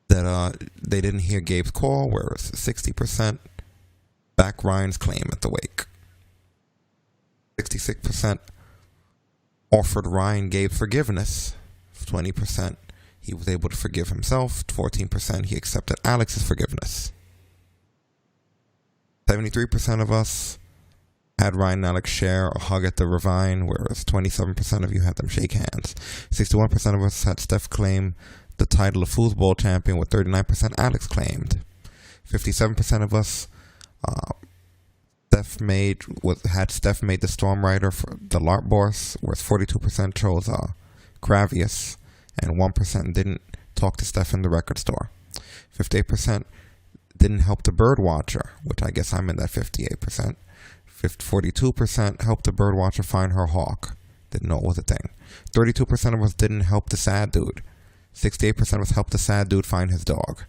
that they didn't hear Gabe's call, whereas 60% backed Ryan's claim at the wake. 66% offered Ryan Gabe's forgiveness. 20% he was able to forgive himself. 14% he accepted Alex's forgiveness. 73% of us had Ryan and Alex share a hug at the Ravine, whereas 27% of you had them shake hands. 61% of us had Steph claim the title of foosball champion, with 39% Alex claimed. 57% of us Had Steph made the Storm Rider for the LARP boss, whereas 42% chose Gravius, and 1% didn't talk to Steph in the record store. 58% didn't help the bird watcher, which I guess I'm in that 58%. 42% helped the bird watcher find her hawk. Didn't know it was a thing. 32% of us didn't help the sad dude. 68% of us helped the sad dude find his dog.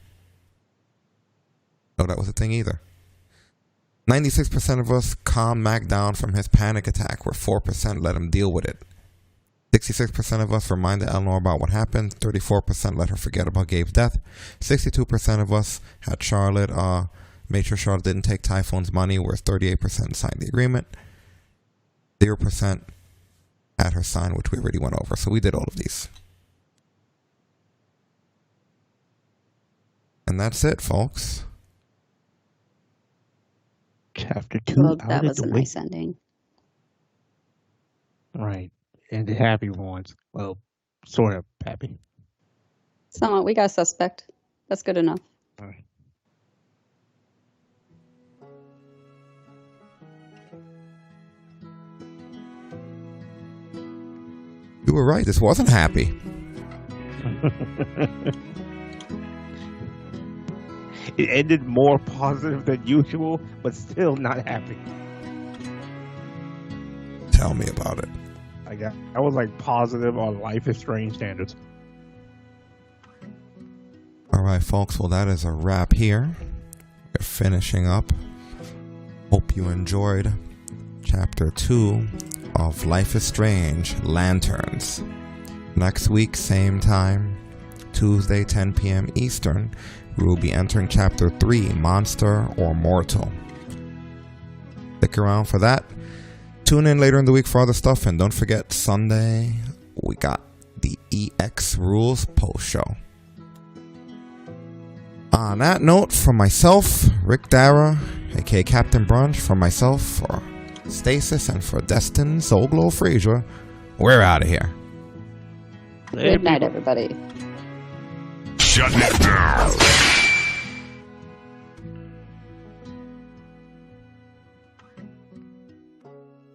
No, that was a thing either. 96% of us calmed Mac down from his panic attack, where 4% let him deal with it. 66% of us reminded Eleanor about what happened. 34% let her forget about Gabe's death. 62% of us had Charlotte, made sure Charlotte didn't take Typhoon's money, whereas 38% signed the agreement. 0% had her sign, which we already went over. So we did all of these. And that's it, folks. Chapter 2. Well, that was a nice ending. Right. And the happy ones. Well, sort of happy. So we got a suspect. That's good enough. All right. You were right. This wasn't happy. It ended more positive than usual, but still not happy. Tell me about it. I was like positive on Life is Strange standards. All right, folks. Well, that is a wrap here. We're finishing up. Hope you enjoyed Chapter 2 of Life is Strange, Lanterns. Next week, same time, Tuesday, 10 p.m. Eastern, we will be entering Chapter 3, Monster or Mortal. Stick around for that. Tune in later in the week for other stuff, and don't forget, Sunday, we got the EX Rules post-show. On that note, from myself, Rick Dara, aka Captain Brunch, from myself, for Stasis, and for Destin Soulglow Frazier, we're out of here. Good night, everybody. Shut it down.